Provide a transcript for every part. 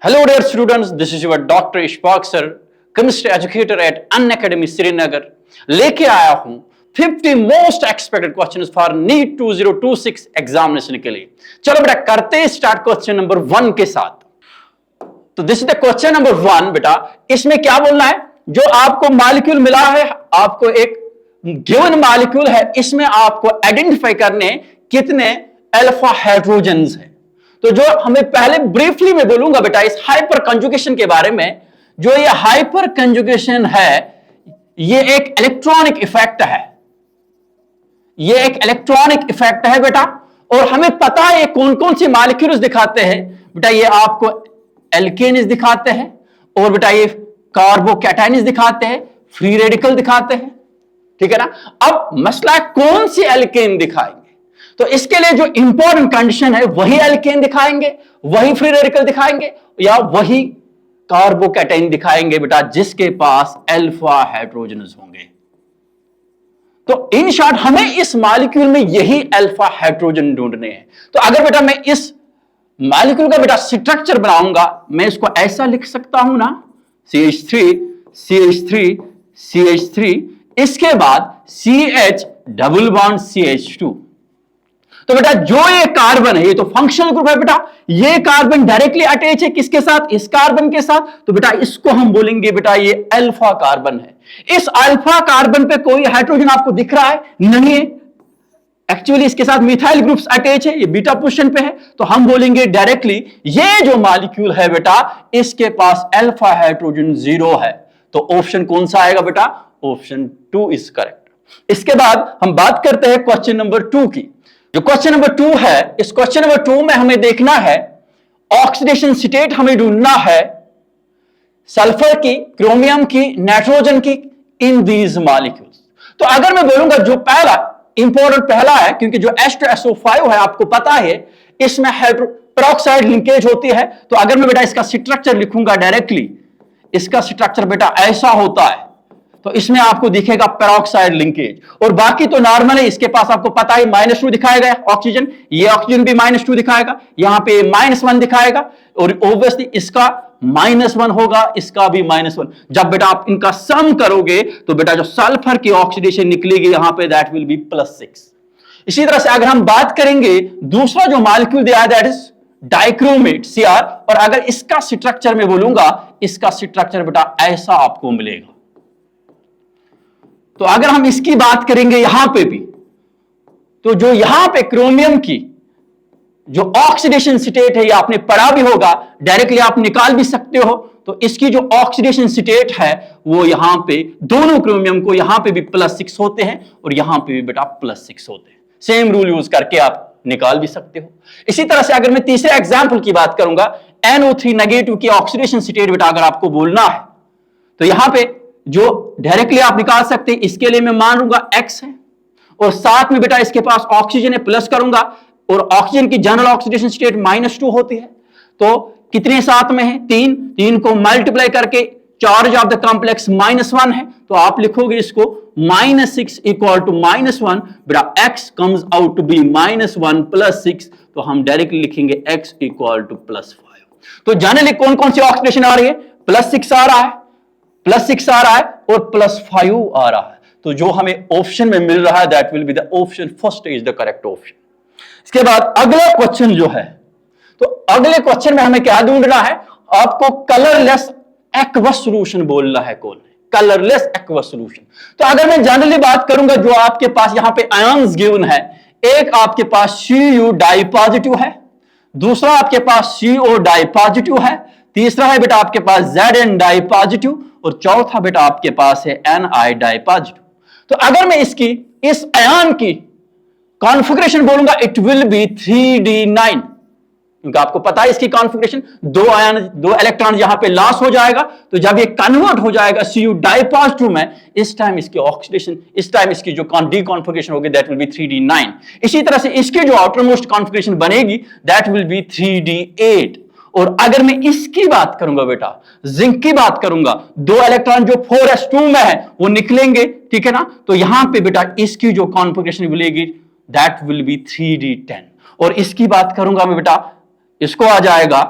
Hello dear students, this is your Dr. Ishfaq sir, chemistry educator at Unacademy Srinagar. लेके आया हूं 50 most expected questions for NEET 2026 examination के लिए। चलो बेटा करते हैं स्टार्ट क्वेश्चन नंबर 1 के साथ। तो this is the question number 1 बेटा। इसमें क्या बोलना है, जो आपको मॉलिक्यूल मिला है, आपको एक गिवन मॉलिक्यूल है, इसमें आपको आइडेंटिफाई करने कितने अल्फा हाइड्रोजन्स हैं। तो जो हमें पहले ब्रीफली में बोलूंगा बेटा इस हाइपर कंजुगेशन के बारे में। जो ये हाइपर कंजुगेशन है, ये एक इलेक्ट्रॉनिक इफेक्ट है, ये एक इलेक्ट्रॉनिक इफेक्ट है बेटा। और हमें पता है ये कौन कौन सी मॉलिक्यूल्स दिखाते हैं बेटा। ये आपको एल्केन्स दिखाते हैं, और बेटा ये कार्बोकैटायन्स दिखाते हैं, फ्री रेडिकल दिखाते हैं, ठीक है ना। अब मसला कौन सी एल्केन दिखाएंगे, तो इसके लिए जो इंपॉर्टेंट कंडीशन है वही एल्केन दिखाएंगे, वही फ्री रेडिकल दिखाएंगे, या वही कार्बोकैटायन दिखाएंगे बेटा जिसके पास अल्फा हाइड्रोजन्स होंगे। तो इन शॉर्ट हमें इस मॉलिक्यूल में यही अल्फा हाइड्रोजन ढूंढने हैं। तो अगर बेटा मैं इस मॉलिक्यूल का बेटा स्ट्रक्चर बनाऊंगा, मैं इसको ऐसा लिख सकता हूं ना, CH3 CH3 CH3, इसके बाद CH डबल बॉन्ड CH2। तो बेटा जो ये कार्बन है, ये तो फंक्शनल ग्रुप है बेटा, ये कार्बन डायरेक्टली अटैच है किसके साथ, इस कार्बन के साथ। तो बेटा इसको हम बोलेंगे बेटा ये अल्फा कार्बन है। इस अल्फा कार्बन पे कोई हाइड्रोजन आपको दिख रहा है? नहीं है। एक्चुअली इसके साथ मिथाइल ग्रुप्स अटैच है, ये बीटा पोजीशन पे है। तो हम बोलेंगे डायरेक्टली ये जो मॉलिक्यूल है बेटा, इसके पास अल्फा हाइड्रोजन 0 है। तो ऑप्शन कौन सा आएगा बेटा? Option 2 is correct. इसके बाद हम बात करते हैं क्वेश्चन नंबर 2 की। जो क्वेश्चन नंबर 2 है, इस क्वेश्चन नंबर 2 में हमें देखना है ऑक्सीडेशन स्टेट हमें ढूंढना है सल्फर की, क्रोमियम की, नाइट्रोजन की इन दीज मॉलिक्यूल्स। तो अगर मैं बोलूंगा जो पहला इंपॉर्टेंट पहला है, क्योंकि जो H2SO5 है आपको पता है इसमें पेरोक्साइड लिंकेज होती है। तो अगर मैं बेटा इसका स्ट्रक्चर लिखूंगा डायरेक्टली, इसका स्ट्रक्चर बेटा ऐसा होता है। तो इसमें आपको दिखेगा पेरोक्साइड लिंकेज, और बाकी तो नॉर्मल है। इसके पास आपको पता है -2 दिखाएगा ऑक्सीजन, ये ऑक्सीजन भी -2 दिखाएगा, यहां पे -1 दिखाएगा, और ऑब्वियसली इसका -1 होगा, इसका भी -1। जब बेटा आप इनका सम करोगे तो बेटा जो सल्फर की ऑक्सीडेशन निकलेगी यहां पे, दैट विल बी +6। इसी तरह से अगर हम बात करेंगे दूसरा जो मॉलिक्यूल दिया है दैट इज डाइक्रोमेट Cr, और अगर इसका स्ट्रक्चर में बोलूंगा, इसका स्ट्रक्चर बेटा ऐसा आपको मिलेगा। तो अगर हम इसकी बात करेंगे यहां पे भी, तो जो यहां पे क्रोमियम की जो ऑक्सीडेशन स्टेट है, ये आपने पढ़ा भी होगा, डायरेक्टली आप निकाल भी सकते हो। तो इसकी जो ऑक्सीडेशन स्टेट है वो यहां पे दोनों क्रोमियम को यहां पे भी +6 होते हैं, और यहां पे भी बेटा +6 होते हैं। सेम रूल यूज करके आप निकाल भी सकते हो। इसी तरह से अगर मैं तीसरे एग्जाम्पल की बात करूंगा, NO3 नेगेटिव की ऑक्सीडेशन स्टेट बेटा अगर आपको बोलना है, तो यहां पे जो डायरेक्टली आप निकाल सकते हैं, इसके लिए मैं मान लूंगा X है, और साथ में बेटा इसके पास ऑक्सीजन है, प्लस करूंगा, और ऑक्सीजन की जनरल ऑक्सीडेशन स्टेट -2 होती है। तो कितने साथ में है? 3 को मल्टीप्लाई करके चार्ज ऑफ द कॉम्प्लेक्स -1 है। तो आप लिखोगे इसको -6 इक्वल टू -1, बेटा X comes out to be -1 + 6। तो हम डायरेक्टली लिखेंगे X इक्वल टू +5। तो जनरली कौन कौन सी ऑक्सीडेशन आ रही है? +6 आ रहा है, +6 आ रहा है, और +5 आ रहा है। तो जो हमें ऑप्शन में मिल रहा है that will be the option first is the correct option. इसके बाद अगला क्वेश्चन जो है, तो अगले क्वेश्चन में हमें क्या ढूंढना है? आपको कलरलेस एक्वस सॉल्यूशन बोलना है। कौन है कलरलेस एक्वस सॉल्यूशन? तो अगर मैं जनरली बात करूंगा, जो आपके पास यहां पे आयंस गिवन है, एक आपके पास Cu डाई पॉजिटिव है, दूसरा आपके पास CO डाई पॉजिटिव है, तीसरा है बेटा आपके पास Zn डाई पॉजिटिव, और चौथा बेटा आपके पास है Ni डाई पॉजिटिव। तो अगर मैं इसकी इस आयन की कॉन्फ़िगरेशन बोलूंगा, इट विल बी 3d9, क्योंकि आपको पता है इसकी कॉन्फ़िगरेशन, 2 इलेक्ट्रॉन यहां पे लॉस हो जाएगा। तो जब ये कन्वर्ट हो जाएगा Cu डाई पॉजिटिव में, इस टाइम इसकी ऑक्सीडेशन, इस टाइम इसकी जो डी कॉन्फ़िगरेशन होगी दैट विल बी 3d9। इसी तरह से इसकी जो आउटर मोस्ट कॉन्फ़िगरेशन बनेगी दैट विल बी 3d8। और अगर मैं इसकी बात करूंगा बेटा, जिंक की बात करूंगा, 2 इलेक्ट्रॉन जो 4s2 में है वो निकलेंगे, ठीक है ना। तो यहां पे बेटा इसकी जो कॉन्फ़िगरेशन मिलेगी दैट विल बी 3d10। और इसकी बात करूंगा मैं बेटा, इसको आ जाएगा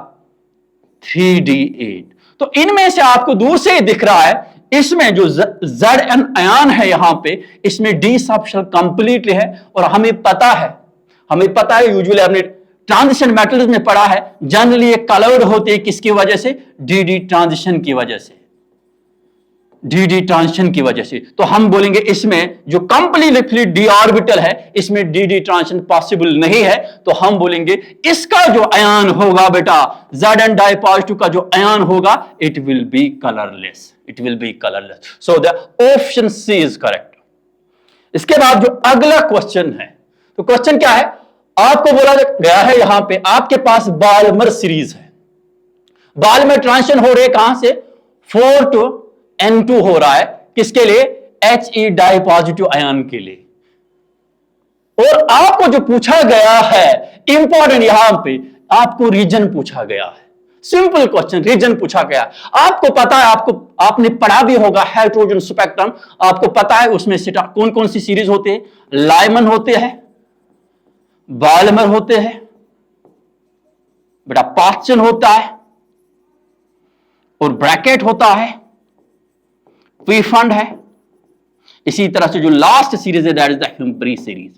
3D8। तो इनमें से आपको दूर से ही दिख रहा है, इसमें जो Zn आयन है यहां पे, इसमें D सबशेल कंप्लीटली है। और हमें पता है यूजुअली हमने ट्रांजिशन मेटल्स में पढ़ा है, जनरली ये कलर्ड होते हैं किसकी वजह से? डी ट्रांजिशन की वजह से, डी ट्रांजिशन की वजह से। तो हम बोलेंगे इसमें जो कंप्लीटली डी ऑर्बिटल है, इसमें डी ट्रांजिशन पॉसिबल नहीं है। तो हम बोलेंगे इसका जो आयन होगा बेटा, Zn डाइपॉजिटिव का जो आयन होगा, it will be colourless, it will be colourless. So the option C is correct. इसके बाद जो अगला क्वेश्चन है, तो क्वेश्चन क्या है? आपको बोला गया है यहां पे आपके पास बाल्मर सीरीज है, बाल्मर ट्रांजिशन हो रहे हैं कहां से? 4 to N2 हो रहा है, किसके लिए? He डाइपॉजिटिव आयन के लिए। और आपको जो पूछा गया है इंपॉर्टेंट, यहां पे आपको रीजन पूछा गया है, सिंपल क्वेश्चन, रीजन पूछा गया। आपको पता है, आपने पढ़ा भी होगा हाइड्रोजन स्पेक्ट्रम, आपको पता है उसमें से कौन कौन सी सीरीज होते हैं? लाइमन होते हैं, बाल्मर होते हैं बेटा, पास्चन होता है, और ब्रैकेट होता है, पीफंड है। इसी तरह से जो लास्ट सीरीज है दैट इज द हिम्परी सीरीज।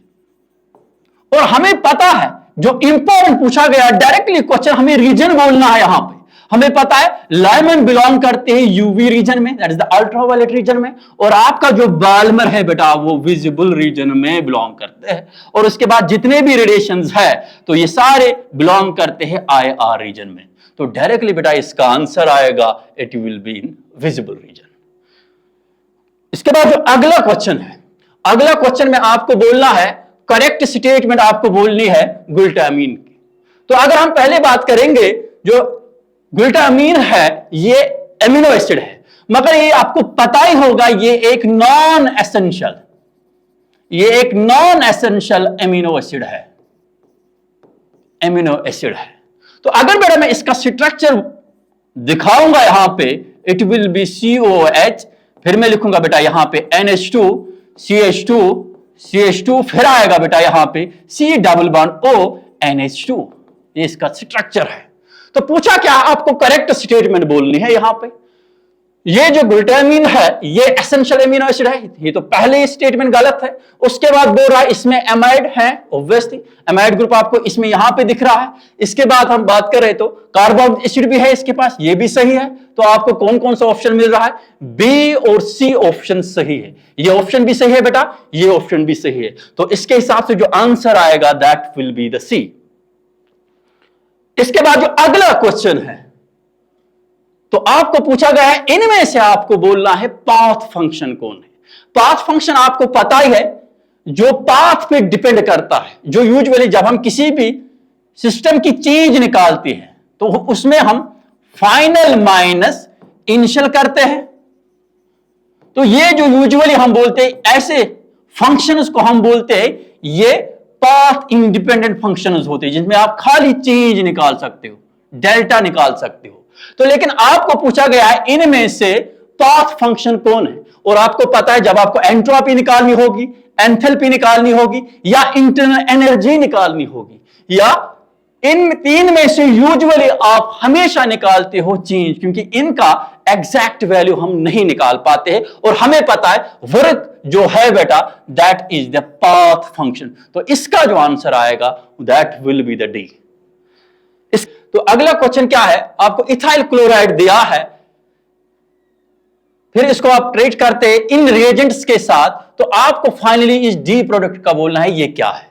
और हमें पता है जो इंपॉर्टेंट पूछा गया डायरेक्टली क्वेश्चन, हमें रीजन बोलना है यहां पे। हमें पता है लाइमन बिलोंग करते हैं यूवी रीजन में, that is the ultraviolet region में, और आपका जो बाल्मर है बेटा वो विजिबल रीजन में बिलोंग करते हैं। और उसके बाद जितने भी रेडिएशंस है तो ये सारे बिलोंग करते हैं IR रीजन में। तो डायरेक्टली बेटा इसका आंसर आएगा, it will be in visible region. इसके बाद जो अगला क्वेश्चन है, अगला क्वेश्चन में आपको बोलना है, करेक्ट स्टेटमेंट आपको बोलनी है ग्लूटामीन की। तो अगर हम पहले बात करेंगे, जो ग्लूटामीन है ये एमिनो एसिड है, मगर ये आपको पता ही होगा ये एक नॉन एसेंशियल एमिनो एसिड है, एमिनो एसिड है। तो अगर बेटा मैं इसका स्ट्रक्चर दिखाऊंगा यहां पे, इट विल बी COH, फिर मैं लिखूंगा बेटा यहां पे NH2 CH2 फिर आएगा बेटा यहां पे C double bond O NH2। ये इसका स्ट्रक्चर है। तो पूछा क्या, आपको करेक्ट स्टेटमेंट बोलनी है यहां पे। ये जो ग्लूटामीन है ये एसेंशियल एमिनो एसिड है, ये तो पहले ही स्टेटमेंट गलत है। उसके बाद बोल रहा है इसमें एमाइड है, ऑब्वियसली एमाइड ग्रुप आपको इसमें यहां पे दिख रहा है। इसके बाद हम बात करें तो कार्बोनिक एसिड भी है इसके पास, ये भी सही है। तो आपको कौन कौन सा ऑप्शन मिल रहा है? बी और सी ऑप्शन सही है। ये ऑप्शन भी सही है बेटा, ये ऑप्शन भी सही है। तो इसके हिसाब से जो आंसर आएगा दैट विल बी द सी। इसके बाद जो अगला क्वेश्चन है, तो आपको पूछा गया है इनमें से आपको बोलना है पाथ फंक्शन कौन है। पाथ फंक्शन आपको पता ही है, जो पाथ पे डिपेंड करता है, जो यूजुअली जब हम किसी भी सिस्टम की चीज निकालते हैं तो उसमें हम फाइनल माइनस इनिशियल करते हैं। तो ये जो यूजुअली हम बोलते हैं ऐसे फंक्शंस को हम बोलते हैं ये पाथ इंडिपेंडेंट फंक्शंस होते हैं, जिसमें आप खाली चेंज निकाल सकते हो, डेल्टा निकाल सकते हो। तो लेकिन आपको पूछा गया है इनमें से पाथ फंक्शन कौन है। और आपको पता है जब आपको एंट्रोपी निकालनी होगी, एंथैल्पी निकालनी होगी, या इंटरनल एनर्जी निकालनी होगी, या इन तीन में से यूजुअली आप हमेशा निकालते हो चेंज, क्योंकि इनका एग्जैक्ट वैल्यू हम नहीं निकाल पाते हैं। और हमें पता है वर्क जो है बेटा that is the path function. तो इसका जो आंसर आएगा that will be the D. तो अगला क्वेश्चन क्या है, आपको इथाइल क्लोराइड दिया है, फिर इसको आप ट्रीट करते हैं इन रिएजेंट्स के साथ, तो आपको फाइनली इस डी प्रोडक्ट का बोलना है ये क्या है।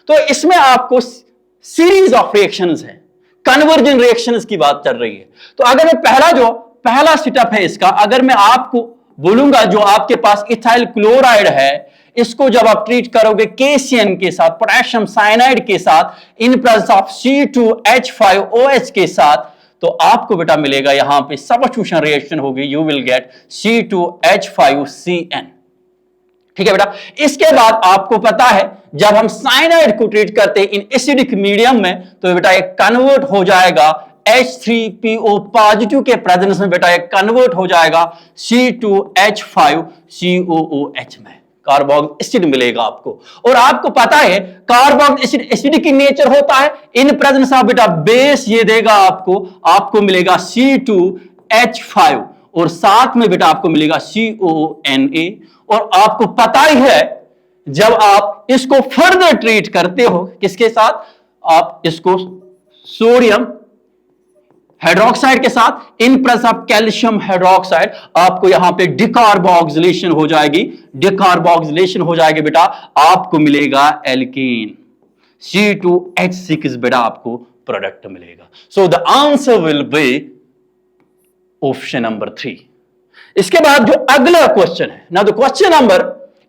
तो इसमें आपको सीरीज ऑफ रिएक्शंस है, कन्वर्जन रिएक्शंस की बात चल रही है। तो अगर मैं पहला सेटअप है इसका, अगर मैं आपको बोलूंगा जो आपके पास इथाइल क्लोराइड है, इसको जब आप ट्रीट करोगे KCN के साथ, पोटेशियम साइनाइड के साथ, इन प्रेजेंस ऑफ C2H5OH के साथ, तो आपको बेटा मिलेगा यहां पे सब्स्टिट्यूशन रिएक्शन होगी, यू विल गेट C2H5CN। ठीक है बेटा। इसके बाद आपको पता है जब हम साइनाइड को ट्रीट करते हैं इन एसिडिक मीडियम में, तो बेटा एक कन्वर्ट हो जाएगा H3PO पॉजिटिव के प्रेजेंस में, बेटा एक कन्वर्ट हो जाएगा C2H5COOH में। कार्बोक्सिलिक एसिड मिलेगा आपको। और आपको पता है carboxylic acid acidic in nature होता है, इन प्रेजेंस ऑफ बेटा बेस ये देगा आपको मिलेगा C2H5 और साथ में बेटा आपको मिलेगा CONA। और आपको पता ही है जब आप इसको फर्दर ट्रीट करते हो किसके साथ, आप इसको सोडियम हाइड्रोक्साइड के साथ, in presence of calcium hydroxide आपको यहां पे डिकार्बोक्सिलेशन हो जाएगी, डिकार्बोक्सिलेशन हो जाएगी बेटा, आपको मिलेगा एल्कीन C2H6 बेटा आपको प्रोडक्ट मिलेगा। सो the answer will B option number 3। इसके बाद जो अगला क्वेश्चन है ना, तो क्वेश्चन नंबर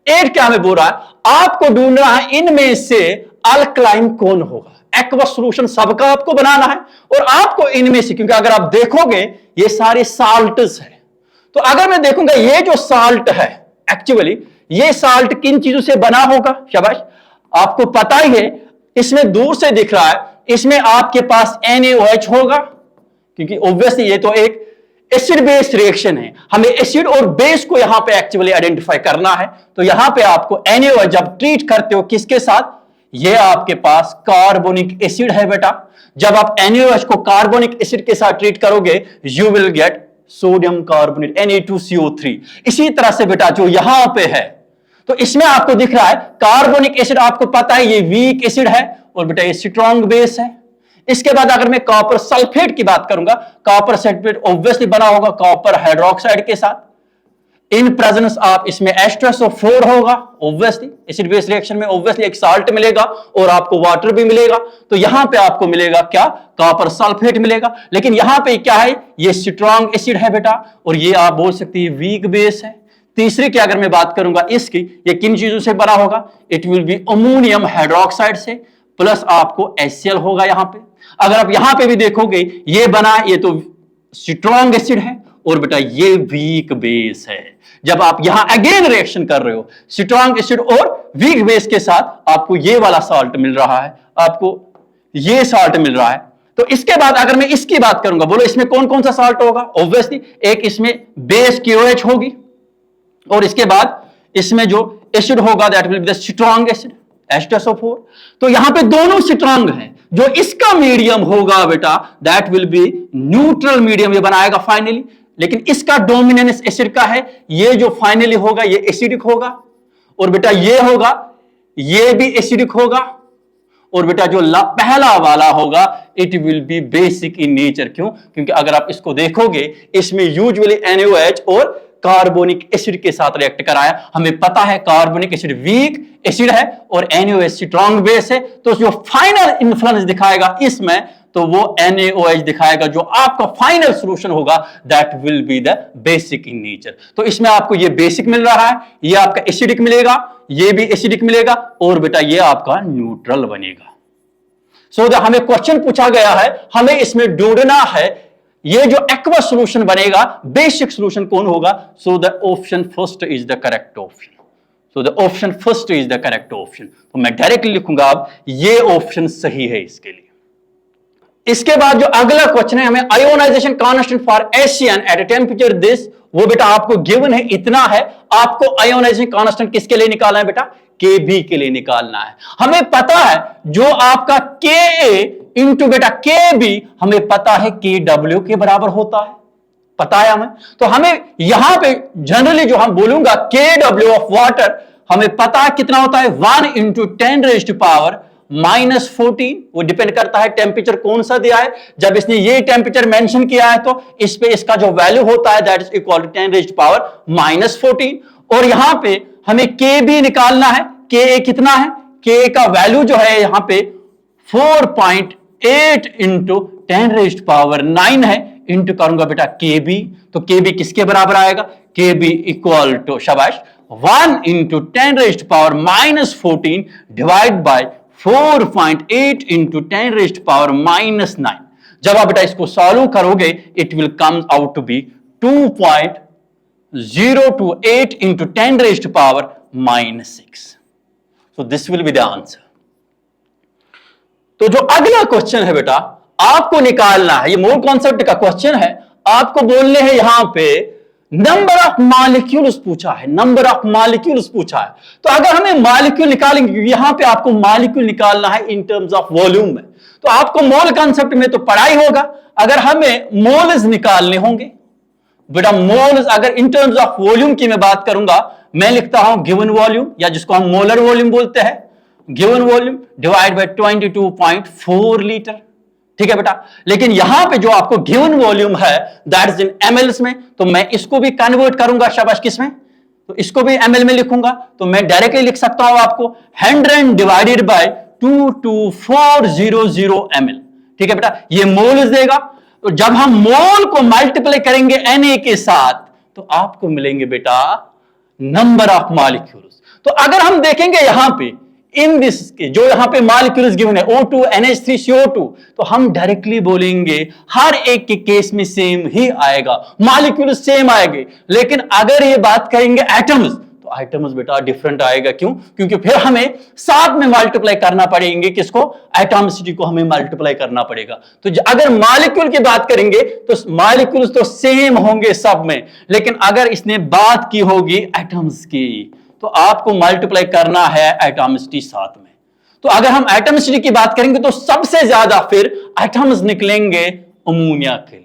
8 क्या हमें बोल रहा है, आपको ढूंढना है इनमें से अल्कलाइन कौन होगा। एक्वस सॉल्यूशन सबका आपको बनाना है और आपको इनमें से, क्योंकि अगर आप देखोगे ये सारे साल्ट्स है, तो अगर मैं देखूंगा ये जो साल्ट है एक्चुअली ये साल्ट किन चीजों से बना होगा, शाबाश आपको पता ही है, इसमें दूर से दिख रहा है, इसमें आपके पास NaOH होगा, क्योंकि ऑब्वियसली ये तो एक एसिड बेस रिएक्शन है, हमें एसिड और बेस को यहां पे एक्चुअली आइडेंटिफाई करना है। तो यहां पे आपको NaOH जब ट्रीट करते हो किसके साथ, ये आपके पास कार्बोनिक एसिड है बेटा, जब आप NaOH को कार्बोनिक एसिड के साथ ट्रीट करोगे you will get sodium carbonate Na2CO3। इसी तरह से बेटा जो यहां पे है, तो इसमें आपको दिख रहा है कार्बोनिक एसिड, आपको पता है ये वीक एसिड है और बेटा ये स्ट्रॉन्ग बेस है। इसके बाद अगर मैं कॉपर सल्फेट की बात करूंगा, कॉपर सल्फेट ऑब्वियसली बना होगा कॉपर हाइड्रोक्साइड के साथ, इन प्रेजेंस ऑफ इसमें H2SO4 होगा, ऑब्वियसली एसिड बेस रिएक्शन में ऑब्वियसली एक साल्ट मिलेगा और आपको वाटर भी मिलेगा, तो यहां पे आपको मिलेगा क्या, कॉपर सल्फेट मिलेगा। लेकिन यहां पे क्या है, ये स्ट्रॉन्ग एसिड है बेटा और ये आप बोल सकते हैं वीक बेस है। तीसरी की अगर मैं बात करूंगा इसकी, ये किन चीजों से बना होगा, it will B ammonium hydroxide से, प्लस आपको HCl होगा यहां पे। अगर आप यहां पे भी देखोगे ये बना, ये तो स्ट्रॉन्ग एसिड है और बेटा ये वीक बेस है। जब आप यहां अगेन रिएक्शन कर रहे हो स्ट्रॉन्ग एसिड और वीक बेस के साथ, आपको ये वाला साल्ट मिल रहा है, आपको ये साल्ट मिल रहा है। तो इसके बाद अगर मैं इसकी बात करूंगा, बोलो इसमें कौन कौन सा साल्ट होगा, ऑब्वियसली एक इसमें बेस KOH होगी और इसके बाद इसमें जो एसिड होगा that will be the strong acid H2SO4। तो यहां पे दोनों स्ट्रॉन्ग हैं, जो इसका मीडियम होगा बेटा that will B neutral medium, ये बनाएगा फाइनली। लेकिन इसका डोमिनेंस एसिड का है, ये जो फाइनली होगा ये एसिडिक होगा और बेटा ये होगा ये भी एसिडिक होगा और बेटा जो पहला वाला होगा it will B basic in nature. क्यों, क्योंकि अगर आप इसको देखोगे इसमें यूजुअली NaOH और कार्बोनिक एसिड के साथ रिएक्ट कराया, हमें पता है कार्बोनिक एसिड वीक एसिड है और NaOH स्ट्रॉन्ग बेस है, तो जो फाइनल इन्फ्लुएंस दिखाएगा इसमें तो वो NaOH दिखाएगा, जो आपका फाइनल सॉल्यूशन होगा that will be the basic in nature. तो इसमें आपको ये बेसिक मिल रहा है, ये आपका एसिडिक मिलेगा, ये भी एसिडिक मिलेगा और बेटा ये आपका न्यूट्रल बनेगा। सो हमें क्वेश्चन पूछा गया है, हमें इसमें ढूंढना है ये जो एक्वस सॉल्यूशन बनेगा बेसिक सॉल्यूशन कौन होगा। सो the option first is the correct option, so the option first is the correct option. तो मैं डायरेक्टली लिखूंगा अब ये ऑप्शन सही है इसके लिए। इसके बाद जो अगला क्वेश्चन है, हमें ionisation constant for HCN at temperature this, वो बेटा आपको गिवन है, इतना है। आपको आयोनाइजेशन कांस्टेंट किसके लिए निकालना है बेटा, Kb के लिए निकालना है। हमें पता है जो आपका Ka इंटू बेटा Kb हमें पता है Kw के बराबर होता है, पता है हमें। तो हमें यहां पे जनरली जो हम बोलूंगा Kw ऑफ वाटर हमें पता है कितना होता है, 1 इंटू 10⁻⁻14। वो डिपेंड करता है टेम्परेचर कौन सा दिया है। जब इसने ये टेम्परेचर मेंशन किया है तो इस पे इसका जो वैल्यू होता है दैट इज इक्वल टू 10⁻⁻14। और यहां पे हमें Kb निकालना है, Ka कितना है, Ka का वैल्यू जो है यहां पे 4.8 इंटू 10⁻9 है, इंटू करूंगा बेटा Kb, तो Kb किसके बराबर आएगा, Kb इक्वल टू शाबाश 1 इंटू 10⁻⁻14 डिवाइड बाय 4.8 इंटू 10⁻⁻9। जब आप बेटा इसको सॉल्व करोगे it will come out to be 2.028 into 10⁻⁻6। So this will be the answer. तो जो अगला क्वेश्चन है बेटा आपको निकालना है, ये मोल कॉन्सेप्ट का क्वेश्चन है, आपको बोलने हैं यहां पे नंबर ऑफ मॉलिक्यूल्स पूछा है, नंबर ऑफ मॉलिक्यूल्स पूछा है। तो अगर हमें मॉलिक्यूल निकालेंगे, क्योंकि यहां पे आपको मॉलिक्यूल निकालना है इन टर्म्स ऑफ वॉल्यूम में, तो आपको मोल कॉन्सेप्ट में तो पढ़ाई होगा। अगर हमें मोल्स निकालने होंगे बेटा, मोल्स अगर इन टर्म्स ऑफ वॉल्यूम की मैं बात करूंगा, मैं लिखता हूं गिवन वॉल्यूम, या जिसको हम मोलर वॉल्यूम बोलते हैं, given volume divide by 22.4 litre. ठीक है बेटा, लेकिन यहां पे जो आपको गिवन वॉल्यूम है दैट इज इन एमएल्स में, तो मैं इसको भी कन्वर्ट करूंगा शाबाश किसमें, तो इसको भी एमएल में लिखूंगा। तो मैं डायरेक्टली लिख सकता हूं आपको 100 डिवाइडेड बाय 22400 ml। ठीक है बेटा, ये मोल्स देगा। तो जब हम मोल को मल्टीप्लाई करेंगे Na के साथ, तो आपको मिलेंगे बेटा नंबर ऑफ मॉलिक्यूल्स। तो अगर हम देखेंगे यहां पे इन दिस जो यहां पे मॉलिक्यूल्स गिवन है O2 NH3CO2, तो हम डायरेक्टली बोलेंगे हर एक के केस में सेम ही आएगा, मॉलिक्यूल्स सेम आएंगे। लेकिन अगर ये बात करेंगे एटम्स, तो आइटम्स बेटा डिफरेंट आएगा। क्यों? क्योंकि फिर हमें साथ में मल्टीप्लाई करना पड़ेंगे, किसको, एटॉमिसिटी को हमें मल्टीप्लाई करना पड़ेगा। तो अगर मॉलिक्यूल की बात करेंगे तो मॉलिक्यूल्स तो सेम होंगे सब में, लेकिन अगर इसने बात की होगी एटम्स की, तो आपको मल्टीप्लाई करना है एटॉमिसिटी साथ में। तो अगर हम एटॉमिसिटी की बात करेंगे तो सबसे ज्यादा फिर एटम्स निकलेंगे अमोनिया के लिए।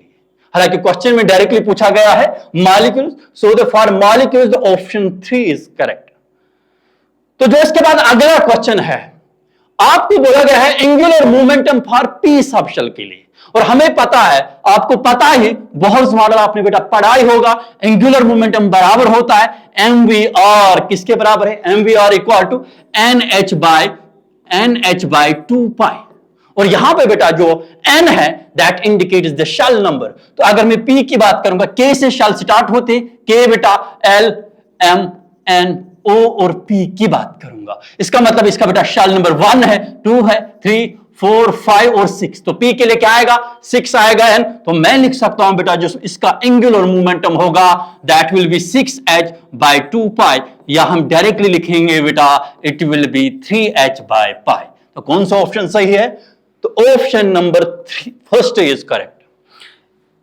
हालांकि क्वेश्चन में डायरेक्टली पूछा गया है molecules, so the for molecules the option 3 is correct. तो जो इसके बाद अगला क्वेश्चन है, आपको बोला गया है angular momentum for P subshell के लिए, और हमें पता है, आपको पता ही, बहुत मॉडल आपने बेटा पढ़ा ही होगा, एंगुलर मोमेंटम बराबर होता है mvr, किसके बराबर है, mvr equal to nh by 2 पाई। और यहां पे बेटा जो n है that indicates the shell number. तो अगर मैं p की बात करूंगा, k से शेल स्टार्ट होते, k बेटा l m n o और p की बात करूंगा, इसका मतलब इसका बेटा शेल नंबर 1 है, 2 है, 3 4 5 और 6। तो p के लिए क्या आएगा, 6 आएगा n। तो मैं लिख सकता हूं बेटा जो इसका एंगुलर मोमेंटम होगा that will be 6h by 2 pi, या हम डायरेक्टली लिखेंगे बेटा it will be 3h by pi. तो कौन सा ऑप्शन सही है, तो option number 3 first is correct.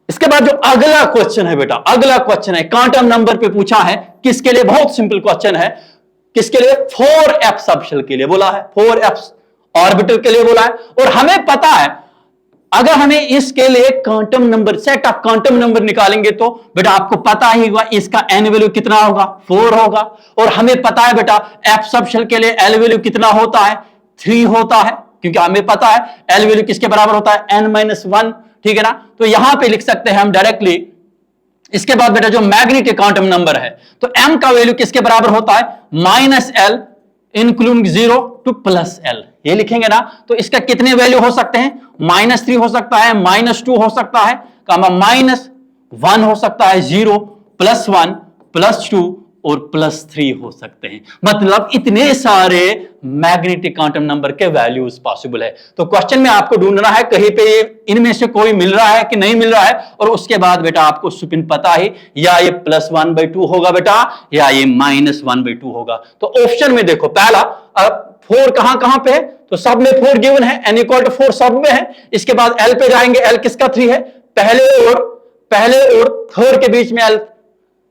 इसके बाद जो अगला क्वेश्चन है बेटा, अगला क्वेश्चन है क्वांटम नंबर पे पूछा है, किसके लिए, बहुत सिंपल क्वेश्चन है, किसके लिए, 4f सबशेल के लिए बोला है, 4f ऑर्बिटल के लिए बोला है। और हमें पता है अगर हमें इसके लिए quantum number, set of quantum number निकालेंगे, तो बेटा आपको पता ही होगा इसका n वैल्यू कितना होगा, 4 होगा। और हमें पता है बेटा f सबशेल के लिए l वैल्यू कितना होता है, 3 होता है, क्योंकि हमें पता है l वैल्यू किसके बराबर होता है, n-1। ठीक है ना, तो यहां पे लिख सकते हैं हम डायरेक्टली। इसके बाद बेटा जो मैग्नेटिक क्वांटम नंबर है, तो m का वैल्यू किसके बराबर होता है, -l इंक्लूडिंग 0 टू +l, ये लिखेंगे ना। तो इसका कितने वैल्यू हो सकते हैं, -3 हो सकता है, -2 हो सकता है, -1 हो सकता है, 0 +1 +2 और +3 हो सकते हैं। मतलब इतने सारे मैग्नेटिक क्वांटम नंबर के वैल्यूज पॉसिबल है। तो क्वेश्चन में आपको ढूंढना है कहीं पे इनमें से कोई मिल रहा है कि नहीं मिल रहा है, और उसके बाद बेटा आपको सुपिन पता है, या ये +1/2 होगा बेटा, या ये -1/2 होगा। तो ऑप्शन में देखो, पहला 4 कहां पे है, तो सब में 4 गिवन है, n = 4 सब में है। इसके बाद l पे जाएंगे, l किसका 3 है, पहले और थर्ड के बीच में l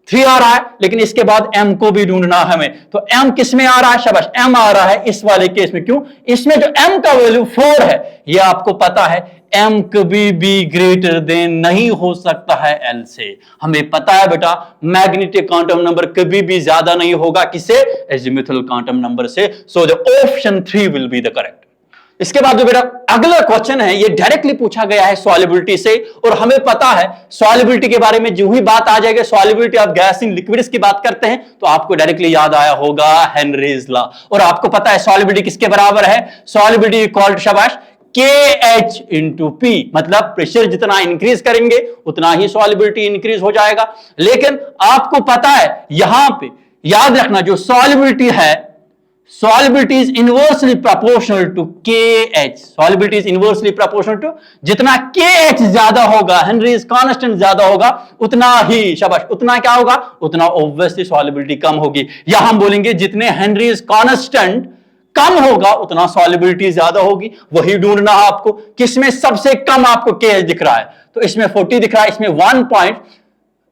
3 आ रहा है, लेकिन इसके बाद m को भी ढूंढना है हमें। तो m किस में आ रहा है, शाबाश, m आ रहा है इस वाले केस में। क्यों, इसमें जो m का वैल्यू 4 है, ये आपको पता है m कभी भी ग्रेटर देन नहीं हो सकता है l से। हमें पता है बेटा मैग्नेटिक क्वांटम नंबर कभी भी ज्यादा नहीं होगा किसे, एजीमुथल क्वांटम नंबर से। सो the option 3 will be the correct. इसके बाद जो बेटा अगला क्वेश्चन है, ये डायरेक्टली पूछा गया है सॉल्युबिलिटी से, और हमें पता है सॉल्युबिलिटी के बारे में जो ही बात आ जाएगी, solubility of gas in liquids की बात करते हैं, तो आपको डायरेक्टली याद आया होगा हेनरीज लॉ। और आपको पता है सॉल्युबिलिटी किसके बराबर है, सॉल्युबिलिटी इक्वल टू शाबाश KH इंटू P, मतलब प्रेशर जितना इंक्रीज करेंगे उतना ही सॉल्युबिलिटी इंक्रीज हो जाएगा। लेकिन आपको पता है यहां पे याद रखना, जो सॉल्युबिलिटी है, solubility is inversely proportional to KH, solubility is inversely proportional to, जितना KH ज्यादा होगा, हेनरीज कांस्टेंट ज्यादा होगा, उतना ही शाबाश, उतना क्या होगा, उतना ऑब्वियसली solubility कम होगी। या हम बोलेंगे जितने हेनरीज कांस्टेंट कम होगा उतना solubility ज्यादा होगी। वही ढूंढना है आपको, किसमें सबसे कम आपको KH दिख रहा है, तो इसमें 40 दिख रहा है, इसमें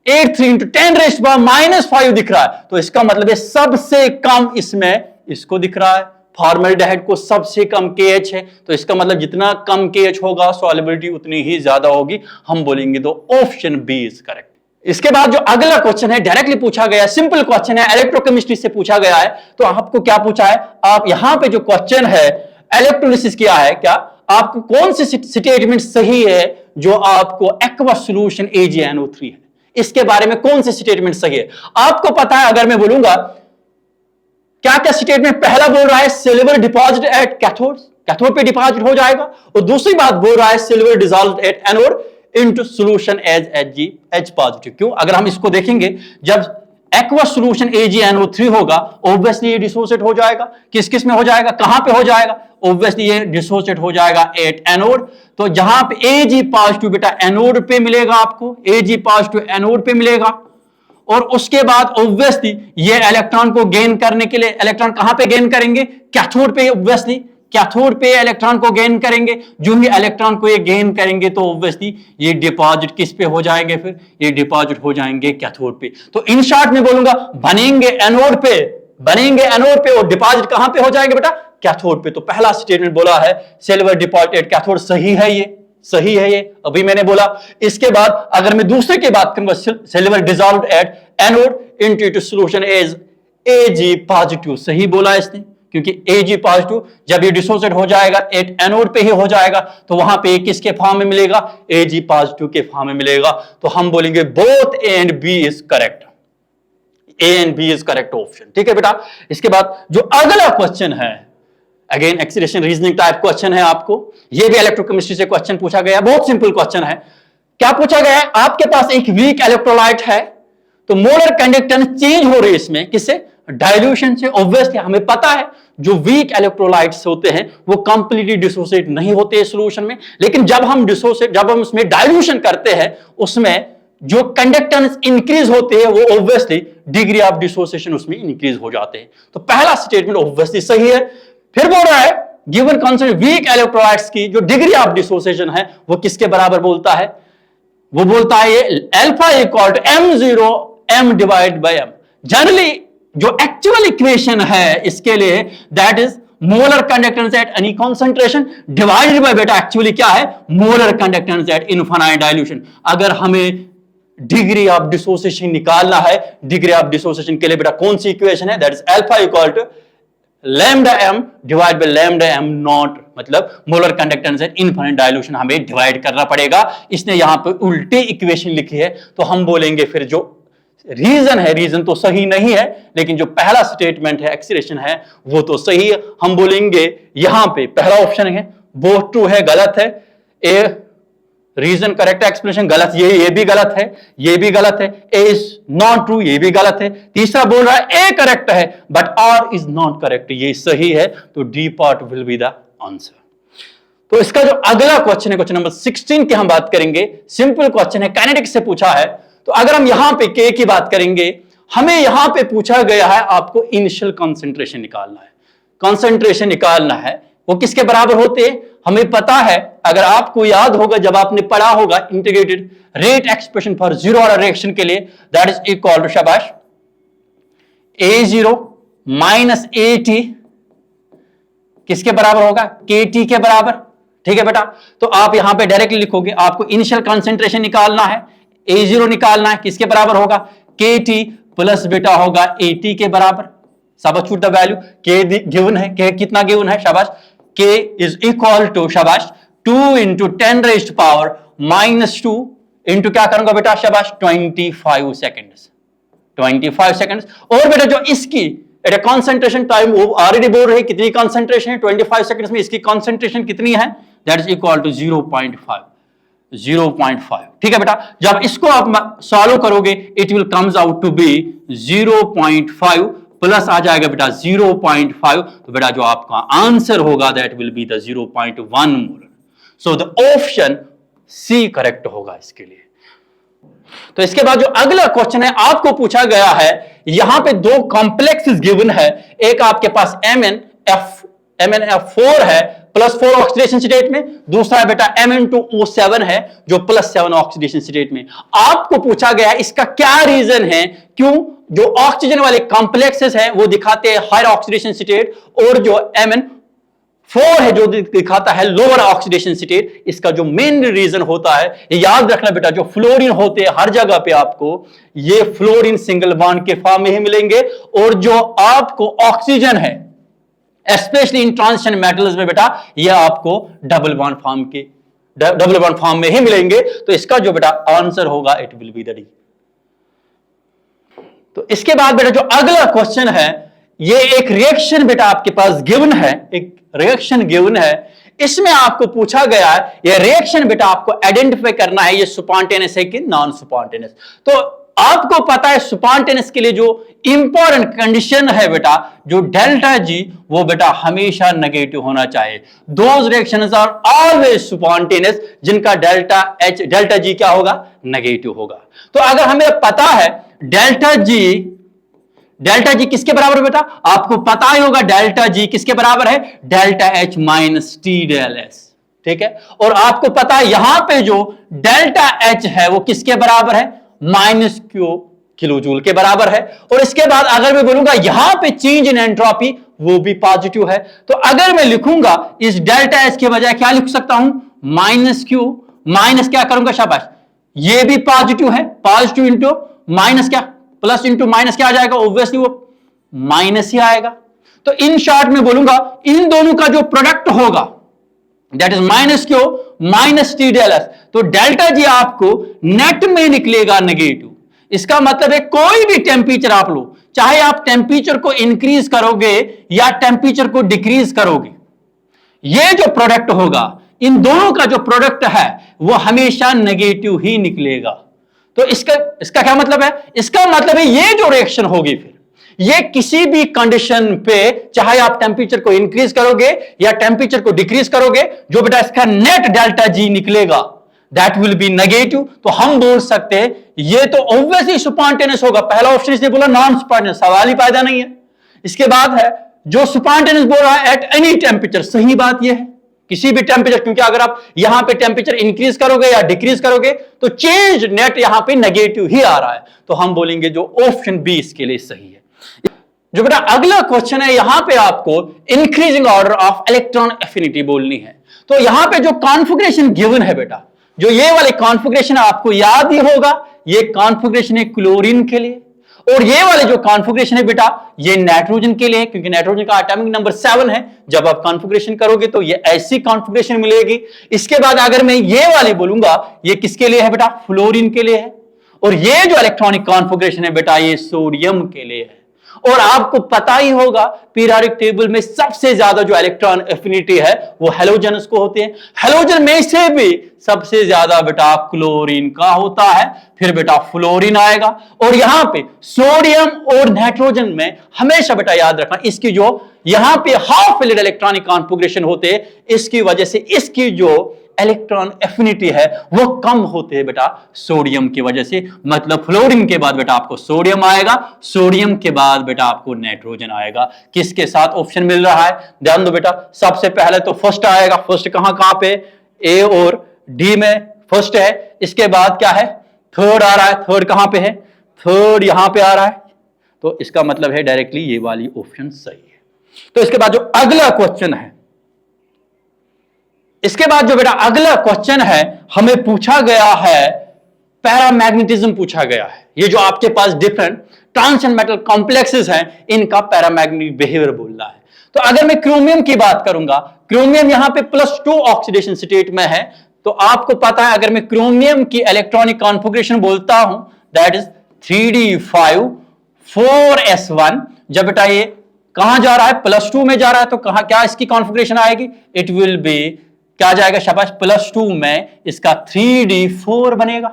83 इंटू 10⁻⁻⁵ दिख रहा है, तो इसका मतलब है सबसे कम इसमें इसको दिख रहा है, फॉर्मल्डिहाइड को सबसे कम KH है, तो इसका मतलब जितना कम KH होगा सॉल्युबिलिटी उतनी ही ज्यादा होगी। हम बोलेंगे तो ऑप्शन बी इज करेक्ट। इसके बाद जो अगला क्वेश्चन है डायरेक्टली पूछा गया, सिंपल क्वेश्चन है, इलेक्ट्रोकेमिस्ट्री से पूछा गया है। तो आपको क्या पूछा है, आप यहां पे जो क्वेश्चन है इलेक्ट्रोलिसिस किया है, क्या आपको कौन सी स्टेटमेंट सही है जो आपको एक्वस सॉल्यूशन AgNO3 है, इसके बारे में कौन सी स्टेटमेंट सही है। आपको पता है, अगर मैं बोलूंगा क्या क्या स्टेटमेंट, पहला बोल रहा है सिल्वर डिपॉजिट एट कैथोड पे डिपॉजिट हो जाएगा, और दूसरी बात बोल रहा है silver dissolve at anode into solution as H positive. क्यों, अगर हम इसको देखेंगे, जब एक्वस सॉल्यूशन AgNO3 होगा ऑब्वियसली ये डिसोसिएट हो जाएगा, किस किस में हो जाएगा, कहां पे हो जाएगा, ऑब्वियसली ये डिसोसिएट हो जाएगा एट एनोड। तो जहां पे Ag पॉजिटिव बेटा एनोड पे मिलेगा, आपको Ag पॉजिटिव एनोड पे मिलेगा, और उसके बाद ऑब्वियसली ये इलेक्ट्रॉन को गेन करने के लिए, इलेक्ट्रॉन कहां पे गेन करेंगे, कैथोड पे, ऑब्वियसली कैथोड पे इलेक्ट्रॉन को गेन करेंगे। जो ही इलेक्ट्रॉन को ये गेन करेंगे तो ऑब्वियसली ये डिपॉजिट किस पे हो जाएंगे, फिर ये डिपॉजिट हो जाएंगे कैथोड पे। तो इन शॉर्ट में बोलूंगा बनेंगे एनोड पे, और डिपॉजिट कहां पे हो जाएंगे बेटा, कैथोड पे। तो पहला स्टेटमेंट बोला है सिल्वर डिपॉजिट एट कैथोड, सही है ये, अभी मैंने बोला। इसके बाद अगर मैं दूसरे की बात करूंगा, silver dissolved at anode into solution as Ag positive, सही बोला इसने, क्योंकि Ag पॉजिटिव जब ये डिसोसिएट हो जाएगा एट एनोड पे ही हो जाएगा, तो वहां पे किसके फॉर्म में मिलेगा, Ag पॉजिटिव के फॉर्म में मिलेगा। तो हम बोलेंगे both A and B is correct, A and B is correct option. ठीक है बेटा। इसके बाद जो अगला क्वेश्चन है, again acceleration reasoning type question है, आपको ये भी इलेक्ट्रोकेमिस्ट्री से क्वेश्चन पूछा गया, बहुत सिंपल क्वेश्चन है। क्या पूछा गया है, आपके पास एक वीक इलेक्ट्रोलाइट है, तो मोलर कंडक्टेंस चेंज हो रही है इसमें, किससे, डाइल्यूशन से। ऑब्वियसली हमें पता है जो वीक इलेक्ट्रोलाइट्स होते हैं वो कंप्लीटली डिसोसिएट नहीं होते सॉल्यूशन में, लेकिन जब हम उसमें डाइल्यूशन करते हैं, उसमें जो कंडक्टेंस इंक्रीज होते हैं वो ऑब्वियसली डिग्री ऑफ डिसोसिएशन उसमें इंक्रीज हो जाते हैं। तो पहला स्टेटमेंट ऑब्वियसली सही है। फिर बोल रहा है गिवन कॉन्सेंट वीक इलेक्ट्रोलाइट्स की जो डिग्री ऑफ डिसोसिएशन है वो किसके बराबर बोलता है, वो बोलता है ये alpha equal to m0 m divide by m। Generally जो एक्चुअल इक्वेशन है इसके लिए that is molar conductance at any concentration divided by बेटा एक्चुअली क्या है, molar conductance at infinite dilution. अगर हमें डिग्री ऑफ डिसोसिएशन निकालना है, डिग्री ऑफ डिसोसिएशन के लिए बेटा कौन सी इक्वेशन है, that is alpha equal to lambda m divide by lambda m naught, मतलब molar conductance at infinite dilution हमें डिवाइड करना पड़ेगा। इसने यहां पे उल्टी इक्वेशन लिखी है, तो हम बोलेंगे फिर जो रीजन तो सही नहीं है, लेकिन जो पहला स्टेटमेंट है एक्सीलरेशन है वो तो सही है। हम बोलेंगे यहां पे पहला ऑप्शन है बोथ ट्रू है, गलत है। ए रीजन करेक्ट एक्सप्लेनेशन गलत, ये भी गलत है, ये भी गलत है। ए इज नॉट ट्रू, ये भी गलत है। तीसरा बोल रहा है ए करेक्ट है but R is not correct, ये सही है। तो D part will be the answer. तो इसका जो अगला क्वेश्चन है, क्वेश्चन नंबर 16 की हम बात करेंगे। सिंपल क्वेश्चन है, काइनेटिक्स से पूछा है। तो अगर हम यहां पे के की बात करेंगे, हमें यहां पे पूछा गया है आपको इनिशियल कंसंट्रेशन निकालना है। कंसंट्रेशन निकालना है वो किसके बराबर होते हैं, हमें पता है। अगर आपको याद होगा जब आपने पढ़ा होगा integrated rate expression for zero order reaction के लिए, दैट इज इक्वल टू शाबाश A0 माइनस AT किसके बराबर होगा, KT के बराबर। ठीक है बेटा। तो आप यहां पे डायरेक्टली लिखोगे, आपको इनिशियल कंसंट्रेशन निकालना है, A0 निकालना है, किसके बराबर होगा, KT प्लस बेटा होगा AT के बराबर। शाबाश, put the value, K given है, K कितना गिवन है, शाबाश, K इज इक्वल टू शाबाश 2 into 10 raised power minus 2 into क्या करूंगा बेटा, शाबाश 25 सेकेंड्स, 25 सेकेंड्स। और बेटा जो इसकी कॉन्सेंट्रेशन टाइम वो ऑलरेडी बोल रहे कितनी कॉन्सेंट्रेशन है, 25 सेकेंड्स में इसकी कॉन्सेंट्रेशन कितनी है, दैट इज इक्वल टू 0.5। ठीक है बेटा। जब इसको आप सॉल्व करोगे it will comes out to be 0.5 plus आ जाएगा बेटा 0.5। तो बेटा जो आपका आंसर होगा that will be the 0.1 molar. So the option C correct होगा इसके लिए। तो इसके बाद जो अगला क्वेश्चन है आपको पूछा गया है, यहां पे दो कॉम्प्लेक्सेस गिवन है। एक आपके पास MnF4 है +4 ऑक्सीडेशन स्टेट में, दूसरा है बेटा Mn2O7 है जो +7 ऑक्सीडेशन स्टेट में। आपको पूछा गया इसका क्या रीजन है, क्यों जो ऑक्सीजन वाले कॉम्प्लेक्सेस हैं वो दिखाते हैं हायर ऑक्सीडेशन स्टेट और जो Mn4 है जो दिखाता है लोअर ऑक्सीडेशन स्टेट। इसका जो मेन रीजन होता है, ये याद रखना बेटा, जो फ्लोरीन होते हैं हर जगह पे आपको ये फ्लोरीन सिंगल बॉन्ड के फॉर्म में ही मिलेंगे, और जो आपको ऑक्सीजन है स्पेशली इन ट्रांजिशन मेटल्स में बेटा ये आपको डबल बॉन्ड फॉर्म में ही मिलेंगे। तो इसका जो बेटा आंसर होगा it will be the D. तो इसके बाद बेटा जो अगला क्वेश्चन है, ये एक रिएक्शन बेटा आपके पास गिवन है, एक रिएक्शन गिवन है। इसमें आपको पूछा गया है ये रिएक्शन बेटा आपको आइडेंटिफाई करना है ये स्पॉन्टेनियस है कि नॉन स्पॉन्टेनियस। तो आपको पता है स्पॉन्टेनियस के लिए जो इंपॉर्टेंट कंडीशन है बेटा, जो डेल्टा जी वो बेटा हमेशा नेगेटिव होना चाहिए। Those reactions are always spontaneous जिनका डेल्टा जी क्या होगा, नेगेटिव होगा। तो अगर हमें पता है डेल्टा जी किसके बराबर है बेटा, आपको पता ही होगा डेल्टा जी किसके बराबर है, delta H minus T del S, ठीक है। और आपको पता है यहां पे जो डेल्टा एच है वो किसके बराबर है, -Q किलोजूल के बराबर है। और इसके बाद अगर मैं बोलूंगा यहां पे चेंज इन एंट्रोपी वो भी पॉजिटिव है, तो अगर मैं लिखूंगा इस डेल्टा एच के बजाय क्या लिख सकता हूं, -Q माइनस क्या करूंगा, शाबाश, ये भी पॉजिटिव है, पॉजिटिव इंटू माइनस क्या, प्लस इंटू माइनस क्या आ जाएगा, ऑब्वियसली वो माइनस ही आएगा। तो इन शॉर्ट में बोलूंगा इन दोनों का जो प्रोडक्ट होगा that is -Q minus T del S. तो डेल्टा जी आपको नेट में निकलेगा नेगेटिव। इसका मतलब है कोई भी टेम्परेचर आप लो, चाहे आप टेम्परेचर को इंक्रीज करोगे या टेम्परेचर को डिक्रीज करोगे, ये जो प्रोडक्ट होगा इन दोनों का जो प्रोडक्ट है वो हमेशा नेगेटिव ही निकलेगा। तो इसका क्या मतलब है, इसका मतलब है ये जो रिएक्शन होगी फिर ये किसी भी कंडीशन पे चाहे आप टेम्परेचर को इंक्रीज करोगे या टेम्परेचर को डिक्रीज करोगे, जो बेटा इसका नेट डेल्टा जी निकलेगा दैट विल बी नेगेटिव। तो हम बोल सकते हैं ये तो ऑब्वियसली स्पॉन्टेनियस होगा। पहला ऑप्शन इसने बोला नॉन स्पॉन्टेनियस, सवाल ही पैदा नहीं है। इसके बाद है जो स्पॉन्टेनियस बोल रहा है एट एनी टेम्परेचर, सही बात यह है किसी भी टेम्परेचर, क्योंकि अगर आप यहां पे टेम्परेचर इंक्रीज करोगे या डिक्रीज करोगे तो चेंज नेट यहां पे नेगेटिव ही आ रहा है। तो हम बोलेंगे जो ऑप्शन बी इसके लिए सही है। जो बेटा अगला क्वेश्चन है, यहां पे आपको increasing order of electron affinity बोलनी है। तो यहां पे जो कॉन्फ़िगरेशन गिवन है बेटा, जो ये वाले कॉन्फ़िगरेशन आपको याद ही होगा, ये कॉन्फ़िगरेशन है क्लोरीन के लिए, और ये वाले जो कॉन्फ़िगरेशन है बेटा ये नाइट्रोजन के लिए, क्योंकि नाइट्रोजन का एटॉमिक नंबर 7 है। जब आप कॉन्फ़िगरेशन करोगे तो ये ऐसी कॉन्फ़िगरेशन मिलेगी। इसके बाद अगर मैं ये वाली बोलूंगा ये किसके लिए है बेटा, फ्लोरीन के लिए है। और ये जो इलेक्ट्रॉनिक कॉन्फ़िगरेशन है बेटा ये सोडियम के लिए है। और आपको पता ही होगा पीरियोडिक टेबल में सबसे ज्यादा जो इलेक्ट्रॉन एफिनिटी है वो हैलोजन्स को होते हैं। हैलोजन में से भी सबसे ज्यादा बेटा क्लोरीन का होता है, फिर बेटा फ्लोरीन आएगा। और यहां पे सोडियम और नाइट्रोजन में हमेशा बेटा याद रखना इसकी जो यहां पे हाफ फिल्ड इलेक्ट्रॉनिक कॉन्फ़िगरेशन होते हैं, इसकी वजह से इसकी जो इलेक्ट्रॉन एफिनिटी है वो कम होते हैं बेटा सोडियम की वजह से। मतलब फ्लोरीन के बाद बेटा आपको सोडियम आएगा, सोडियम के बाद बेटा आपको नाइट्रोजन आएगा। किसके साथ ऑप्शन मिल रहा है, ध्यान दो बेटा। सबसे पहले तो फर्स्ट आएगा, फर्स्ट कहां पे, ए और डी में फर्स्ट है। इसके बाद क्या है, थर्ड आ रहा है, थर्ड कहां पे है, थर्ड यहां पे आ रहा है। तो इसका मतलब है डायरेक्टली ये वाली ऑप्शन सही है। तो इसके बाद जो अगला क्वेश्चन है, इसके बाद जो बेटा अगला क्वेश्चन है हमें पूछा गया है पैरामैग्नेटिज्म पूछा गया है। ये जो आपके पास डिफरेंट ट्रांजिशन मेटल कॉम्प्लेक्सेस हैं इनका पैरामैग्नेटिक बिहेवियर बोलना है। तो अगर मैं क्रोमियम की बात करूंगा, क्रोमियम यहां पे +2 ऑक्सीडेशन स्टेट में है। तो आपको पता है अगर मैं क्रोमियम की इलेक्ट्रॉनिक कॉन्फ़िगरेशन बोलता हूं दैट इज 3d5 4s1। जब बेटा ये कहां जा रहा है, +2 में जा रहा है, तो कहां क्या इसकी कॉन्फ़िगरेशन आएगी, इट विल बी क्या जाएगा, शाबाश, +2 में इसका 3d4 बनेगा।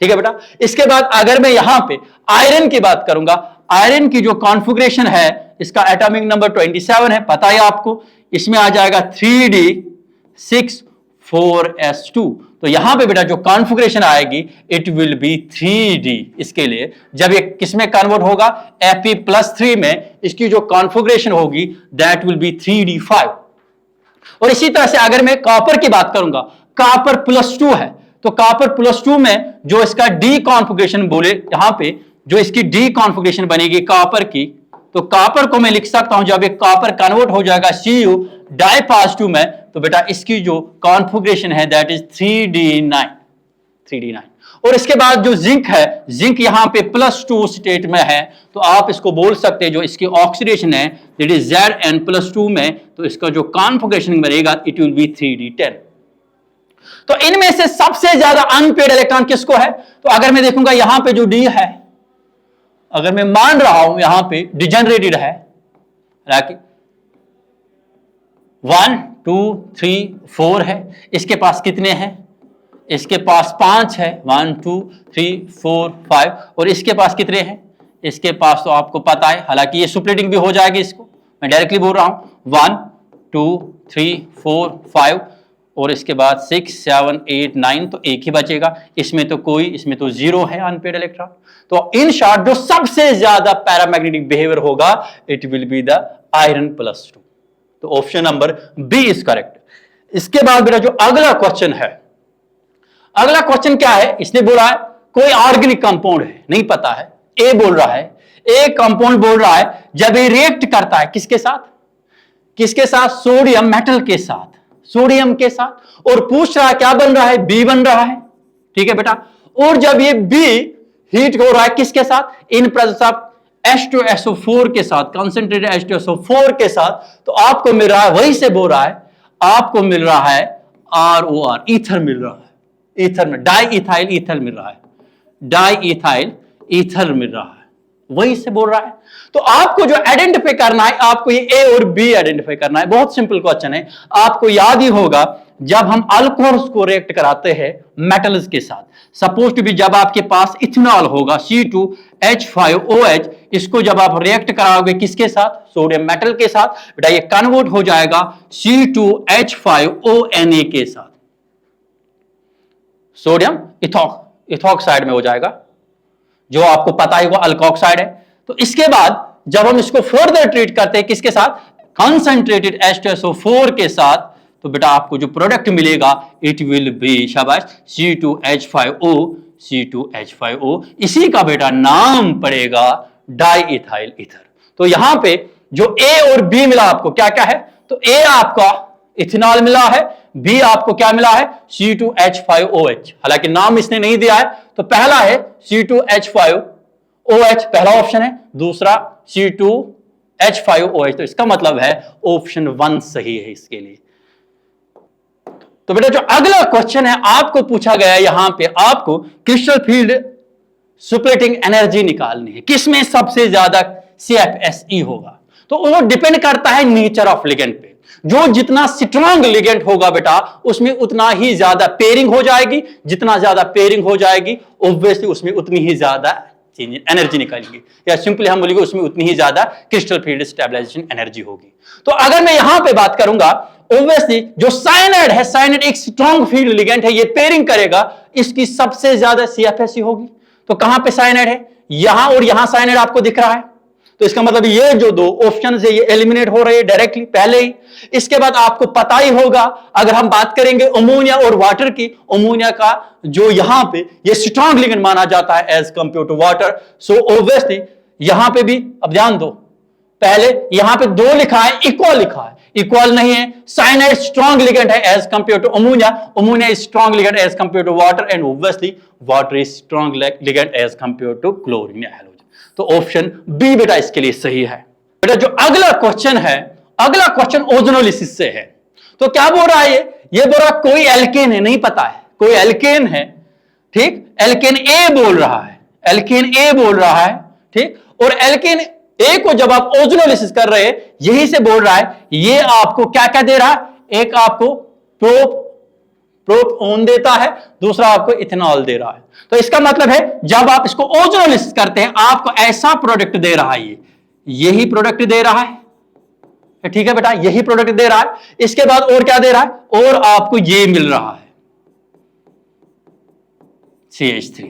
ठीक है बेटा। इसके बाद अगर मैं यहां पे आयरन की बात करूंगा, आयरन की जो कॉन्फ़िगरेशन है इसका एटॉमिक नंबर 27 है, पता है आपको। इसमें आ जाएगा 3d6 4s2। तो यहां पे बेटा जो कॉन्फ़िगरेशन आएगी इट विल बी 3d। इसके लिए जब ये किसमें कन्वर्ट होगा, Fe+3 में, इसकी जो कॉन्फ़िगरेशन होगी दैट विल बी 3d5। और इसी तरह से अगर मैं कॉपर की बात करूंगा, कॉपर +2 है, तो कॉपर +2 में जो इसका डी कॉन्फ़िगरेशन बोले यहां पे, जो इसकी डी कॉन्फ़िगरेशन बनेगी कॉपर की, तो कॉपर को मैं लिख सकता हूं, जब एक कॉपर कन्वर्ट हो जाएगा Cu डाई पॉजिटिव में, तो बेटा इसकी जो कॉन्फ़िगरेशन है दैट इज 3d9, 3d9। और इसके बाद जो जिंक है, जिंक यहां पे +2 स्टेट में है, तो आप इसको बोल सकते हैं जो इसकी ऑक्सीडेशन है दैट इज Zn+2 में, तो इसका जो कॉन्फ़िगरेशन बनेगा इट विल बी 3d10। तो इनमें से सबसे ज्यादा अनपेड इलेक्ट्रॉन किसको है? तो अगर मैं देखूंगा यहां पे जो डी है, अगर मैं मान रहा हूं यहां पे डिजेनरेटेड है, 1 2 3 4 है, इसके पास कितने हैं? इसके पास 5 है, 1 2 3 4 5, और इसके पास कितने हैं? इसके पास तो आपको पता है, हालांकि ये सुप्लेटिंग भी हो जाएगी, इसको मैं डायरेक्टली बोल रहा हूं 1 2 3 4 5, और इसके बाद 6 7 8 9, तो एक ही बचेगा, इसमें तो कोई, इसमें तो 0 है अनपेड इलेक्ट्रॉन। तो इन शॉर्ट जो सबसे ज्यादा पैरामैग्नेटिक बिहेवियर होगा it will be the iron +2। तो option number B is correct. इसके बाद मेरा जो अगला क्वेश्चन है, अगला क्वेश्चन क्या है? इसने बोला है कोई ऑर्गेनिक कंपाउंड है, नहीं पता है, ए बोल रहा है, ए कंपाउंड बोल रहा है, जब ये रिएक्ट करता है किसके साथ? किसके साथ? सोडियम मेटल के साथ, सोडियम के साथ, और पूछ रहा है क्या बन रहा है? बी बन रहा है, ठीक है बेटा। और जब ये बी हीट हो रहा है किसके साथ? इन प्रेजेंस ऑफ H2SO4 के साथ, कंसंट्रेटेड H2SO4 के साथ, तो आपको मिल रहा है, वही से बोल रहा है, आपको मिल रहा है ROR, ईथर मिल रहा है, ईथर में डाई इथाइल ईथर मिल रहा है, डाई इथाइल ईथर मिल रहा है, वही से बोल रहा है। तो आपको जो आइडेंटिफाई करना है, आपको ये ए और बी आइडेंटिफाई करना है। बहुत सिंपल क्वेश्चन है, आपको याद ही होगा जब हम अल्कोहल्स को रिएक्ट कराते हैं मेटल्स के साथ, सपोज टू बी जब आपके पास इथेनॉल होगा C2H5OH, इसको जब आप रिएक्ट कराओगे किसके साथ? सोडियम मेटल के साथ, बेटा ये कन्वर्ट हो जाएगा C2H5ONA के साथ, सोडियम इथॉक्साइड में हो जाएगा, जो आपको पता ही वो अल्कोक्साइड है। तो इसके बाद जब हम इसको फर्दर ट्रीट करते हैं किसके साथ? कंसंट्रेटेड H2SO4 के साथ, तो बेटा आपको जो प्रोडक्ट मिलेगा इट विल बी, शाबाश, C2H5O, C2H5O, इसी का बेटा नाम पड़ेगा डाई इथाइल ईथर। तो यहां पे जो ए और बी मिला आपको क्या क्या है? तो ए आपका इथेनॉल मिला है, बी आपको क्या मिला है? C2H5OH, हालांकि नाम इसने नहीं दिया है, तो पहला है C2H5OH, पहला ऑप्शन है, दूसरा C2H5OH, तो इसका मतलब है ऑप्शन 1 सही है इसके लिए। तो बेटा जो अगला क्वेश्चन है आपको पूछा गया है, यहां पे आपको क्रिस्टल फील्ड सुप्लेटिंग एनर्जी निकालनी है, किसमें सबसे ज्यादा CFSE होगा? तो वो डिपेंड करता है नेचर ऑफ लिगेंड पे, जो जितना स्ट्रांग लिगेंड होगा बेटा उसमें उतना ही ज्यादा पेयरिंग हो जाएगी, जितना ज्यादा पेयरिंग हो जाएगी ऑब्वियसली उसमें उतनी ही ज्यादा एनर्जी निकलेगी, या सिंपली हम बोलेंगे उसमें उतनी ही ज्यादा क्रिस्टल फील्ड स्टेबलाइजेशन एनर्जी होगी। तो अगर मैं यहां पे बात करूंगा, ऑब्वियसली जो साइनाइड है, साइनाइड एक स्ट्रांग फील्ड लिगेंड है, ये पेयरिंग करेगा, इसकी सबसे ज्यादा CFSE होगी। तो कहां पे साइनाइड है? यहां और यहां साइनाइड आपको दिख रहा है, तो इसका मतलब ये जो दो ऑप्शन है ये एलिमिनेट हो रहे हैं डायरेक्टली पहले ही। इसके बाद आपको पता ही होगा, अगर हम बात करेंगे अमोनिया और वाटर की, अमोनिया का जो यहां पे ये स्ट्रांग लिगेंड माना जाता है as compare to water, so obviously यहां पे भी, अब ध्यान दो, पहले यहां पे 2 लिखा है, इक्वल लिखा है, इक्वल नहीं है। साइनाइड स्ट्रांग लिगेंड है as compare to ammonia, ammonia is strong ligand as compare to water, and obviously water is strong ligand as compare to chlorine या हैलोजन। तो ऑप्शन बी बेटा इसके लिए सही है। बेटा जो अगला क्वेश्चन है, अगला क्वेश्चन ओजोनोलिसिस से है। तो क्या बोल रहा है ये बोल रहा कोई एल्केन है, नहीं पता है, कोई एल्केन है, ठीक, एल्केन ए बोल रहा है, एल्केन ए बोल रहा है, ठीक, और एल्केन ए को जब आप ओजोनोलिसिस कर रहे हैं, यही से बोल रहा है, ये आपको क्या क्या दे रहा है? एक आपको प्रोपॉन देता है, दूसरा आपको इथेनॉल दे रहा है। तो इसका मतलब है जब आप इसको ओजोनोलिसिस करते हैं आपको ऐसा प्रोडक्ट दे रहा है, यही प्रोडक्ट दे रहा है, ठीक है बेटा, यही प्रोडक्ट दे रहा है। इसके बाद और क्या दे रहा है? और आपको ये मिल रहा है CH3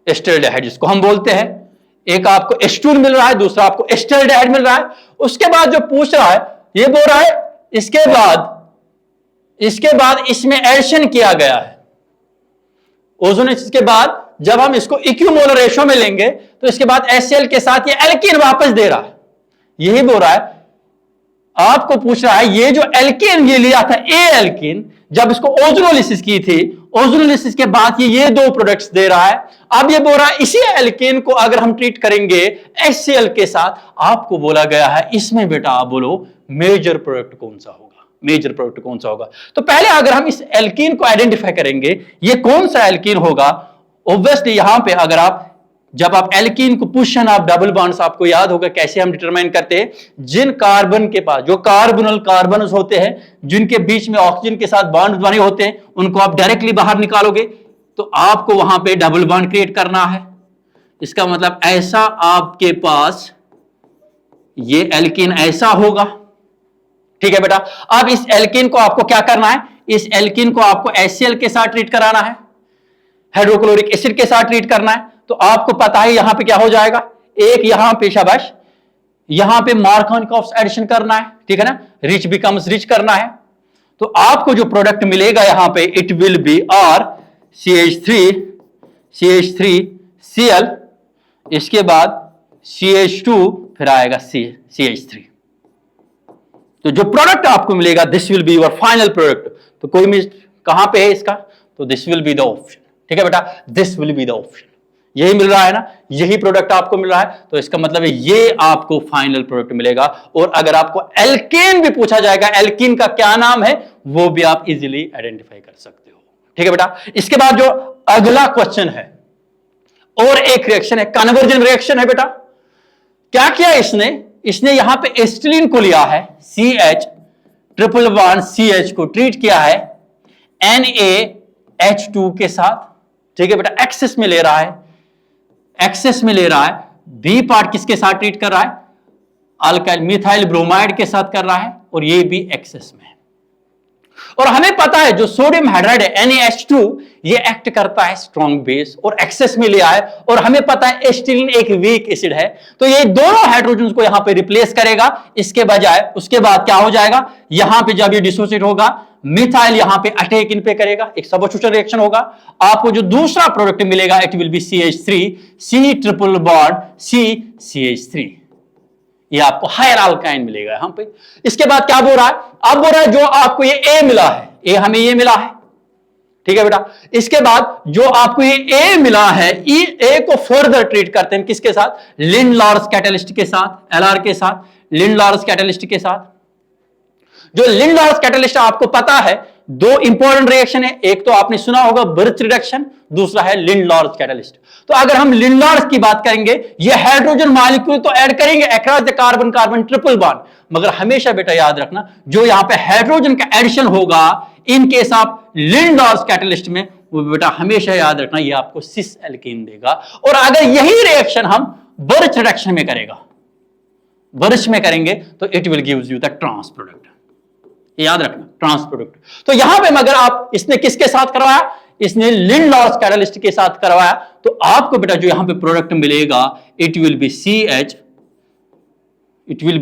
एस्टरल्डिहाइड, जिसको हम बोलते हैं, एक आपको एस्टूल मिल रहा है, दूसरा आपको एस्टरल्डिहाइड मिल रहा है। उसके बाद जो पूछ रहा है, ये बोल रहा है इसके बाद इसमें एडिशन किया गया है ओजोन एच के बाद जब हम इसको इक्विमोलर रेशो में लेंगे तो इसके बाद HCl के साथ ये एल्कीन वापस दे रहा है। यही बोल रहा है, आपको पूछ रहा है ये जो एल्कीन ये लिया था ए एल्कीन, जब इसको ओजोनोलिसिस की थी, ओजोनोलिसिस के बाद ये दो प्रोडक्ट्स दे रहा है। अब ये बोल रहा है इसी एल्कीन को अगर हम ट्रीट करेंगे HCl के साथ, आपको बोला गया है इसमें बेटा आप बोलो मेजर प्रोडक्ट कौन सा होगा, मेजर प्रोडक्ट कौन सा होगा। तो पहले अगर हम इस एल्कीन को आइडेंटिफाई करेंगे ये कौन सा एल्कीन होगा, ऑब्वियसली यहां पे अगर आप जब आप एल्कीन को पोजीशन आप डबल बॉन्ड्स, आपको याद होगा कैसे हम डिटरमाइन करते हैं, जिन कार्बन के पास जो कार्बोनल कार्बन्स होते हैं जिनके बीच में ऑक्सीजन के साथ बॉन्ड बने होते हैं, उनको आप डायरेक्टली बाहर निकालोगे तो आपको वहां पे डबल बॉन्ड क्रिएट करना है। इसका मतलब ऐसा आपके पास ये एल्कीन ऐसा होगा, ठीक है बेटा। अब इस एल्कीन को आपको क्या करना है, इस एल्कीन को आपको HCl के साथ ट्रीट कराना है, हाइड्रोक्लोरिक एसिड के साथ ट्रीट करना है। तो आपको पता है यहां पे क्या हो जाएगा, एक यहां पे शाबाश, यहां पे मार्कोनिकॉफ्स एडिशन करना है, ठीक है ना, रिच बिकम्स रिच करना है। तो आपको जो प्रोडक्ट मिलेगा यहां पे it will B R CH3Cl, इसके बाद CH2, फिर आएगा CH3। तो जो प्रोडक्ट आपको मिलेगा this will be your final product. तो कोई मिस कहां पे है इसका, तो this will be the option, ठीक है बेटा, this will be the option. यही मिल रहा है ना, यही प्रोडक्ट आपको मिल रहा है, तो इसका मतलब है ये आपको फाइनल प्रोडक्ट मिलेगा। और अगर आपको एल्केन भी पूछा जाएगा, एल्कीन का क्या नाम है, वो भी आप इजीली आइडेंटिफाई कर सकते हो, ठीक है बेटा। इसके बाद जो अगला क्वेश्चन है और एक रिएक्शन है, कन्वर्जन रिएक्शन है बेटा। क्या किया इसने यहां पे एसिटिलीन को लिया है, CH1 को ट्रीट किया है NaH2 के साथ, ठीक है बेटा, एक्सेस में ले रहा है, बी पार्ट किसके साथ ट्रीट कर रहा है, अल्काइल मिथाइल ब्रोमाइड के साथ कर रहा है, और ये भी एक्सेस में है। और हमें पता है जो सोडियम हाइड्राइड है NaH2, ये एक्ट करता है स्ट्रॉन्ग बेस और एक्सेस में लिया है, और हमें पता है एसिटिलीन एक वीक एसिड है, तो ये दोनों हाइड्रोजन को यहां पे रिप्लेस करेगा इसके बजाय। उसके बाद क्या हो जाएगा, यहां पे जब ये डिसोसिएट होगा, मिथाइल यहां पे अटैक इन पे करेगा, एक सबस्टिट्यूशन रिएक्शन होगा। आपको जो दूसरा प्रोडक्ट मिलेगा it will B CH3, C triple bond CH3, ये आपको हायर अल्काइन मिलेगा यहां पे। इसके बाद क्या बोल रहा है, अब बोल रहा है जो आपको ये A मिला है, A हमें ये मिला है, ठीक है बेटा। इसके बाद जो आपको ये A मिला है, A को फर्दर ट्रीट करते हैं किसके साथ, लिंड-लॉर्स कैटलिस्ट के साथ, LR के साथ, लिंड-लॉर्स कैटलिस्ट के साथ। जो लिंड-लॉर्स कैटलिस्ट आपको पता है दो इंपॉर्टेंट रिएक्शन है, एक तो आपने सुना होगा बर्च रिडक्शन, दूसरा है लिंड-लॉर्स कैटलिस्ट। तो अगर हम लिंड-लॉर्स की बात करेंगे, ये हाइड्रोजन मॉलिक्यूल तो ऐड करेंगे across the carbon carbon triple bond, मगर हमेशा बेटा याद रखना जो यहां पे हाइड्रोजन का एडिशन होगा इन केस ऑफ लिंड-लॉर्स कैटलिस्ट में, वो बेटा हमेशा याद रखना ये आपको सिस एल्कीन देगा। और अगर यही रिएक्शन हम बर्च रिडक्शन में करेंगे तो it will gives you the trans product, याद रखना ट्रांस प्रोडक्ट। तो यहां पे मगर आप इसने किसके साथ करवाया, इसने लिंड-लॉर्स कैटलिस्ट के साथ करवाया, तो आपको बेटा जो यहां पे प्रोडक्ट मिलेगा इट विल बी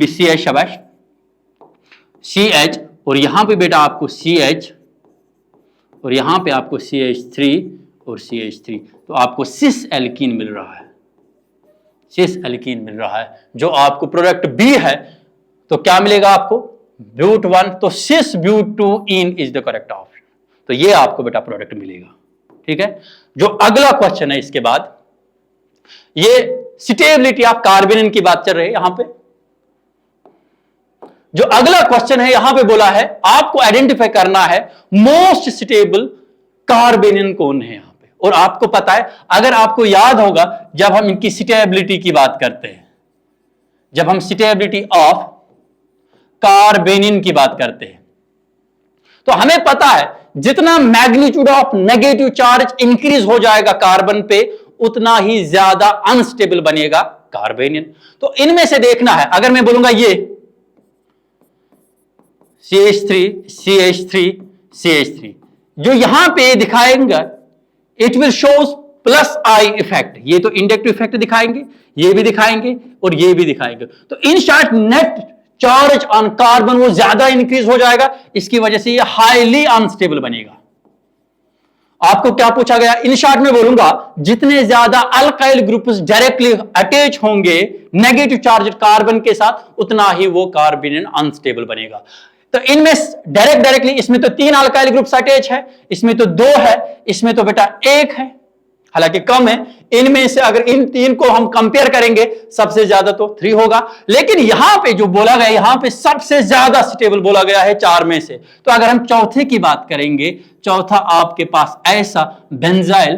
CH, शाबाश, CH, और यहां पे बेटा आपको CH, और यहां पे आपको CH3 और CH3, तो आपको सिस एल्कीन मिल रहा है, सिस एल्कीन मिल रहा है। जो आपको प्रोडक्ट B है तो क्या मिलेगा आपको, ब्यूट 1, तो cis but 2 ene is the correct option. तो ये आपको बेटा प्रोडक्ट मिलेगा, ठीक है। जो अगला क्वेश्चन है इसके बाद, ये स्टेबिलिटी ऑफ कार्बेनिन की बात चल रही है यहां पे। जो अगला क्वेश्चन है यहां पे बोला है आपको आइडेंटिफाई करना है मोस्ट स्टेबल कार्बेनिन कौन है यहां पे। और आपको पता है, अगर आपको याद होगा जब हम इनकी स्टेबिलिटी की बात करते हैं, जब हम स्टेबिलिटी ऑफ कार्बेनिन की बात करते हैं, तो हमें पता है जितना magnitude of negative charge increase हो जाएगा कार्बन पे, उतना ही ज्यादा अनस्टेबल बनेगा कार्बेनिन। तो इनमें से देखना है, अगर मैं बोलूंगा ये CH3, जो यहां पे दिखाएंगे it will shows plus I effect, ये तो इंडक्टिव इफेक्ट दिखाएंगे, ये भी दिखाएंगे और ये भी दिखाएंगे। तो in short net charge on carbon वो ज्यादा इंक्रीज हो जाएगा, इसकी वजह से ये हाईली अनस्टेबल बनेगा। आपको क्या पूछा गया, इन शॉर्ट में बोलूंगा, जितने ज्यादा अल्काइल ग्रुप्स डायरेक्टली अटैच होंगे नेगेटिव चार्ज कार्बन के साथ, उतना ही वो कार्बोनिल अनस्टेबल बनेगा। तो इनमें डायरेक्टली इसमें तो 3 अल्काइल ग्रुप्स अटैच है, इसमें तो 2 है, इसमें तो बेटा 1 है, हालांकि कम है। इनमें से अगर इन 3 को हम कंपेयर करेंगे, सबसे ज्यादा तो 3 होगा, लेकिन यहां पे जो बोला गया, यहां पे सबसे ज्यादा स्टेबल बोला गया है 4 में से। तो अगर हम चौथे की बात करेंगे, चौथा आपके पास ऐसा बेंजाइल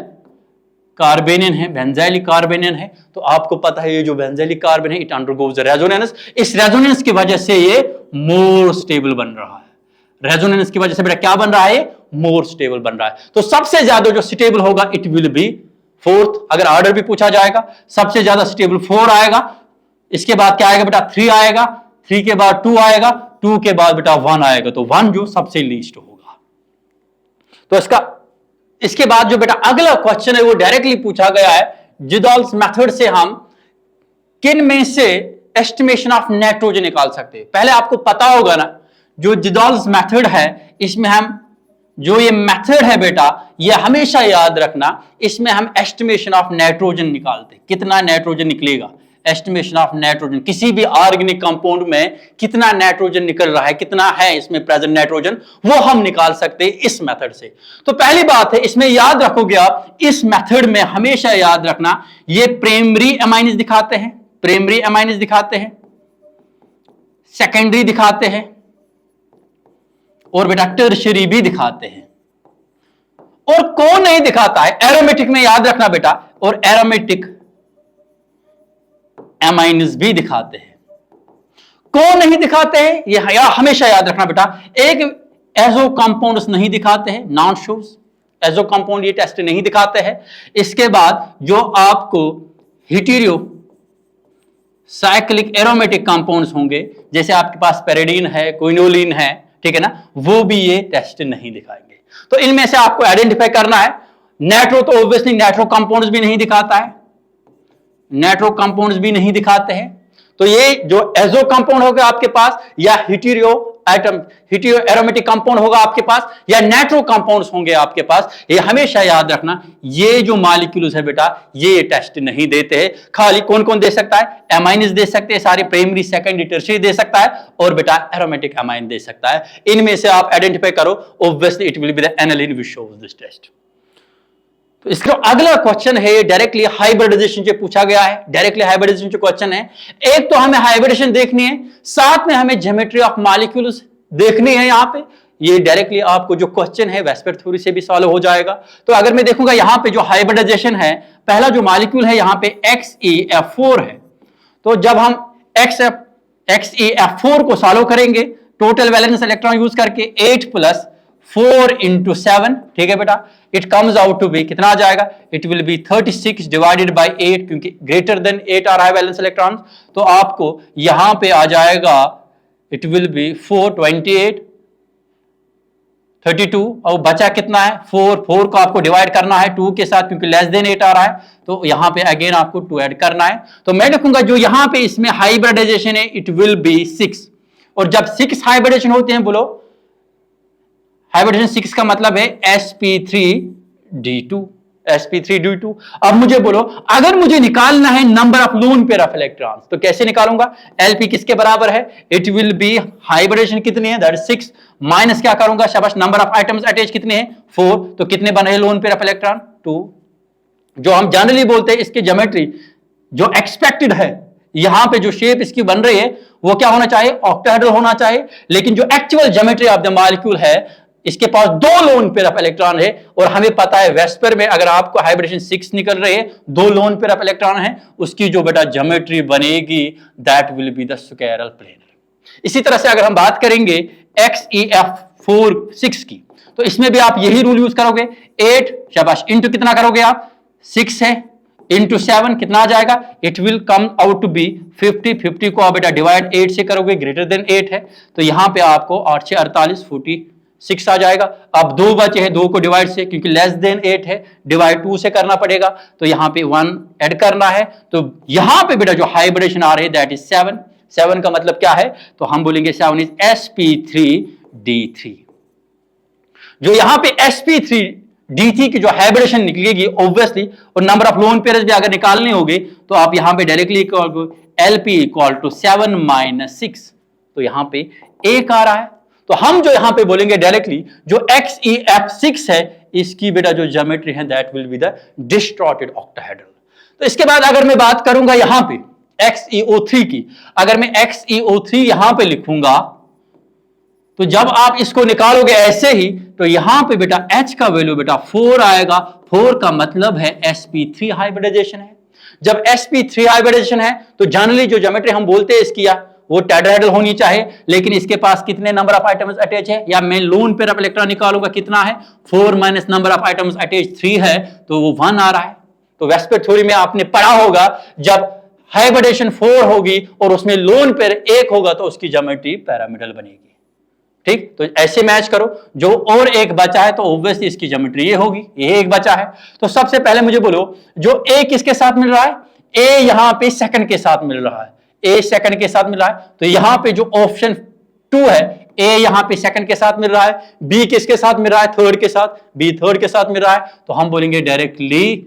कार्बेनिन है, बेंजाइलिक कार्बेनिन है। तो आपको पता है ये जो बेंजाइलिक कार्बन है, इट अंडरगोज रेजोनेंस। इस रेजोनेंस की वजह से ये मोर स्टेबल बन रहा है। रेजोनेंस की वजह से बेटा क्या बन रहा है, मोर स्टेबल बन रहा है। तो सबसे ज्यादा जो स्टेबल होगा इट विल बी 4th। अगर ऑर्डर भी पूछा जाएगा, सबसे ज्यादा स्टेबल 4 आएगा, इसके बाद क्या आएगा बेटा 3 आएगा, 3 के बाद 2 आएगा, 2 के बाद बेटा 1 आएगा। तो 1 जो सबसे लीस्ट होगा। तो इसके बाद जो बेटा अगला क्वेश्चन है वो डायरेक्टली पूछा गया है, जिदॉल्स मेथड से हम किन में से एस्टिमेशन ऑफ नाइट्रोजन निकाल सकते हैं। पहले आपको पता होगा ना, जो जिदॉल्स मेथड है, इसमें हम जो ये मेथड है बेटा, ये हमेशा याद रखना, इसमें हम एस्टिमेशन ऑफ नाइट्रोजन निकालते हैं। कितना नाइट्रोजन निकलेगा, एस्टिमेशन ऑफ नाइट्रोजन, किसी भी ऑर्गेनिक कंपाउंड में कितना नाइट्रोजन निकल रहा है, कितना है इसमें प्रेजेंट नाइट्रोजन, वो हम निकाल सकते हैं इस मेथड से। तो पहली बात है, इसमें याद रखोगे आप, इस मेथड में हमेशा याद रखना, ये प्राइमरी अमाइन्स दिखाते हैं, प्राइमरी अमाइन्स दिखाते हैं, सेकेंडरी दिखाते हैं, और बेटा टर्शियरी भी दिखाते हैं। और कौन नहीं दिखाता है, एरोमेटिक में याद रखना बेटा, और एरोमेटिक एमाइन्स भी दिखाते हैं। कौन नहीं दिखाते हैं, ये हमेशा याद रखना बेटा, एक एजो कंपाउंड्स नहीं दिखाते हैं, नॉन शोज एजो कंपाउंड, ये टेस्ट नहीं दिखाते हैं। इसके बाद जो आपको हिटेरियो साइक्लिक एरोमेटिक कंपाउंड्स होंगे, जैसे आपके पास पेरिडीन है, क्विनोलिन है, ठीक है ना, वो भी ये टेस्ट नहीं दिखाएंगे। तो इनमें से आपको आइडेंटिफाई करना है। नाइट्रो तो ऑब्वियसली नाइट्रो कंपाउंड्स भी नहीं दिखाता है, नाइट्रो कंपाउंड्स भी नहीं दिखाते हैं। तो ये जो एजो कंपाउंड होगा आपके पास, या हिटेरियो एरोमेटिक कंपाउंड होगा आपके पास, या नाइट्रो कंपाउंड्स होंगे आपके पास, ये हमेशा याद रखना। ये जो मॉलिक्यूल्स है बेटा, ये टेस्ट नहीं देते हैं। खाली कौन कौन दे सकता है, एमाइन्स दे सकते हैं सारे, प्राइमरी सेकेंडरी टर्शियरी दे सकता है, और बेटा एरोमेटिक एमाइन दे सकता है। इनमें से आप आइडेंटिफाई करो, obviously it will be the aniline which shows this test. तो इसका अगला क्वेश्चन है, डायरेक्टली हाइब्रिडाइजेशन से पूछा गया है, डायरेक्टली हाइब्रिडाइजेशन जो क्वेश्चन है। एक तो हमें हाइब्रिडेशन देखनी है, साथ में हमें ज्योमेट्री ऑफ मॉलिक्यूल्स देखनी है। यहां पे ये डायरेक्टली आपको जो क्वेश्चन है वेस्पर थ्योरी से भी सॉल्व हो जाएगा। तो अगर मैं देखूंगा यहां पे जो हाइब्रिडाइजेशन है, पहला जो मॉलिक्यूल है यहां पे XeF4 है। तो जब हम XeF4 को सॉल्व करेंगे, टोटल वैलेंस इलेक्ट्रॉन यूज करके 8 + 4 × 7, ठीक है बेटा, it comes out to be कितना आ जाएगा, it will be 36 divided by 8, क्योंकि ग्रेटर देन 8 आ रहा है वैलेंस इलेक्ट्रॉन। तो आपको यहां पे आ जाएगा, इट विल बी 4 28 32, और बचा कितना है 4 को आपको डिवाइड करना है 2 के साथ, क्योंकि लेस देन 8 आ रहा है। तो यहां पे अगेन आपको 2 ऐड करना है। तो मैं लिखूंगा जो यहां पे इसमें हाइब्रिडाइजेशन है, इट विल बी 6। और जब 6 हाइब्रिडेशन होते हैं, बोलो हाइब्रिडेशन 6 का मतलब है sp3d2, sp3d2। अब मुझे बोलो, अगर मुझे निकालना है number of lone pair of electrons, तो कैसे निकालूंगा, Lp किसके बराबर है, इट विल बी हाइब्रिडेशन कितनी है, दैट इज 6, माइनस क्या करूंगा, शाबाश, नंबर ऑफ आइटम्स अटैच कितने हैं 4, तो कितने बन रहे लोन पेयर ऑफ इलेक्ट्रॉन 2। जो हम जनरली बोलते हैं इसकी ज्योमेट्री जो एक्सपेक्टेड है, यहां पे जो शेप इसकी बन रही है वो क्या होना चाहिए, ऑक्टाहेड्रल होना चाहिए। लेकिन जो actual geometry of the molecule है, इसके पास 2 लोन पेयर ऑफ इलेक्ट्रॉन है, और हमें पता है वेस्पर में अगर आपको हाइब्रिडेशन 6 निकल रही है, 2 लोन पेयर ऑफ इलेक्ट्रॉन है, उसकी जो बेटा ज्योमेट्री बनेगी that will be the squirrel planar. इसी तरह से अगर हम बात करेंगे XeF4 6 की, तो इसमें भी आप यही रूल यूज करोगे, 8 शाबाश इंटू कितना करोगे आप, 6 है इंटू 7 कितना आ जाएगा, it will come out to be 50 को आप बेटा डिवाइड 8 से करोगे, ग्रेटर देन 8 है, तो यहां पे आपको 8 से 48 46 आ जाएगा। अब 2 बचे हैं, 2 को डिवाइड से, क्योंकि लेस देन 8 है, डिवाइड 2 से करना पड़ेगा, तो यहां पे 1 ऐड करना है। तो यहां पे बेटा जो हाइब्रिडेशन आ रही है दैट इज 7, 7 का मतलब क्या है, तो हम बोलेंगे 7 इज sp3d3। जो यहां पे sp3d3 की जो हाइब्रिडेशन निकलेगी ऑब्वियसली, और नंबर ऑफ लोन पेयर्स भी अगर निकालने होंगे तो आप यहां पे डायरेक्टली LP इक्वल टू 7 - 6, तो यहां पे 1 आ रहा है। तो हम जो यहां पे बोलेंगे डायरेक्टली जो XeF6 है, इसकी बेटा जो ज्योमेट्री है that will be the distorted octahedral. तो इसके बाद अगर मैं बात करूंगा यहां पे XeO3 की, अगर मैं XeO3 यहां पे लिखूंगा तो जब आप इसको निकालोगे ऐसे ही, तो यहां पे बेटा H का वैल्यू बेटा 4 आएगा। 4 का मतलब है sp3 हाइब्रिडाइजेशन है। जब sp3 हाइब्रिडाइजेशन है तो जनरली जो ज्योमेट्री हम बोलते हैं इसकी वो टेट्राहेड्रल होनी चाहिए, लेकिन इसके पास कितने नंबर ऑफ आइटम्स अटैच है, या मैं लोन पेयर ऑफ इलेक्ट्रॉन निकालूंगा कितना है, 4 minus number of items attach 3 है, तो वो 1 आ रहा है। तो वेस्पर थ्योरी में आपने पढ़ा होगा जब हाइब्रिडेशन 4 होगी और उसमें लोन पेयर 1 होगा तो उसकी ज्योमेट्री पिरामिडल बनेगी। ठीक, तो ऐसे मैच करो। जो और एक बचा है तो ऑब्वियसली इसकी ज्योमेट्री ये होगी, ये एक बचा है। तो सबसे पहले मुझे बोलो जो ए किसके साथ मिल रहा है, ए यहां पे सेकंड के साथ मिल रहा है, ए सेकंड के साथ मिल रहा है, तो यहां पे जो ऑप्शन 2 है, ए यहां पे सेकंड के साथ मिल रहा है, बी किसके साथ मिल रहा है, थर्ड के साथ, बी थर्ड के साथ मिल रहा है, तो हम बोलेंगे डायरेक्टली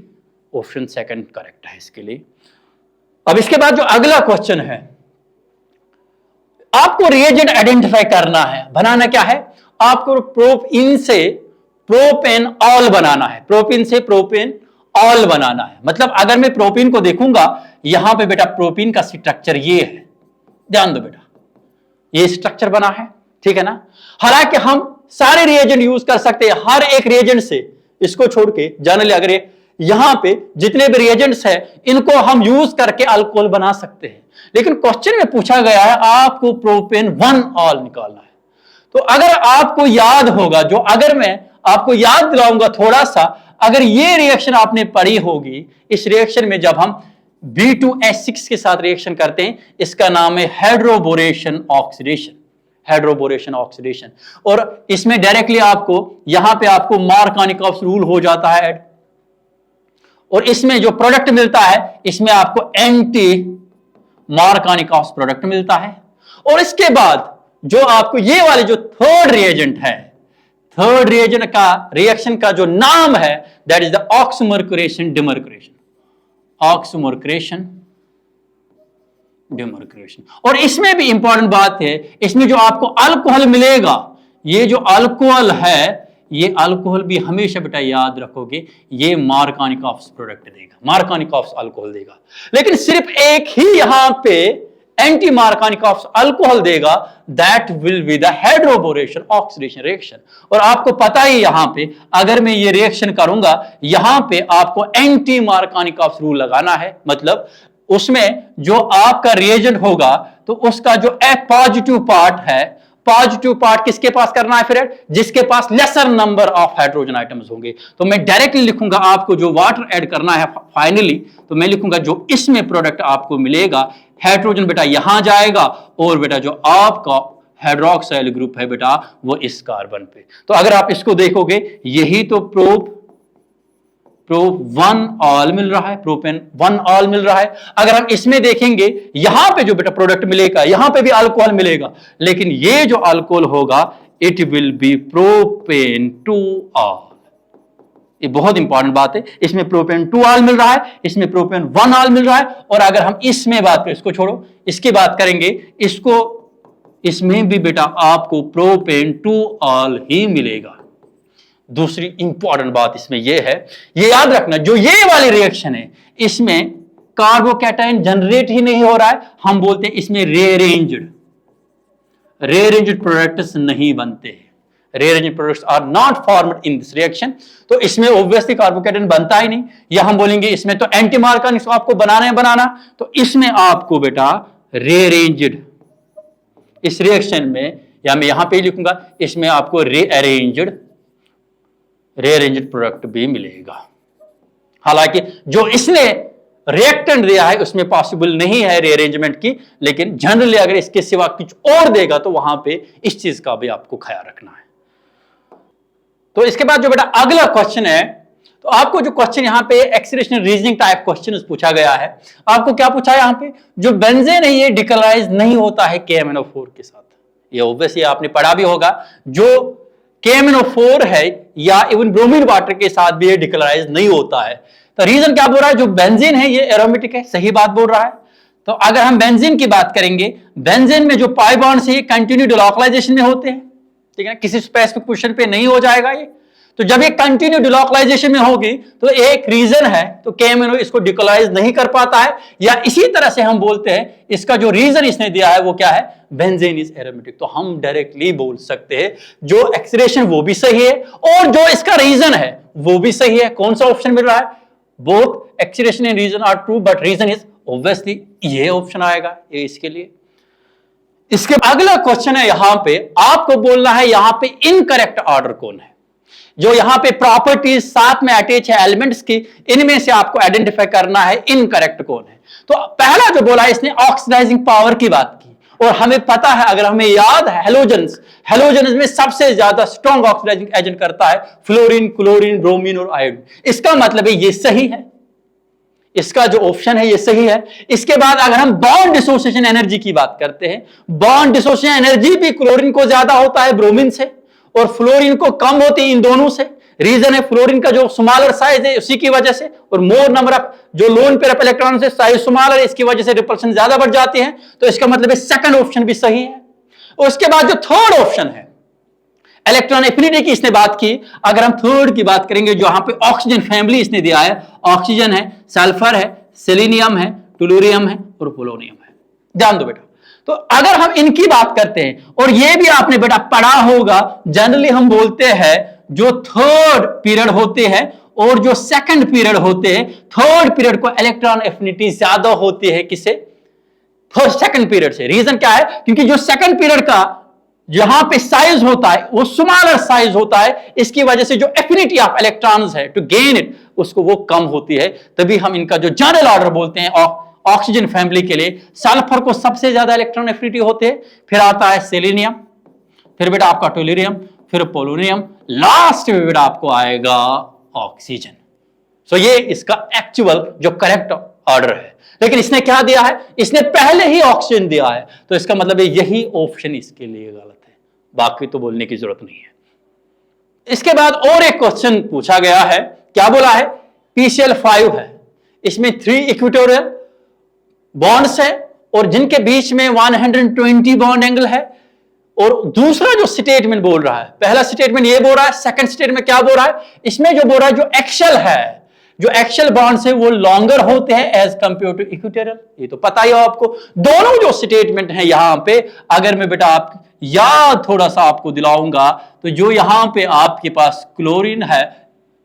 ऑप्शन सेकंड करेक्ट है इसके लिए। अब इसके बाद जो अगला क्वेश्चन है, आपको रिएजेंट आइडेंटिफाई करना है, बनाना क्या है, आपको प्रोपिन से प्रोपेन ऑल बनाना है, प्रोपिन से प्रोपेन ऑल बनाना है। मतलब अगर मैं प्रोपिन को देखूंगा, यहां पे बेटा प्रोपिन का स्ट्रक्चर ये है, ध्यान दो बेटा, ये स्ट्रक्चर बना है, ठीक है ना। हालांकि हम सारे रिएजेंट यूज कर सकते हैं, हर एक रिएजेंट से, इसको छोड़ के जनरली अगर यहां पे जितने भी रिएजेंट्स है इनको हम यूज करके अल्कोहल बना सकते हैं, लेकिन क्वेश्चन में पूछा गया है आपको प्रोपेन 1 ऑल निकालना है। तो अगर आपको याद होगा, जो अगर मैं आपको याद दिलाऊंगा थोड़ा सा, अगर ये रिएक्शन आपने पढ़ी होगी, इस रिएक्शन में जब हम B2H6 के साथ रिएक्शन करते हैं, इसका नाम है हाइड्रोबोरेशन ऑक्सीडेशन, हाइड्रोबोरेशन ऑक्सीडेशन। और इसमें डायरेक्टली आपको यहां पे आपको मार्कानिकॉफ्स रूल हो जाता है, और इसमें जो प्रोडक्ट मिलता है इसमें आपको एंटी मार्कानिकॉफ्स प्रोडक्ट मिलता है। और इसके बाद जो आपको ये वाले जो थर्ड रिएजेंट है, थर्ड रिएजेंट का रिएक्शन का जो नाम है that is the oxymercuration demercuration, oxymercuration demercuration. और इसमें भी इंपॉर्टेंट बात है, इसमें जो आपको अल्कोहल मिलेगा, ये जो अल्कोहल है, ये अल्कोहल भी हमेशा बेटा याद रखोगे, ये मार्कानिकॉफ्स प्रोडक्ट देगा, मार्कानिकॉफ्स अल्कोहल देगा। लेकिन सिर्फ एक ही यहां पे एंटी मार्कानिकॉफ्स अल्कोहल देगा, that will be the hydroboration oxidation reaction. और आपको पता ही यहां पे अगर मैं ये रिएक्शन करूंगा, यहां पे आपको एंटी मार्कानिकॉफ्स रूल लगाना है, मतलब उसमें जो आपका रिएजेंट होगा तो उसका जो पॉजिटिव पार्ट है, पॉजिटिव पार्ट किसके पास करना है फिर, जिसके पास lesser number of hydrogen items होंगे। तो मैं डायरेक्टली लिखूंगा आपको जो वाटर ऐड करना है फाइनली, तो मैं लिखूंगा जो इसमें प्रोडक्ट आपको मिलेगा, हाइड्रोजन बेटा यहां जाएगा, और बेटा जो आपका हाइड्रोक्साइल ग्रुप है बेटा वो इस कार्बन पे। तो अगर आप इसको देखोगे, यही तो प्रोप 1 ऑल मिल रहा है, प्रोपेन 1 ऑल मिल रहा है। अगर हम इसमें देखेंगे, यहां पे जो बेटा प्रोडक्ट मिलेगा, यहां पे भी अल्कोहल मिलेगा, लेकिन ये जो अल्कोहल होगा it will B propane 2 all. ये बहुत इंपॉर्टेंट बात है, इसमें प्रोपेन 2 ऑल मिल रहा है, इसमें प्रोपेन 1 ऑल मिल रहा है। और अगर हम इसमें बात करें, इसको छोड़ो, इसकी बात करेंगे, इसको इसमें भी बेटा आपको प्रोपेन 2 ऑल ही मिलेगा। दूसरी इंपॉर्टेंट बात इसमें यह है, ये याद रखना, जो ये वाली रिएक्शन है इसमें कार्बोकैटायन जनरेट ही नहीं हो रहा है, हम बोलते हैं इसमें रेअरेंज्ड प्रोडक्ट्स नहीं बनते हैं, rearranged products are not formed in this reaction. तो इसमें ऑब्वियसली कार्बोकैटायन बनता ही नहीं, या हम बोलेंगे इसमें तो एंटी मार्कानिक्स आपको बनाना है बनाना, तो इसमें आपको बेटा रेअरेंज्ड, इस रिएक्शन में, या मैं यहां पे लिखूंगा इसमें आपको रेअरेंज्ड प्रोडक्ट भी मिलेगा। हालांकि जो इसने रिएक्टेंट दिया है उसमें पॉसिबल नहीं है रीअरेंजमेंट की, लेकिन जनरली अगर इसके सिवा कुछ और देगा तो वहां पे इस चीज का भी आपको ख्याल रखना है। तो इसके बाद जो बेटा अगला क्वेश्चन है, तो आपको जो क्वेश्चन यहाँ पे एक्सीलरेशन रीजनिंग टाइप क्वेश्चन पूछा गया है, आपको क्या पूछा है यहाँ पे, जो बेंजीन है ये डिकलराइज नहीं होता है KMnO4 के साथ। ये ऑब्वियसली आपने पढ़ा भी होगा, जो KMnO4 है या इवन ब्रोमीन वाटर के साथ भी ये डिकलराइज नहीं होता है। तो रीजन क्या बोल रहा है, जो बेंजीन है ये एरोमेटिक है, सही बात बोल रहा है। तो अगर हम बेंजीन की बात करेंगे, बेंजीन में जो पाई बॉन्ड्स है ये कंटिन्यू डिलॉकलाइजेशन में होते हैं, ठीक है, किसी स्पेसिफिक पोजीशन पे नहीं हो जाएगा ये। तो जब ये कंटिन्यू डिलॉकलाइजेशन में होगी तो एक रीजन है, तो KMnO इसको डिकलराइज नहीं कर पाता है, या इसी तरह से हम बोलते हैं इसका जो रीजन इसने दिया है वो क्या है, बेंजीन इज एरोमेटिक। तो हम डायरेक्टली बोल सकते हैं जो एक्सीलरेशन वो भी सही है और जो इसका रीजन है वो भी सही है। कौन सा ऑप्शन मिल रहा है, both acceleration and reason are true but reason is obviously ये ऑप्शन आएगा ये इसके लिए। इसके अगला क्वेश्चन है, यहां पे आपको बोलना है यहां पे इनकरेक्ट ऑर्डर कौन है, जो यहां पे प्रॉपर्टीज साथ में अटैच है एलिमेंट्स की, इनमें से आपको आइडेंटिफाई करना है इनकरेक्ट कौन है। तो पहला जो बोला है इसने ऑक्सीडाइजिंग पावर की बात की, और हमें पता है, अगर हमें याद है, हेलोजन्स में सबसे ज्यादा स्ट्रॉन्ग ऑक्सीडाइजिंग एजेंट करता है फ्लोरीन, क्लोरीन, ब्रोमीन और आयोडीन। इसका मतलब है ये सही है, इसका जो ऑप्शन है ये सही है। इसके बाद अगर हम बॉन्ड डिसोसिएशन एनर्जी की बात करते हैं, बॉन्ड डिसोसिएशन एनर्जी भी क्लोरीन को ज्यादा होता है ब्रोमीन से, और फ्लोरीन को कम होती है इन दोनों से। रीजन है फ्लोरीन का जो स्मॉलर साइज है उसी की वजह से, और मोर नंबर ऑफ जो लोन पेयर ऑफ इलेक्ट्रॉन से साइज स्मॉलर है, इसकी वजह से रिपल्शन ज्यादा बढ़ जाती है। तो इसका मतलब है सेकंड ऑप्शन भी सही है। और उसके बाद जो थर्ड ऑप्शन है इलेक्ट्रॉन एफिनिटी की इसने बात की, अगर हम थर्ड की बात करेंगे, जो यहां पे ऑक्सीजन फैमिली इसने दिया है, ऑक्सीजन है, सल्फर है, सेलेनियम है, टुलूरियम है और पोलोनियम है। ध्यान दो बेटा, तो अगर हम इनकी बात करते हैं, और ये भी आपने बेटा पढ़ा होगा, जनरली हम बोलते हैं जो थर्ड पीरियड होते हैं और जो सेकंड पीरियड होते हैं, थर्ड पीरियड को इलेक्ट्रॉन एफिनिटी ज्यादा होती है किससे, फर्स्ट सेकंड पीरियड से। रीजन क्या है, क्योंकि जो सेकंड पीरियड का जहां पे साइज होता है वो स्मॉलर साइज होता है, इसकी वजह से जो एफिनिटी ऑफ इलेक्ट्रॉन्स है टू गेन इट उसको वो कम होती है। तभी हम इनका जो जनरल ऑर्डर बोलते हैं ऑक्सीजन फैमिली के लिए, सल्फर को सबसे ज्यादा इलेक्ट्रॉन एफिनिटी होते हैं, फिर आता है सेलेनियम, फिर बेटा आपका टोल्यूरियम, फिर पोलोनियम, लास्ट में बेटा आपको आएगा ऑक्सीजन। सो ये इसका एक्चुअल जो करेक्ट ऑर्डर है। लेकिन इसने क्या दिया है, इसने पहले ही ऑक्सीजन दिया है, तो इसका मतलब है यही ऑप्शन इसके लिए गलत है, बाकी तो बोलने की जरूरत नहीं है। इसके बाद और एक क्वेश्चन पूछा गया है, क्या बोला है, PCl5 है, इसमें 3 इक्वेटोरियल बॉन्ड्स है और जिनके बीच में 120 बॉन्ड एंगल है। और दूसरा जो स्टेटमेंट बोल रहा है, पहला स्टेटमेंट ये बोल रहा है, सेकंड स्टेटमेंट क्या बोल रहा है, इसमें जो बोल रहा है जो एक्शियल है, जो एक्शियल बॉन्ड्स है वो लॉन्गर होते हैं एज कंपेयर टू इक्वेटोरियल। ये तो पता ही हो आपको। दोनों जो स्टेटमेंट है यहां पे, अगर मैं बेटा आप याद थोड़ा सा आपको दिलाऊंगा, तो जो यहां पे आपके पास क्लोरीन है,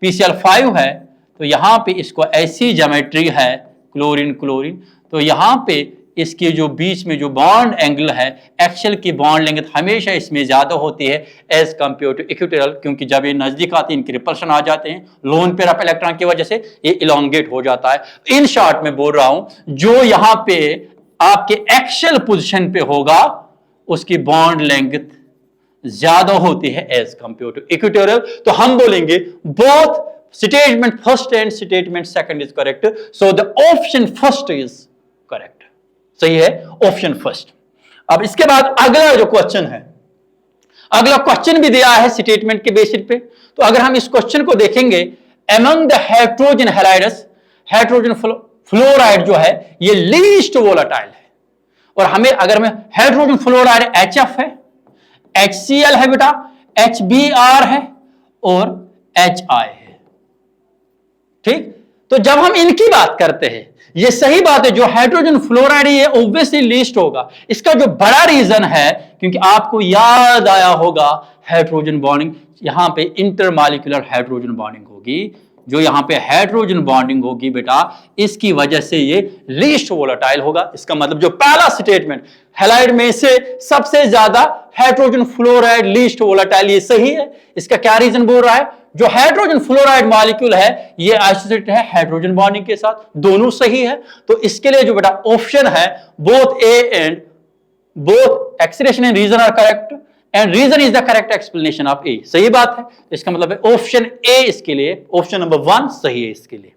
PCl5 है, तो यहां पे इसको ऐसी ज्योमेट्री है क्लोरीन क्लोरीन, तो यहां पे इसके जो बीच में जो बॉन्ड एंगल है, एक्शियल की बॉन्ड लेंथ हमेशा इसमें ज्यादा होती है एज कंपेयर टू इक्वेटोरियल, क्योंकि जब ये नजदीक आते हैं इनके रिपल्शन आ जाते हैं, लोन पेयर ऑफ इलेक्ट्रॉन की वजह से ये इलोंगेट हो जाता है। इन शॉर्ट में बोल रहा हूं, जो यहां पे आपके एक्शियल पोजीशन पे होगा उसकी बॉन्ड लेंथ ज्यादा होती है एज कंपेयर टू इक्वेटोरियल। तो हम बोलेंगे both statement first and statement second is correct, so the option first is correct, सही है ऑप्शन फर्स्ट। अब इसके बाद अगला जो क्वेश्चन है, अगला क्वेश्चन भी दिया है स्टेटमेंट के बेसिस पे। तो अगर हम इस क्वेश्चन को देखेंगे, among the hydrogen halides, hydrogen fluoride जो है ये लीस्ट वोलेटाइल है, और हमें अगर में हाइड्रोजन फ्लोराइड HF है, HCl है बेटा, HBr है और HI है, ठीक। तो जब हम इनकी बात करते हैं, ये सही बात है, जो हाइड्रोजन फ्लोराइड ये ऑब्वियसली लीस्ट होगा। इसका जो बड़ा रीजन है, क्योंकि आपको याद आया होगा हाइड्रोजन बॉन्डिंग, यहां पे इंटरमॉलिक्यूलर हाइड्रोजन बॉन्डिंग होगी, जो यहां पे हाइड्रोजन बॉन्डिंग होगी बेटा, इसकी वजह से ये लीस्ट वोलेटाइल होगा। इसका मतलब जो पहला स्टेटमेंट हैलाइड में से सबसे ज्यादा हाइड्रोजन फ्लोराइड लीस्ट वोलेटाइल, ये सही है। इसका क्या रीजन बोल रहा है, जो हाइड्रोजन फ्लोराइड मॉलिक्यूल है ये एसोसिएटेड है हाइड्रोजन बॉन्डिंग के साथ, दोनों सही है। तो इसके लिए जो बेटा ऑप्शन है both A and both acceleration and reason are correct and reason is the correct explanation of A. सही बात है, इसका मतलब है ऑप्शन ए इसके लिए, ऑप्शन नंबर 1 सही है इसके लिए।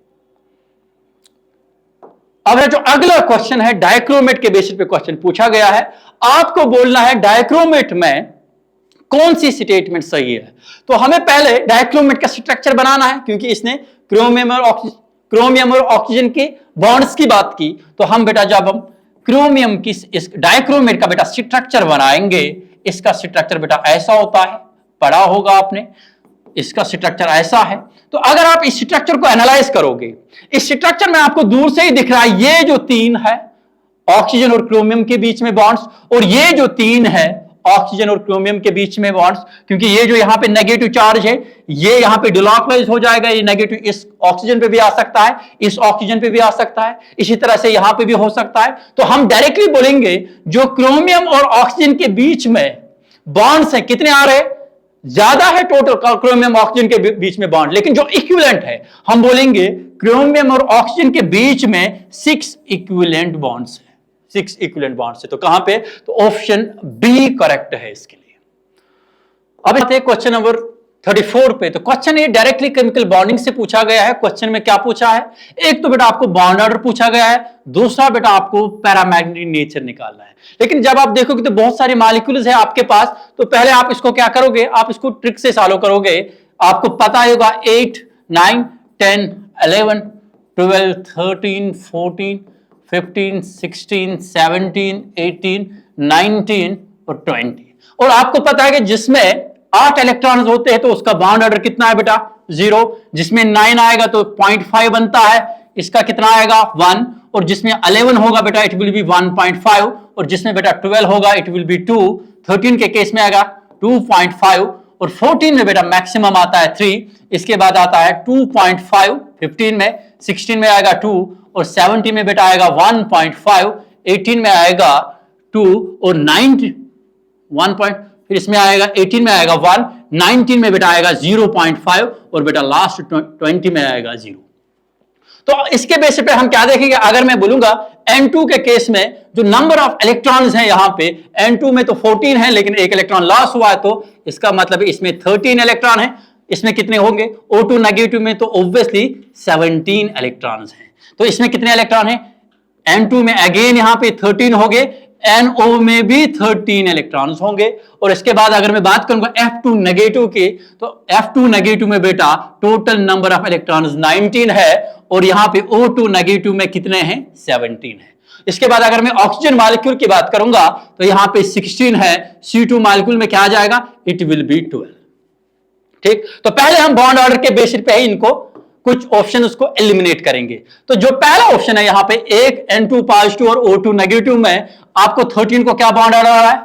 अब जो अगला क्वेश्चन है, डायक्रोमेट के बेसिस पे क्वेश्चन पूछा गया है, आपको बोलना है डायक्रोमेट में कौन सी स्टेटमेंट सही है। तो हमें पहले डायक्रोमेट का स्ट्रक्चर बनाना है, क्योंकि इसने क्रोमियम और ऑक्सीजन के बॉन्ड्स की बात की। तो हम बेटा जब हम क्रोमियम की इस डायक्रोमेट का बेटा स्ट्रक्चर बनाएंगे, इसका स्ट्रक्चर बेटा ऐसा होता है, पढ़ा होगा आपने, इसका स्ट्रक्चर ऐसा है। तो अगर आप इस स्ट्रक्चर को एनालाइज करोगे, इस स्ट्रक्चर में आपको दूर से ही दिख रहा है ये जो 3 है ऑक्सीजन और क्रोमियम के बीच में बॉन्ड्स, और ये जो 3 है ऑक्सीजन और क्रोमियम के बीच में बॉन्ड्स, क्योंकि ये जो यहां पे नेगेटिव चार्ज है ये यहां पे डिलॉकलाइज हो जाएगा, ये नेगेटिव इस ऑक्सीजन पे भी आ सकता है, इस ऑक्सीजन पे भी आ सकता है, इसी तरह से यहां पे भी हो सकता है। तो हम डायरेक्टली बोलेंगे जो क्रोमियम और ऑक्सीजन के बीच में बॉन्ड्स हैं कितने आ रहे, ज्यादा है टोटल क्रोमियम ऑक्सीजन के बीच में बॉन्ड, लेकिन जो इक्विवेलेंट है हम बोलेंगे क्रोमियम और ऑक्सीजन के बीच में 6 इक्विवेलेंट बॉन्ड्स है, 6 इक्विवेलेंट बॉन्ड्स है। तो कहां पे, तो ऑप्शन बी करेक्ट है इसके लिए। अब आते हैं क्वेश्चन नंबर 34 पे। तो क्वेश्चन ये डायरेक्टली केमिकल बॉन्डिंग से पूछा गया है। क्वेश्चन में क्या पूछा है, एक तो बेटा आपको बॉन्ड ऑर्डर पूछा गया है, दूसरा बेटा आपको पैरामैग्नेटिक नेचर निकालना है। लेकिन जब आप देखोगे तो बहुत सारे मॉलिक्यूल्स है आपके पास, तो पहले आप इसको क्या करोगे, आप इसको ट्रिक से सॉल्व करोगे। आपको पता होगा 8, 9, 10, 11, 12, 13, 14, 15, 16, 17, 18, 19 और 20। और आपको पता है कि जिसमें 8 इलेक्ट्रॉन होते हैं तो उसका बॉन्ड ऑर्डर कितना है बेटा 0, जिसमें 9 आएगा तो 0.5 बनता है, इसका कितना आएगा 1, और जिसमें 11 होगा बेटा इट विल बी 1.5, और जिसमें बेटा 12 होगा इट विल बी 2, 13 के केस में आएगा 2.5, और 14 में बेटा मैक्सिमम आता है 3, इसके बाद आता है 2.5, 15 में, 16 में आएगा 2, और 17 में बेटा आएगा 1.5, 18 में आएगा 2, और 1 फिर इसमें आएगा 18 में आएगा 1, 19 में बेटा आएगा 0.5, और बेटा लास्ट 20 में आएगा 0। तो इसके बेसिस पे हम क्या देखेंगे, अगर मैं बोलूंगा N2 के केस में जो नंबर ऑफ इलेक्ट्रॉन्स हैं यहां पे N2 में तो 14 है, लेकिन एक इलेक्ट्रॉन लॉस हुआ है, तो इसका मतलब इसमें 13 इलेक्ट्रॉन है। इसमें कितने होंगे, O2 नेगेटिव में तो ऑब्वियसली 17 इलेक्ट्रॉन्स हैं। तो इसमें कितने इलेक्ट्रॉन है, N2 में अगेन यहां पे 13 हो गए, NO में भी 13 इलेक्ट्रॉन्स होंगे। और इसके बाद अगर मैं बात करूंगा F2 नेगेटिव की, तो F2 नेगेटिव में बेटा टोटल नंबर ऑफ इलेक्ट्रॉन्स 19 है, और यहां पे O2 नेगेटिव में कितने हैं, 17 है। इसके बाद अगर मैं ऑक्सीजन मॉलिक्यूल की बात करूंगा तो यहां पे 16 है, C2 मॉलिक्यूल में क्या आ जाएगा, इट विल बी 12। ठीक, तो पहले हम बॉन्ड ऑर्डर के बेसिस पे ही इनको कुछ ऑप्शन उसको एलिमिनेट करेंगे। तो जो पहला ऑप्शन है यहां पे एक N2 पॉजिटिव और O2 नेगेटिव में आपको 13 को क्या बॉन्ड ऑर्डर आ रहा है,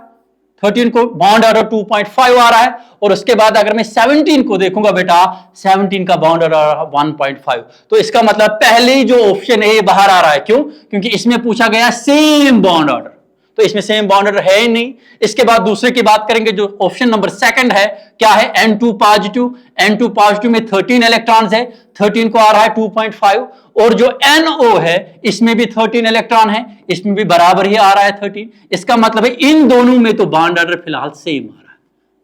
13 को बॉन्ड ऑर्डर 2.5 आ रहा है, और उसके बाद अगर मैं 17 को देखूंगा बेटा 17 का बॉन्ड ऑर्डर आ रहा है 1.5। तो इसका मतलब पहले जो ऑप्शन है ये बाहर आ रहा है, क्यों, क्योंकि इसमें पूछा गया सेम बॉन्ड ऑर्डर, तो इसमें सेम बॉन्ड ऑर्डर है ही नहीं। इसके बाद दूसरे की बात करेंगे जो ऑप्शन नंबर सेकंड है, क्या है, N2 पॉजिटिव, N2 पॉजिटिव में 13 इलेक्ट्रॉन्स है, 13 को आ रहा है 2.5, और जो NO है इसमें भी 13 इलेक्ट्रॉन है, इसमें भी बराबर ही आ रहा है 13। इसका मतलब है इन दोनों में तो बॉन्ड ऑर्डर फिलहाल सेम आ रहा है,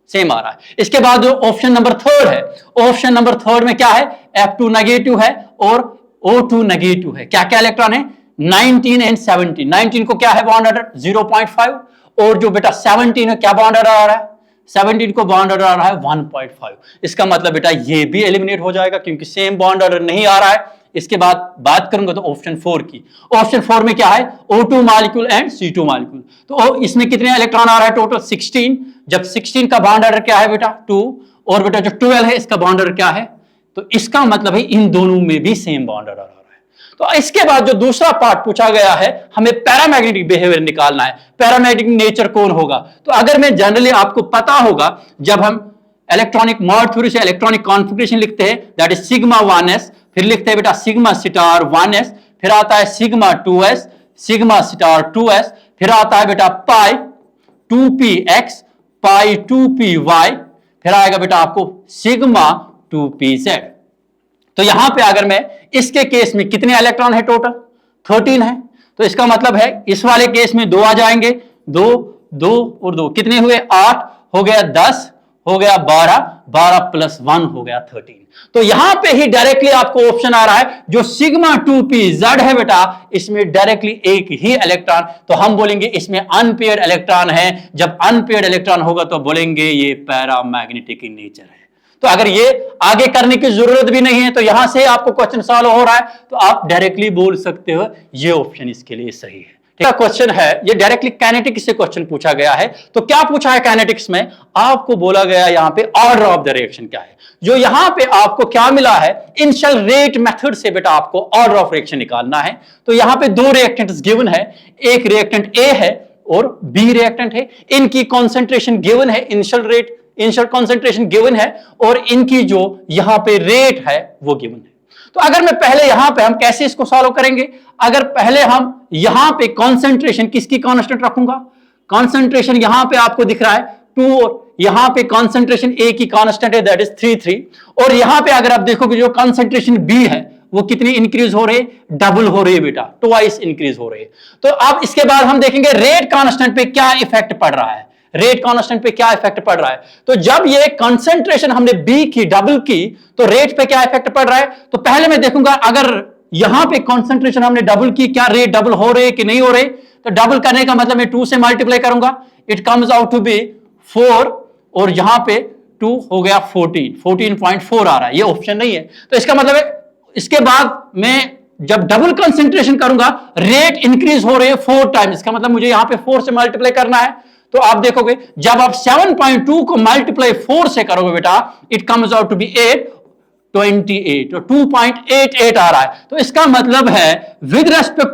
सेम आ रहा है। इसके बाद जो ऑप्शन नंबर थर्ड है, ऑप्शन नंबर थर्ड में क्या है, F2 नेगेटिव है और O2 नेगेटिव है। क्या क्या इलेक्ट्रॉन है, 19 एंड 17। 19 को क्या है बॉन्ड ऑर्डर 0.5, और जो बेटा 17 है क्या बॉन्ड ऑर्डर आ रहा है, 17 को बॉन्ड ऑर्डर आ रहा है 1.5। इसका मतलब बेटा ये भी एलिमिनेट हो जाएगा क्योंकि सेम बॉन्ड ऑर्डर नहीं आ रहा है। इसके बाद बात करूंगा तो ऑप्शन 4 की, ऑप्शन 4 में क्या है, O2 molecule and C2 molecule. तो इसमें कितने इलेक्ट्रॉन आ रहा है, टोटल 16। जब 16 का बॉन्ड ऑर्डर क्या है बेटा 2, और बेटा जो 12 है इसका बॉन्ड ऑर्डर क्या है, तो इसका मतलब है इन दोनों में भी सेम बॉन्ड ऑर्डर आ रहा है। तो इसके बाद जो दूसरा पार्ट पूछा गया है, हमें पैरामैग्नेटिक बिहेवियर निकालना है, पैरामैग्नेटिक नेचर कौन होगा। तो अगर मैं जनरली आपको पता होगा जब हम इलेक्ट्रॉनिक मोड थ्योरी से इलेक्ट्रॉनिक कॉन्फ़िगरेशन लिखते हैं, दैट इज सिग्मा 1s, फिर लिखते हैं बेटा सिग्मा स्टार 1s, फिर आता है sigma 2s, sigma star 2s, फिर आता है बेटा पाई 2px, पाई 2py, फिर आएगा बेटा आपको सिग्मा 2pz। तो यहां पे अगर मैं इसके केस में कितने इलेक्ट्रॉन है, टोटल 13 है, तो इसका मतलब है इस वाले केस में 2 आ जाएंगे, 2 2 और 2 कितने हुए 8, हो गया 10, हो गया 12, 12 प्लस 1 हो गया 13। तो यहां पे ही डायरेक्टली आपको ऑप्शन आ रहा है जो सिग्मा 2p z है बेटा, इसमें डायरेक्टली एक ही इलेक्ट्रॉन, तो हम बोलेंगे इसमें अनपेयर्ड इलेक्ट्रॉन है। जब अनपेयर्ड इलेक्ट्रॉन होगा तो बोलेंगे ये पैरामैग्नेटिक इन नेचर है। तो अगर ये आगे करने की जरूरत भी नहीं है, तो यहां से आपको क्वेश्चन सॉल्व हो रहा है, तो आप डायरेक्टली बोल सकते हो ये ऑप्शन इसके लिए सही है। क्वेश्चन है ये डायरेक्टली काइनेटिक्स से क्वेश्चन पूछा गया है। तो क्या पूछा है काइनेटिक्स में, आपको बोला गया यहां पे ऑर्डर ऑफ द रिएक्शन क्या है। जो यहां पे आपको क्या मिला है, इनिशियल रेट मेथड से बेटा आपको ऑर्डर ऑफ रिएक्शन निकालना है। तो यहां पे दो रिएक्टेंट्स गिवन है, एक रिएक्टेंट ए है और बी रिएक्टेंट है। इनकी कॉन्सेंट्रेशन गिवन है, initial rate initial concentration given है, और इनकी जो यहां पे रेट है वो गिवन है। तो अगर मैं पहले यहां पे हम कैसे इसको सॉल्व करेंगे, अगर पहले हम यहां पे कॉन्सेंट्रेशन किसकी कांस्टेंट रखूंगा, कॉन्सेंट्रेशन यहां पे आपको दिख रहा है 2, और यहां पे कॉन्सेंट्रेशन ए की कांस्टेंट है दैट इज 3, और यहां पे अगर आप देखोगे जो कॉन्सेंट्रेशन बी है वो कितनी इंक्रीज हो रही है, डबल हो रही है बेटा, ट्वाइस इंक्रीज हो रही है। तो अब इसके बाद हम देखेंगे रेट कांस्टेंट पे क्या इफेक्ट पड़ रहा है, रेट कांस्टेंट पे क्या इफेक्ट पड़ रहा है। तो जब ये कंसंट्रेशन हमने बी की डबल की तो रेट पे क्या इफेक्ट पड़ रहा है। तो पहले मैं देखूंगा अगर यहां पे कंसंट्रेशन हमने डबल की, क्या रेट डबल हो रहे कि नहीं हो रहे। तो डबल करने का मतलब मैं 2 से मल्टीप्लाई करूंगा, it comes out to be 4, और यहां पे 2 हो गया 14.4 आ रहा है, ये ऑप्शन नहीं है। तो इसका मतलब है इसके बाद मैं जब डबल कंसंट्रेशन करूंगा रेट इंक्रीज हो रहे हैं 4 टाइम्स, इसका मतलब मुझे यहां पे 4 से मल्टीप्लाई करना है। तो आप देखोगे जब आप 7.2 को मल्टीप्लाई 4 से करोगे बेटा, it comes out to be 828, तो 2.88 आ रहा है। तो इसका मतलब है विद रेस्पेक्ट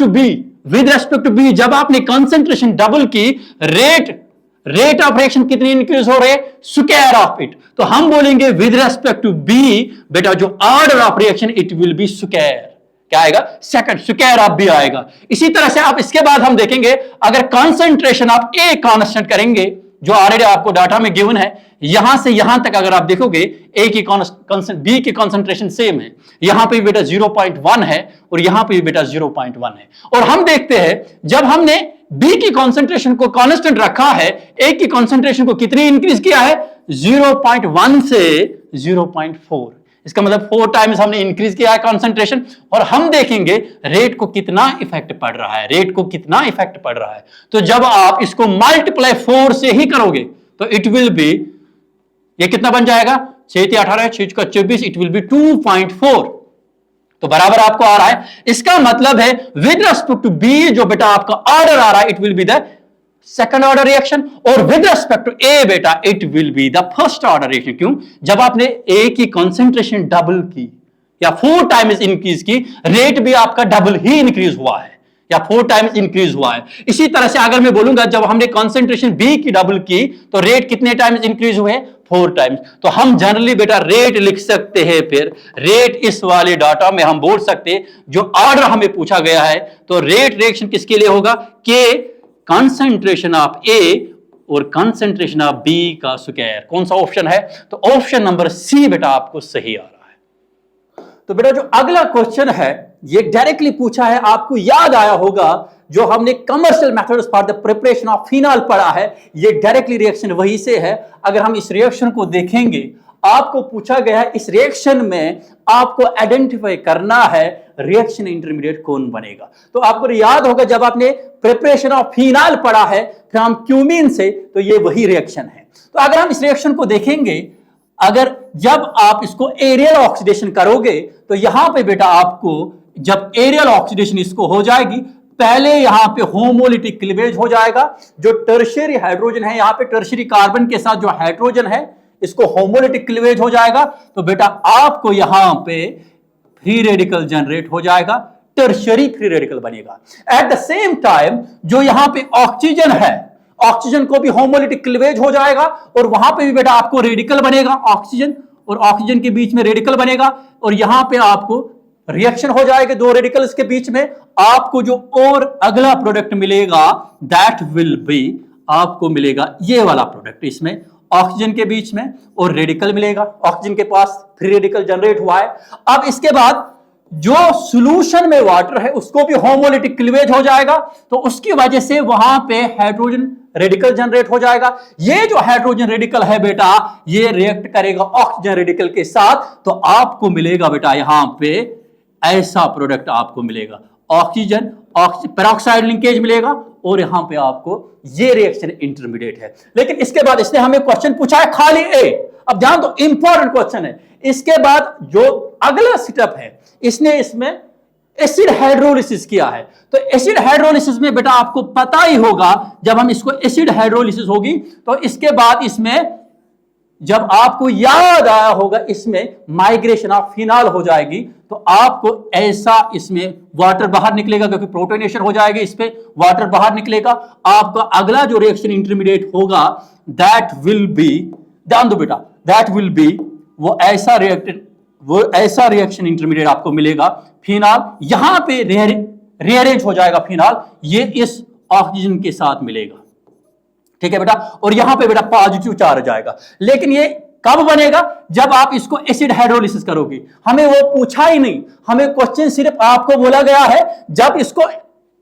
टू बी जब आपने कंसंट्रेशन डबल की, रेट ऑफ रिएक्शन कितनी इंक्रीज हो रही है, स्क्वायर ऑफ इट। तो हम बोलेंगे विद रेस्पेक्ट टू बी बेटा जो order of reaction it will B square, क्या आएगा, सेकंड स्क्वायर ऑफ बी आएगा। इसी तरह से आप इसके बाद हम देखेंगे अगर कंसंट्रेशन आप ए कांस्टेंट करेंगे जो ऑलरेडी आपको डाटा में गिवन है, यहां से यहां तक अगर आप देखोगे ए की बी की कंसंट्रेशन सेम है, यहां पे बेटा 0.1 है और यहां पे बेटा 0.1 है। और हम देखते हैं जब हमने बी की कंसंट्रेशन को कांस्टेंट रखा है, ए की कंसंट्रेशन को कितनी इंक्रीज किया है, 0.1 से 0.4, इसका मतलब 4 टाइम्स हमने इंक्रीज किया है कंसंट्रेशन। और हम देखेंगे रेट को कितना इफेक्ट पड़ रहा है, रेट को कितना इफेक्ट पड़ रहा है। तो जब आप इसको मल्टीप्लाई 4 से ही करोगे तो इट विल बी, ये कितना बन जाएगा, 6 18 6 24, इट विल बी 2.4। तो बराबर आपको आ रहा है। इसका मतलब है विद रेस्पेक्ट टू बी जो बेटा आपका ऑर्डर आ रहा है it will be the second order reaction, और विद रेस्पेक्ट टू ए बेटा it will be the first order reaction. क्यों, जब आपने ए की कंसंट्रेशन डबल की या 4 टाइम्स इंक्रीज की, रेट भी आपका डबल ही इंक्रीज हुआ है या 4 टाइम्स इंक्रीज हुआ है। इसी तरह से अगर मैं बोलूंगा जब हमने कंसंट्रेशन बी की डबल की तो रेट कितने टाइम्स इंक्रीज हुए, 4 टाइम्स। तो हम जनरली बेटा रेट लिख सकते हैं, फिर रेट इस वाले डाटा में हम बोल सकते हैं जो ऑर्डर हमें पूछा गया है। तो रेट रिएक्शन किसके लिए होगा, के कंसंट्रेशन ऑफ ए और कंसंट्रेशन ऑफ बी का स्क्वायर। कौन सा ऑप्शन है, तो ऑप्शन नंबर सी बेटा आपको सही आ रहा है। तो बेटा जो अगला क्वेश्चन है ये डायरेक्टली पूछा है, आपको याद आया होगा जो हमने commercial methods for the preparation of phenol पढ़ा है, ये डायरेक्टली रिएक्शन वही से है। अगर हम इस रिएक्शन को देखेंगे, आपको पूछा गया है इस रिएक्शन में आपको आइडेंटिफाई करना है रिएक्शन इंटरमीडिएट कौन बनेगा। तो आपको याद होगा जब आपने प्रिपरेशन ऑफ फिनॉल पढ़ा है फिर हम क्यूमीन से, तो ये वही रिएक्शन है। तो अगर हम इस रिएक्शन को देखेंगे, अगर जब आप इसको एरियल ऑक्सीडेशन करोगे तो यहां पे बेटा आपको जब एरियल ऑक्सीडेशन इसको हो जाएगी, पहले यहां पे होमोलिटिक क्लीवेज हो जाएगा। जो टर्शियरी हाइड्रोजन है, यहां पे टर्शियरी कार्बन के साथ जो हाइड्रोजन है इसको होमोलिटिक क्लीवेज हो जाएगा। तो बेटा आपको यहां पे फ्री रेडिकल जनरेट हो जाएगा, टर्शियरी फ्री रेडिकल बनेगा। एट द सेम टाइम जो यहां पे ऑक्सीजन है, ऑक्सीजन को भी होमोलिटिक क्लीवेज हो जाएगा और वहां पे भी बेटा आपको रेडिकल बनेगा, ऑक्सीजन और ऑक्सीजन के बीच में रेडिकल बनेगा और यहां पे आपको रिएक्शन हो जाएगा 2 रेडिकल्स के बीच में। आपको जो और अगला प्रोडक्ट मिलेगा दैट विल बी, आपको मिलेगा ये वाला प्रोडक्ट, इसमें ऑक्सीजन के बीच में और रेडिकल मिलेगा, ऑक्सीजन के पास फ्री रेडिकल जनरेट हुआ है। अब इसके बाद जो सॉल्यूशन में वाटर है उसको भी होमोलिटिक क्लीवेज हो जाएगा, तो उसकी वजह से वहां पे हाइड्रोजन रेडिकल जनरेट हो जाएगा। ये जो हाइड्रोजन रेडिकल है बेटा, ये रिएक्ट करेगा ऑक्सीजन रेडिकल के साथ, तो आपको मिलेगा बेटा यहां पे ऐसा प्रोडक्ट आपको मिलेगा, ऑक्सीजन पेरोक्साइड लिंकेज मिलेगा, और यहां पे आपको ये रिएक्शन इंटरमीडिएट है। लेकिन इसके बाद इसने हमें क्वेश्चन पूछा है खाली ए। अब ध्यान दो, इंपॉर्टेंट क्वेश्चन है। इसके बाद जो अगला स्टेप है, इसने इसमें एसिड हाइड्रोलिसिस किया है। तो एसिड हाइड्रोलिसिस में बेटा आपको पता ही होगा, जब हम इसको एसिड हाइड्रोलिसिस होगी तो इसके बाद इसमें जब आपको याद आया होगा, इसमें माइग्रेशन ऑफ फिनॉल हो जाएगी, तो आपको ऐसा इसमें वाटर बाहर निकलेगा, क्योंकि प्रोटोनेशन हो जाएगी, इस पे वाटर बाहर निकलेगा। आपका अगला जो रिएक्शन इंटरमीडिएट होगा दैट विल बी, ध्यान दो बेटा, दैट विल बी वो ऐसा रिएक्शन इंटरमीडिएट आपको मिलेगा फिनॉल, यहां पे रीअरेंज हो जाएगा फिनॉल, ये इस ऑक्सीजन के साथ मिलेगा, ठीक है बेटा, और यहां पे बेटा पॉजिटिव चार्ज आएगा। लेकिन ये कब बनेगा? जब आप इसको एसिड हाइड्रोलिसिस करोगे। हमें वो पूछा ही नहीं, हमें क्वेश्चन सिर्फ आपको बोला गया है जब इसको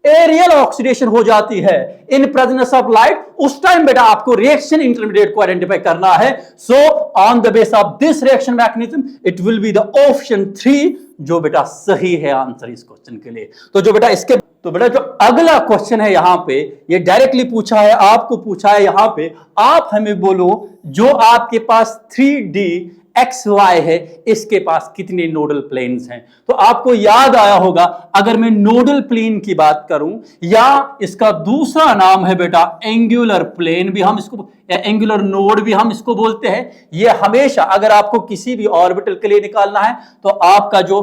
एरियल ऑक्सीडेशन हो जाती है इन प्रेजेंस ऑफ लाइट, उस टाइम बेटा आपको रिएक्शन इंटरमीडिएट को आइडेंटिफाई करना है। So on the base of this reaction mechanism it will be the option 3, जो बेटा सही है आंसर इस क्वेश्चन के लिए। तो जो बेटा इसके तो बेटा जो अगला क्वेश्चन है यहां पे, ये डायरेक्टली पूछा है, आपको पूछा है यहां पे, आप हमें बोलो जो आपके पास 3D XY है, इसके पास कितने नोडल प्लेन्स हैं। तो आपको याद आया होगा, अगर मैं नोडल प्लेन की बात करूं, या इसका दूसरा नाम है बेटा एंगुलर प्लेन भी हम इसको, या एंगुलर नोड भी हम इसको बोलते हैं। ये हमेशा अगर आपको किसी भी ऑर्बिटल के लिए निकालना है, तो आपका जो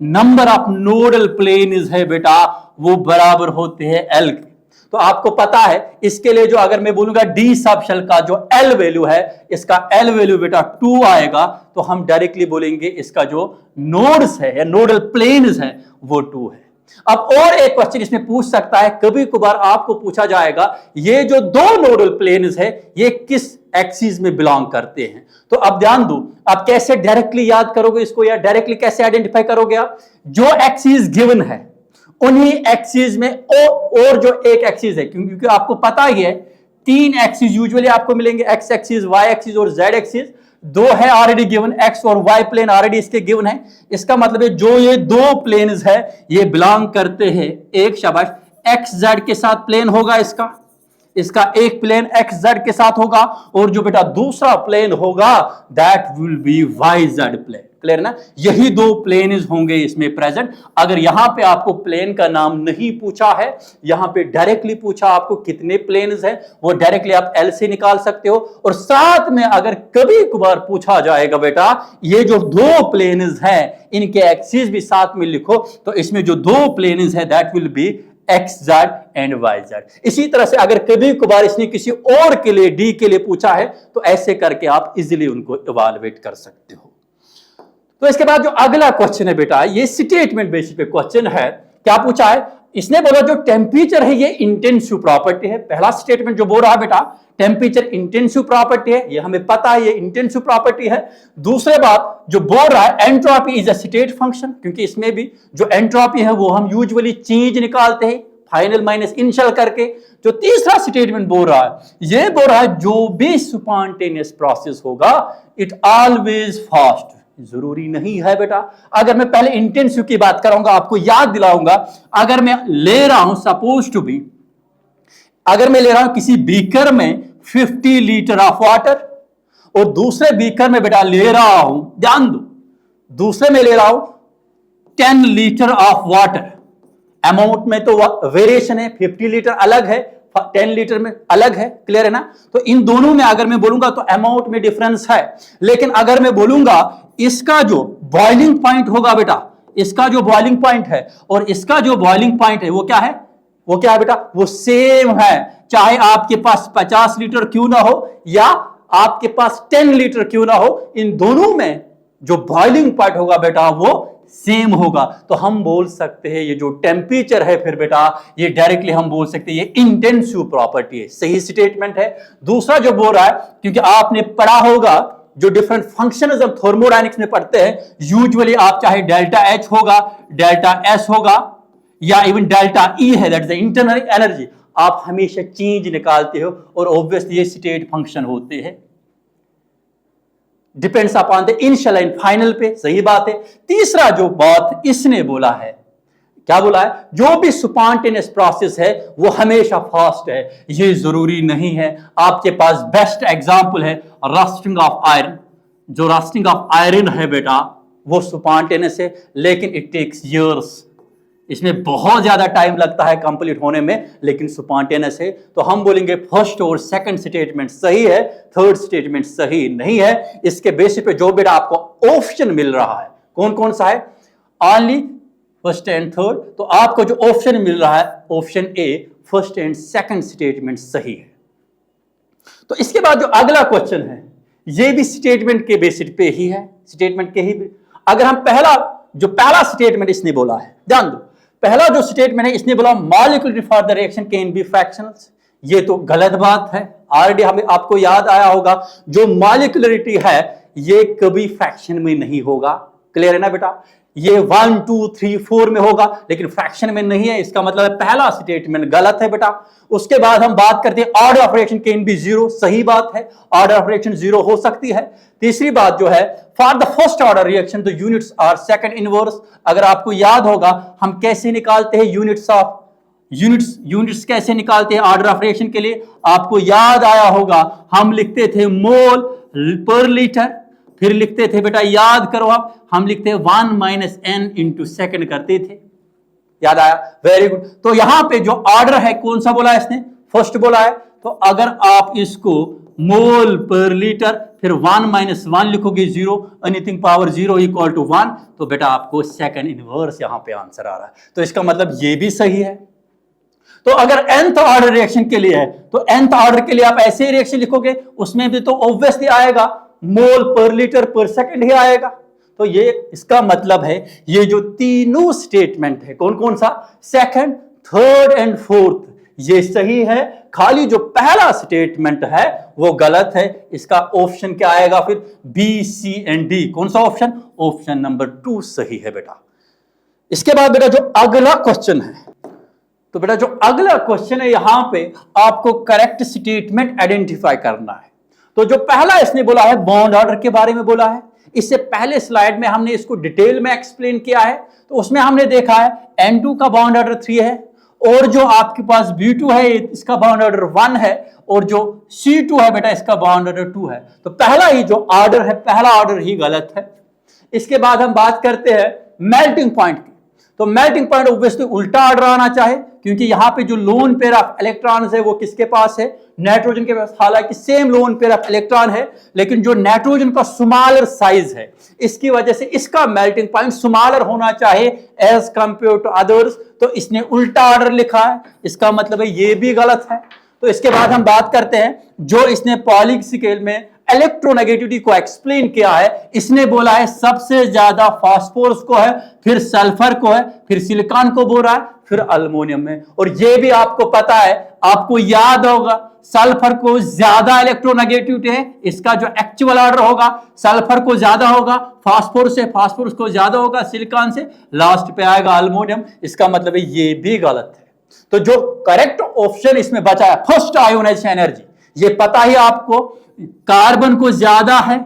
नंबर ऑफ नोडल प्लेन्स है बेटा, वो बराबर होते हैं L के। तो आपको पता है इसके लिए जो अगर मैं बोलूंगा डी सब शेल का जो L वैल्यू है, इसका L वैल्यू बेटा 2 आएगा, तो हम डायरेक्टली बोलेंगे इसका जो नोड्स है या नोडल प्लेन्स है वो 2 है। अब और एक क्वेश्चन इसमें पूछ सकता है, कभी कभार आपको पूछा जाएगा ये जो 2 नोडल प्लेन्स है ये किस एक्सिस में बिलोंग करते हैं। तो अब ध्यान दो, आप कैसे डायरेक्टली याद करोगे इसको, या डायरेक्टली कैसे आइडेंटिफाई करोगे आप? जो एक्सिस गिवन है उन्हीं एक्सिस में और जो एक एक्सिस है, क्योंकि आपको पता ही है 3 एक्सिस यूजुअली आपको मिलेंगे, एक्स एक्सिस, वाई एक्सिस और जेड एक्सिस। 2 है ऑलरेडी गिवन, एक्स और वाई प्लेन ऑलरेडी इसके गिवन है। इसका मतलब है जो ये 2 प्लेन्स है ये बिलोंग करते हैं, एक शाबाश, एक्स जेड के साथ प्लेन होगा इसका एक प्लेन एक्स जेड के साथ होगा, और जो बेटा दूसरा प्लेन होगा that will be Y Z plane. Clear ना? यही 2 प्लेन्स होंगे इसमें प्रेजेंट। अगर यहां पे आपको प्लेन का नाम नहीं पूछा है, यहां पे डायरेक्टली पूछा आपको कितने प्लेन्स हैं, वो डायरेक्टली आप L से निकाल सकते हो। और साथ में अगर कभी कभार पूछा जाएगा बेटा ये जो 2 प्लेन्स हैं इनके एक्सिस भी साथ में लिखो, तो इसमें जो 2 प्लेन्स हैं that will be X Z and Y Z. इसी तरह से अगर कभी कभार इसने किसी और के लिए डी के लिए पूछा है, तो ऐसे करके आप इजीली उनको इवैल्यूएट कर सकते हो। तो इसके बाद जो अगला क्वेश्चन है बेटा, ये स्टेटमेंट बेसिस पे क्वेश्चन है। क्या पूछा है इसने? बोला जो टेम्परेचर है ये इंटेंसिव प्रॉपर्टी है। पहला स्टेटमेंट जो बोल रहा है बेटा टेम्परेचर इंटेंसिव प्रॉपर्टी है, ये हमें पता है ये इंटेंसिव प्रॉपर्टी है। दूसरे बात जो बोल रहा है entropy is a state function, क्योंकि इसमें भी जो एंट्रोपी है वो हम यूजुअली चेंज निकालते हैं फाइनल माइनस इनिशियल करके। जो तीसरा स्टेटमेंट बोल रहा है, ये बोल रहा है जो भी स्पॉन्टेनियस प्रोसेस होगा इट ऑलवेज फास्ट। जरूरी नहीं है बेटा। अगर मैं पहले इंटेंसिव की बात करूंगा, आपको याद दिलाऊंगा, अगर मैं ले रहा हूं सपोज टू बी, अगर मैं ले रहा हूं किसी बीकर में 50 लीटर ऑफ वाटर, और दूसरे बीकर में बेटा ले रहा हूं, ध्यान दो, दूसरे में ले रहा हूं 10 लीटर ऑफ वाटर। अमाउंट में तो वेरिएशन है, 50 लीटर अलग है, 10 लीटर में अलग है। क्लियर है ना? तो इन दोनों में अगर मैं बोलूंगा तो अमाउंट में डिफरेंस है, लेकिन अगर मैं बोलूंगा इसका जो बॉइलिंग पॉइंट होगा बेटा, इसका जो बॉइलिंग पॉइंट है और इसका जो बॉइलिंग पॉइंट है वो क्या है? वो क्या है बेटा? वो सेम है, चाहे आपके पास 50 लीटर क्यों ना हो या आपके पास 10 लीटर क्यों ना हो, इन दोनों में जो बॉइलिंग पॉइंट होगा बेटा वो सेम होगा। तो हम बोल सकते हैं ये जो टेम्परेचर है फिर बेटा ये डायरेक्टली हम बोल सकते हैं ये इंटेंसिव प्रॉपर्टी है। सही स्टेटमेंट है। दूसरा जो बोल रहा है, क्योंकि आपने पढ़ा होगा जो डिफरेंट फंक्शंस हम थर्मोडायनेमिक्स में पढ़ते हैं, यूजुअली आप चाहे डेल्टा एच होगा, डेल्टा एस होगा, या इवन डेल्टा ई है, that is the internal energy, आप हमेशा चेंज निकालते हो और ऑब्वियसली ये स्टेट फंक्शन होते हैं, depends upon the initial and final पे। सही बात है। तीसरा जो बात इसने बोला है, क्या बोला है, जो भी स्पॉन्टेनियस प्रोसेस है वो हमेशा फास्ट है, ये जरूरी नहीं है। आपके पास बेस्ट एग्जांपल है रस्टिंग ऑफ आयरन। जो रस्टिंग ऑफ आयरन है बेटा वो स्पॉन्टेनियस है, लेकिन इट टेक्स इयर्स, इसमें बहुत ज्यादा टाइम लगता है कंप्लीट होने में, लेकिन स्पॉन्टेनियस है। तो हम बोलेंगे फर्स्ट और सेकंड स्टेटमेंट सही है, थर्ड स्टेटमेंट सही नहीं है। इसके बेसिस पे जो बेटा आपको ऑप्शन मिल रहा है, कौन कौन सा है, ओनली फर्स्ट एंड थर्ड, तो आपको जो ऑप्शन मिल रहा है option A, first and second statement सही है। तो इसके बाद जो अगला क्वेश्चन है ये भी स्टेटमेंट के बेसिस पे ही है, स्टेटमेंट के ही। अगर हम पहला स्टेटमेंट इसने बोला है, ध्यान दो, पहला जो स्टेटमेंट है इसने बोला molecular for the reaction can be fractionals, ये तो गलत बात है। ऑलरेडी हमें आपको याद आया होगा जो मॉलिक्यूलरिटी है ये कभी फ्रैक्शन में नहीं होगा, क्लियर है ना बेटा, ये 1 2 3 4 में होगा लेकिन फ्रैक्शन में नहीं है, इसका मतलब है पहला स्टेटमेंट गलत है बेटा। उसके बाद हम बात करते हैं order of reaction can B zero, सही बात है, ऑर्डर ऑफ रिएक्शन जीरो हो सकती है। तीसरी बात जो है for the first order reaction the units are second inverse, अगर आपको याद होगा हम कैसे निकालते हैं यूनिट्स कैसे निकालते हैं ऑर्डर ऑफ रिएक्शन के लिए, आपको याद आया होगा हम लिखते थे मोल पर लीटर, फिर लिखते थे बेटा, याद करो आप, हम लिखते हैं 1 माइनस एन इंटू सेकेंड करते थे, याद आया, वेरी गुड। तो यहां पे जो ऑर्डर है कौन सा बोला है इसने, फर्स्ट बोला है, तो अगर आप इसको मोल पर लीटर फिर 1 माइनस 1 लिखोगे 0, एनीथिंग पावर 0 इक्वल टू 1, तो बेटा आपको सेकंड इनवर्स यहां पे आंसर आ रहा है। तो इसका मतलब ये भी सही है। तो अगर nth ऑर्डर रिएक्शन के लिए है तो nth ऑर्डर के लिए आप ऐसे ही रिएक्शन लिखोगे, उसमें भी तो ऑब्वियसली आएगा मोल पर लीटर पर सेकंड ही आएगा। तो ये इसका मतलब है ये जो तीनों स्टेटमेंट है कौन कौन सा, सेकंड, थर्ड एंड फोर्थ, ये सही है, खाली जो पहला स्टेटमेंट है वो गलत है। इसका ऑप्शन क्या आएगा फिर, बी सी एंड डी, कौन सा ऑप्शन, ऑप्शन नंबर 2 सही है बेटा। इसके बाद बेटा जो अगला क्वेश्चन है, तो बेटा जो अगला क्वेश्चन है यहां पे आपको करेक्ट स्टेटमेंट आइडेंटिफाई करना है। तो जो पहला इसने बोला है बॉन्ड ऑर्डर के बारे में बोला है, इससे पहले स्लाइड में हमने इसको डिटेल में एक्सप्लेन किया है, तो उसमें हमने देखा है N2 का बॉन्ड ऑर्डर 3 है, और जो आपके पास B2 है इसका बॉन्ड ऑर्डर 1 है, और जो C2 है बेटा इसका बॉन्ड ऑर्डर 2 है। तो पहला ही जो ऑर्डर है, पहला ऑर्डर ही गलत है। इसके बाद हम बात करते हैं मेल्टिंग पॉइंट की, तो मेल्टिंग पॉइंट ऑब्वियसली उल्टा ऑर्डर आना चाहिए, क्योंकि यहां पे जो लोन पेयर ऑफ इलेक्ट्रॉन्स है वो किसके पास है, नाइट्रोजन के पास। हालांकि same lone pair of electron है, लेकिन जो नाइट्रोजन का स्मॉलर साइज है इसकी वजह से इसका मेल्टिंग पॉइंट स्मॉलर होना चाहिए एज कंपेयर टू अदर्स, तो इसने उल्टा ऑर्डर लिखा है, इसका मतलब है ये भी गलत है। तो इसके बाद हम बात करते हैं जो इसने पॉलिक स्केल में इलेक्ट्रोनेगेटिविटी को एक्सप्लेन किया है, इसने बोला है सबसे ज्यादा फास्फोरस को है, फिर सल्फर को है, फिर सिलिकॉन को बोल रहा है, फिर अल्युमिनियम में। और ये भी आपको पता है, आपको याद होगा सल्फर को ज्यादा इलेक्ट्रोनेगेटिविटी है, इसका जो एक्चुअल ऑर्डर होगा सल्फर को ज्यादा होगा, फास्फोरस से फास्फोरस को ज्यादा होगा, सिलिकॉन से लास्ट पे आएगा अल्युमिनियम, इसका मतलब है ये भी गलत है। तो जो करेक्ट ऑप्शन इसमें बचा है फर्स्ट आयोनाइजेशन एनर्जी, ये पता ही आपको कार्बन को ज्यादा है।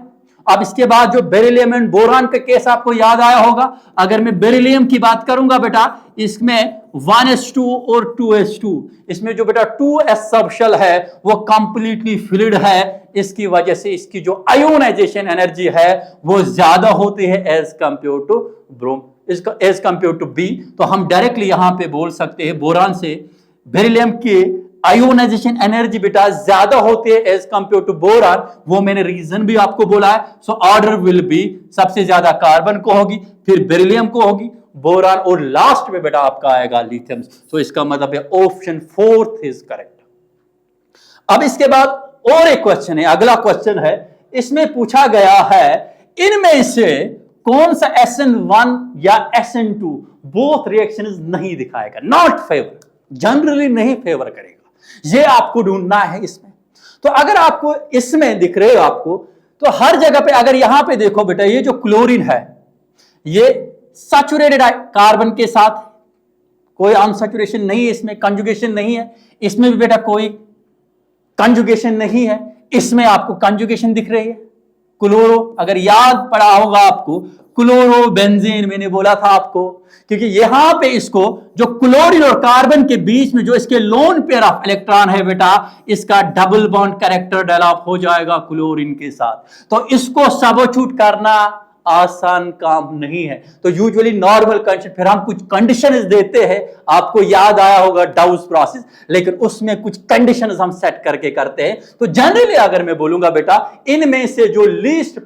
अब इसके बाद जो बेरिलियम एंड बोरान का केस आपको याद आया होगा, अगर मैं बेरिलियम की बात करूंगा बेटा, इसमें 1s2 और 2s2, इसमें जो बेटा 2s सबशेल है वो कंप्लीटली फिल्ड है, इसकी वजह से इसकी जो आयोनाइजेशन एनर्जी है वो ज्यादा होती है एज कंपेयर टू ब्रोम, एज कंपेयर टू बी। तो हम डायरेक्टली यहां पे बोल सकते हैं बोरान से बेरिलियम की आयोनाइजेशन एनर्जी बेटा ज्यादा होती है एज कंपेयर टू बोरान, वो मैंने रीजन भी आपको बोला है। सो ऑर्डर विल बी, सबसे ज्यादा कार्बन को होगी, फिर बेरिलियम को होगी, बोरान, और लास्ट में बेटा आपका आएगा लिथियम। सो इसका मतलब है ऑप्शन 4 इज करेक्ट। अब इसके बाद और एक क्वेश्चन है, अगला क्वेश्चन है, इसमें पूछा गया है इनमें से कौन सा SN1 या SN2 बोथ रिएक्शंस नहीं दिखाएगा, नॉट फेवर, जनरली नहीं फेवर करेगा, ये आपको ढूंढना है इसमें। तो अगर आपको इसमें दिख रहे हो आपको तो हर जगह पे अगर यहां पे देखो बेटा, ये जो क्लोरीन है ये सैचुरेटेड कार्बन के साथ, कोई अनसैचुरेशन नहीं है, इसमें कंजुगेशन नहीं है। इसमें भी बेटा कोई कंजुगेशन नहीं है, इसमें आपको कंजुगेशन दिख रही है। क्लोरो, अगर याद पड़ा होगा आपको, क्लोरो बेंजीन मैंने बोला था आपको, क्योंकि यहां पे इसको जो क्लोरीन और कार्बन के बीच में जो इसके लोन पेयर ऑफ इलेक्ट्रॉन है बेटा, इसका डबल बॉन्ड कैरेक्टर डेवलप हो जाएगा क्लोरीन के साथ। तो इसको सबस्टिट्यूट करना आसान काम नहीं है। तो यूजुअली नॉर्मल कंडीशन, फिर हम कुछ कंडीशंस देते हैं, आपको याद आया होगा डाउस प्रोसेस, लेकिन उसमें कुछ कंडीशंस हम सेट करके करते हैं। तो जनरली अगर मैं बोलूंगा बेटा, इनमें से जो लीस्ट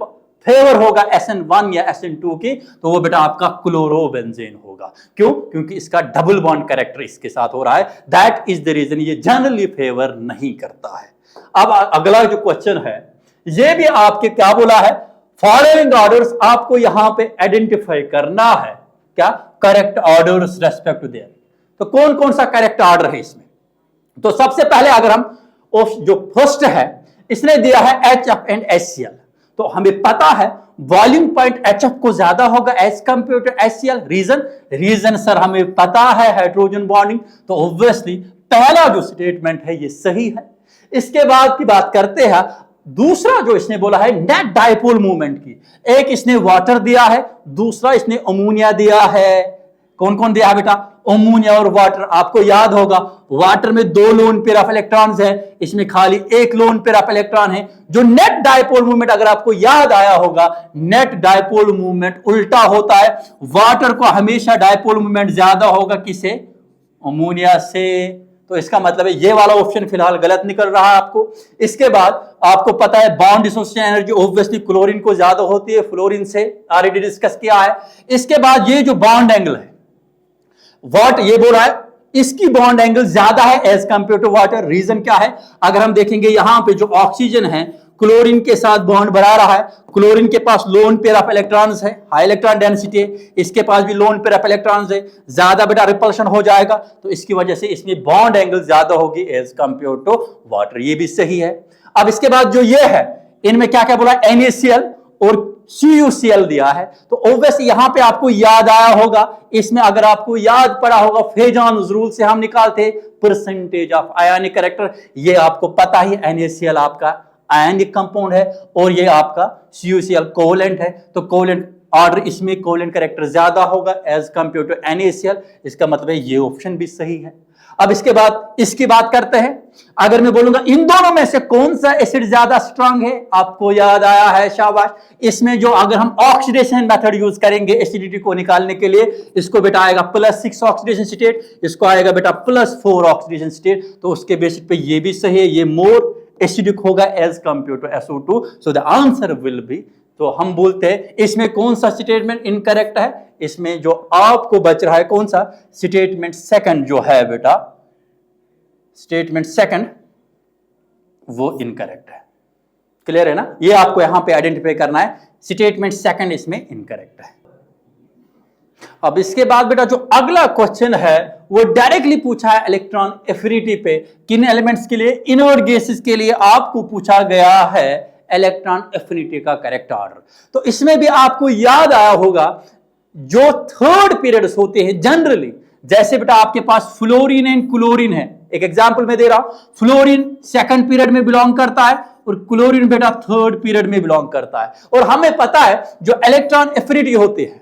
फेवर होगा SN1 या SN2 की, तो वो बेटा आपका क्लोरोबेंजीन होगा। क्यों? क्योंकि इसका डबल बॉन्ड कैरेक्टर इसके साथ हो रहा है। दैट इज द रीजन ये जनरली फेवर नहीं करता है। अब अगला जो क्वेश्चन है, ये भी आपके क्या बोला है, फॉलोइंग ऑर्डर्स आपको यहां पे आइडेंटिफाई करना है, क्या correct orders respect to their. तो कौन कौन सा करेक्ट ऑर्डर है इसमें? तो सबसे पहले अगर हम जो फर्स्ट है, इसने दिया है HF एंड HCl, तो हमें पता है वॉल्यूम पॉइंट HF को ज्यादा होगा as compare to HCl। Reason sir हमें पता है हाइड्रोजन बॉन्डिंग, तो ऑब्वियसली पहला जो स्टेटमेंट है ये सही है। इसके बाद की बात करते हैं, दूसरा जो इसने बोला है नेट डायपोल मूवमेंट की, एक इसने वाटर दिया है, दूसरा इसने अमोनिया दिया है। कौन कौन दिया है बेटा? अमोनिया और वाटर। आपको याद होगा वाटर में 2 लोन पेयर ऑफ इलेक्ट्रॉन्स है, इसमें खाली 1 लोन पेयर ऑफ इलेक्ट्रॉन है। जो नेट डायपोल मूवमेंट, अगर आपको याद आया होगा, नेट डायपोल मूवमेंट उल्टा होता है। वाटर को हमेशा डायपोल मूवमेंट ज्यादा होगा, किसे? अमोनिया से। तो इसका मतलब है ये वाला ऑप्शन फिलहाल गलत निकल रहा है आपको। इसके बाद आपको पता है bond dissociation energy obviously chlorine को ज्यादा होती है फ्लोरीन से, ऑलरेडी डिस्कस किया है। इसके बाद ये जो बॉन्ड एंगल है, व्हाट ये बोल रहा है, इसकी बॉन्ड एंगल ज्यादा है as compare to water. Reason क्या है? अगर हम देखेंगे यहां पे जो ऑक्सीजन है क्लोरीन के साथ बॉन्ड बना रहा है, क्लोरीन के पास लोन पेयर ऑफ इलेक्ट्रॉन्स है, हाई इलेक्ट्रॉन डेंसिटी है, इसके पास भी लोन पेयर ऑफ इलेक्ट्रॉन्स है, ज्यादा बेटा रिपल्शन हो जाएगा, तो इसकी वजह से इसमें बॉन्ड एंगल ज्यादा होगी एज कंपेयर टू वाटर। ये भी सही है। अब इसके बाद जो ये है, इनमें क्या क्या बोला, NaCl और CuCl दिया है। तो ऑब्वियसली यहां पे आपको याद आया होगा, इसमें अगर आपको याद पड़ा होगा फेजॉन्स रूल से हम निकालते परसेंटेज ऑफ आयनिक कैरेक्टर। ये आपको पता ही NaCl आपका आयनिक कंपाउंड है और ये आपका CuCl कोवेलेंट है। तो कोवेलेंट ऑर्डर इसमें कोवेलेंट कैरेक्टर ज्यादा होगा एज कंपेयर टू NaCl। इसका मतलब है ये ऑप्शन भी सही है। अब इसके बाद इसकी बात करते हैं। अगर मैं बोलूंगा इन दोनों में से कौन सा एसिड ज्यादा स्ट्रांग है, आपको याद आया है, शाबाश। इसमें जो अगर हम ऑक्सीडेशन मेथड यूज करेंगे एसिडिटी को निकालने के लिए, इसको बेटा आएगा +6 ऑक्सीडेशन स्टेट, इसको आएगा बेटा +4 ऑक्सीडेशन स्टेट। तो उसके बेसिस पे ये भी सही है, ये मोर एसिडिक होगा as compare to SO2। So the answer will be, तो हम बोलते हैं इसमें कौन सा स्टेटमेंट इनकरेक्ट है? इसमें जो आपको बच रहा है कौन सा? स्टेटमेंट सेकंड जो है बेटा, स्टेटमेंट सेकंड वो इनकरेक्ट है। क्लियर है ना? ये आपको यहां पे आइडेंटिफाई करना है, स्टेटमेंट सेकंड इसमें इनकरेक्ट है। अब इसके बाद बेटा जो अगला क्वेश्चन है वो डायरेक्टली पूछा है इलेक्ट्रॉन एफिनिटी पे, किन एलिमेंट्स के लिए? इनर्ट गैसेस के लिए आपको पूछा गया है इलेक्ट्रॉन एफिनिटी का करेक्ट ऑर्डर। तो इसमें भी आपको याद आया होगा जो थर्ड पीरियड्स होते हैं जनरली, जैसे बेटा आपके पास फ्लोरीन एंड क्लोरीन है, एक एग्जांपल मैं दे रहा हूं, फ्लोरीन सेकंड पीरियड में बिलोंग करता है और क्लोरीन बेटा थर्ड पीरियड में बिलोंग करता है। और हमें पता है जो इलेक्ट्रॉन एफिनिटी होती है,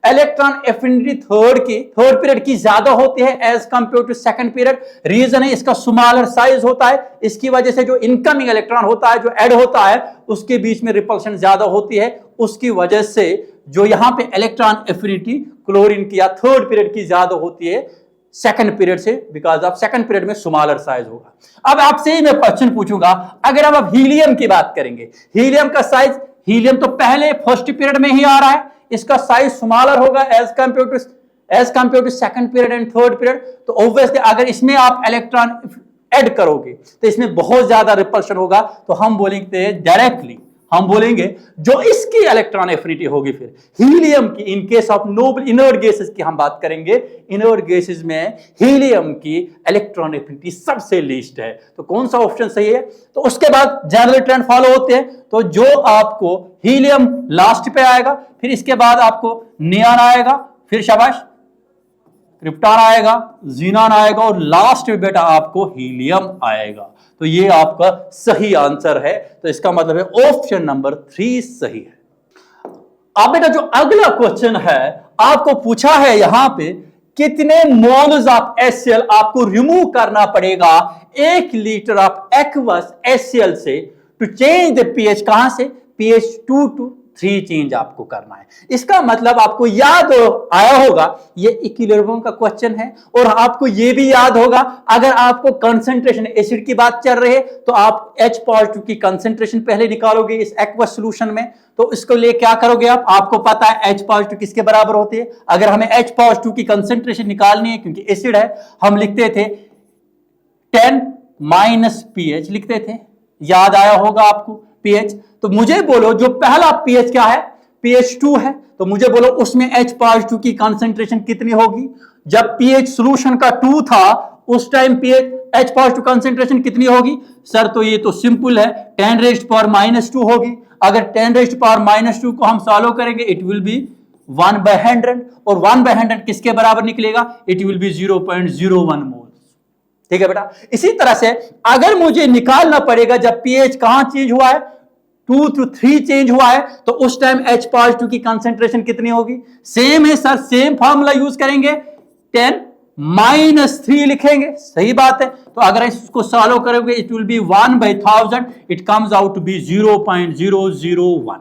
इलेक्ट्रॉन एफिनिटी थर्ड पीरियड की ज्यादा होती है as compare to second period. Reason है इसका स्मॉलर साइज होता है, इसकी वजह से जो इनकमिंग इलेक्ट्रॉन होता है, जो ऐड होता है, उसके बीच में रिपल्शन ज्यादा होती है। उसकी वजह से जो यहां पे इलेक्ट्रॉन एफिनिटी क्लोरीन की या थर्ड पीरियड की ज्यादा होती है सेकंड पीरियड से, बिकॉज ऑफ सेकंड पीरियड में स्मॉलर साइज होगा। अब आपसे ही मैं क्वेश्चन पूछूंगा, अगर हम अब हीलियम की बात करेंगे, हीलियम का साइज, हीलियम तो पहले फर्स्ट पीरियड में ही आ रहा है, इसका साइज स्मॉलर होगा as compare to second period and third period. तो ऑब्वियसली अगर इसमें आप इलेक्ट्रॉन ऐड करोगे तो इसमें बहुत ज्यादा रिपल्शन होगा। तो हम बोलेंगे डायरेक्टली हम बोलेंगे जो इसकी इलेक्ट्रॉन एफिनिटी होगी फिर हीलियम की, in case of noble inert gases की हम बात करेंगे, इनर्ट गैसेस में हीलियम की इलेक्ट्रॉन एफिनिटी सबसे लीस्ट है। तो कौन सा ऑप्शन सही है? तो उसके बाद जनरल ट्रेंड फॉलो होते हैं, तो जो आपको हीलियम लास्ट पे आएगा, फिर इसके बाद आपको नियॉन आएगा, फिर शाबाश क्रिप्टॉन आएगा, जीनॉन आएगा और लास्ट में बेटा आपको हीलियम आएगा। तो ये आपका सही आंसर है। तो इसका मतलब है ऑप्शन नंबर 3 सही है। अब बेटा जो अगला क्वेश्चन है आपको पूछा है यहां पे कितने मोल्स ऑफ HCl आपको रिमूव करना पड़ेगा 1 लीटर ऑफ एक्वस HCl से टू चेंज द पीएच, कहां से? pH 2 to 3 चेंज आपको करना है। इसका मतलब आपको याद आया होगा ये इक्विलिब्रियम का क्वेश्चन है, और आपको ये भी याद होगा अगर आपको कंसंट्रेशन एसिड की बात चल रही है तो आप H पॉजिटिव की कंसंट्रेशन पहले निकालोगे इस एक्वस सॉल्यूशन में। तो इसको लिए क्या करोगे आप? आपको पता है H पॉजिटिव किसके बराबर होती है। अगर हमें H पॉजिटिव की कंसंट्रेशन निकालनी है क्योंकि एसिड है, हम लिखते थे 10 माइनस pH लिखते थे, याद आया होगा आपको pH। तो मुझे बोलो जो पहला pH क्या है? pH 2 है। तो मुझे बोलो उसमें H पॉजिटिव की कंसंट्रेशन कितनी होगी? जब pH सॉल्यूशन का 2 था उस time pH H positive concentration कितनी होगी? सर तो ये तो सिंपल है, 10 रेज़्ड पावर -2 होगी। अगर 10 रेज़्ड पावर -2 को हम सॉल्व करेंगे इट विल बी 1/100, और 1/100 किसके बराबर निकलेगा? इट विल बी 0.01 मोल। ठीक है बेटा। इसी तरह से अगर मुझे निकालना पड़ेगा जब pH कहां चेंज हुआ है? 2 to 3 चेंज हुआ है, तो उस टाइम H पॉजिटिव की कंसंट्रेशन कितनी होगी? सेम है सर, सेम फार्मूला यूज करेंगे, 10 माइनस 3 लिखेंगे, सही बात है। तो अगर इसको सॉल्व करोगे it will be 1/1000, it comes out to be 0.001।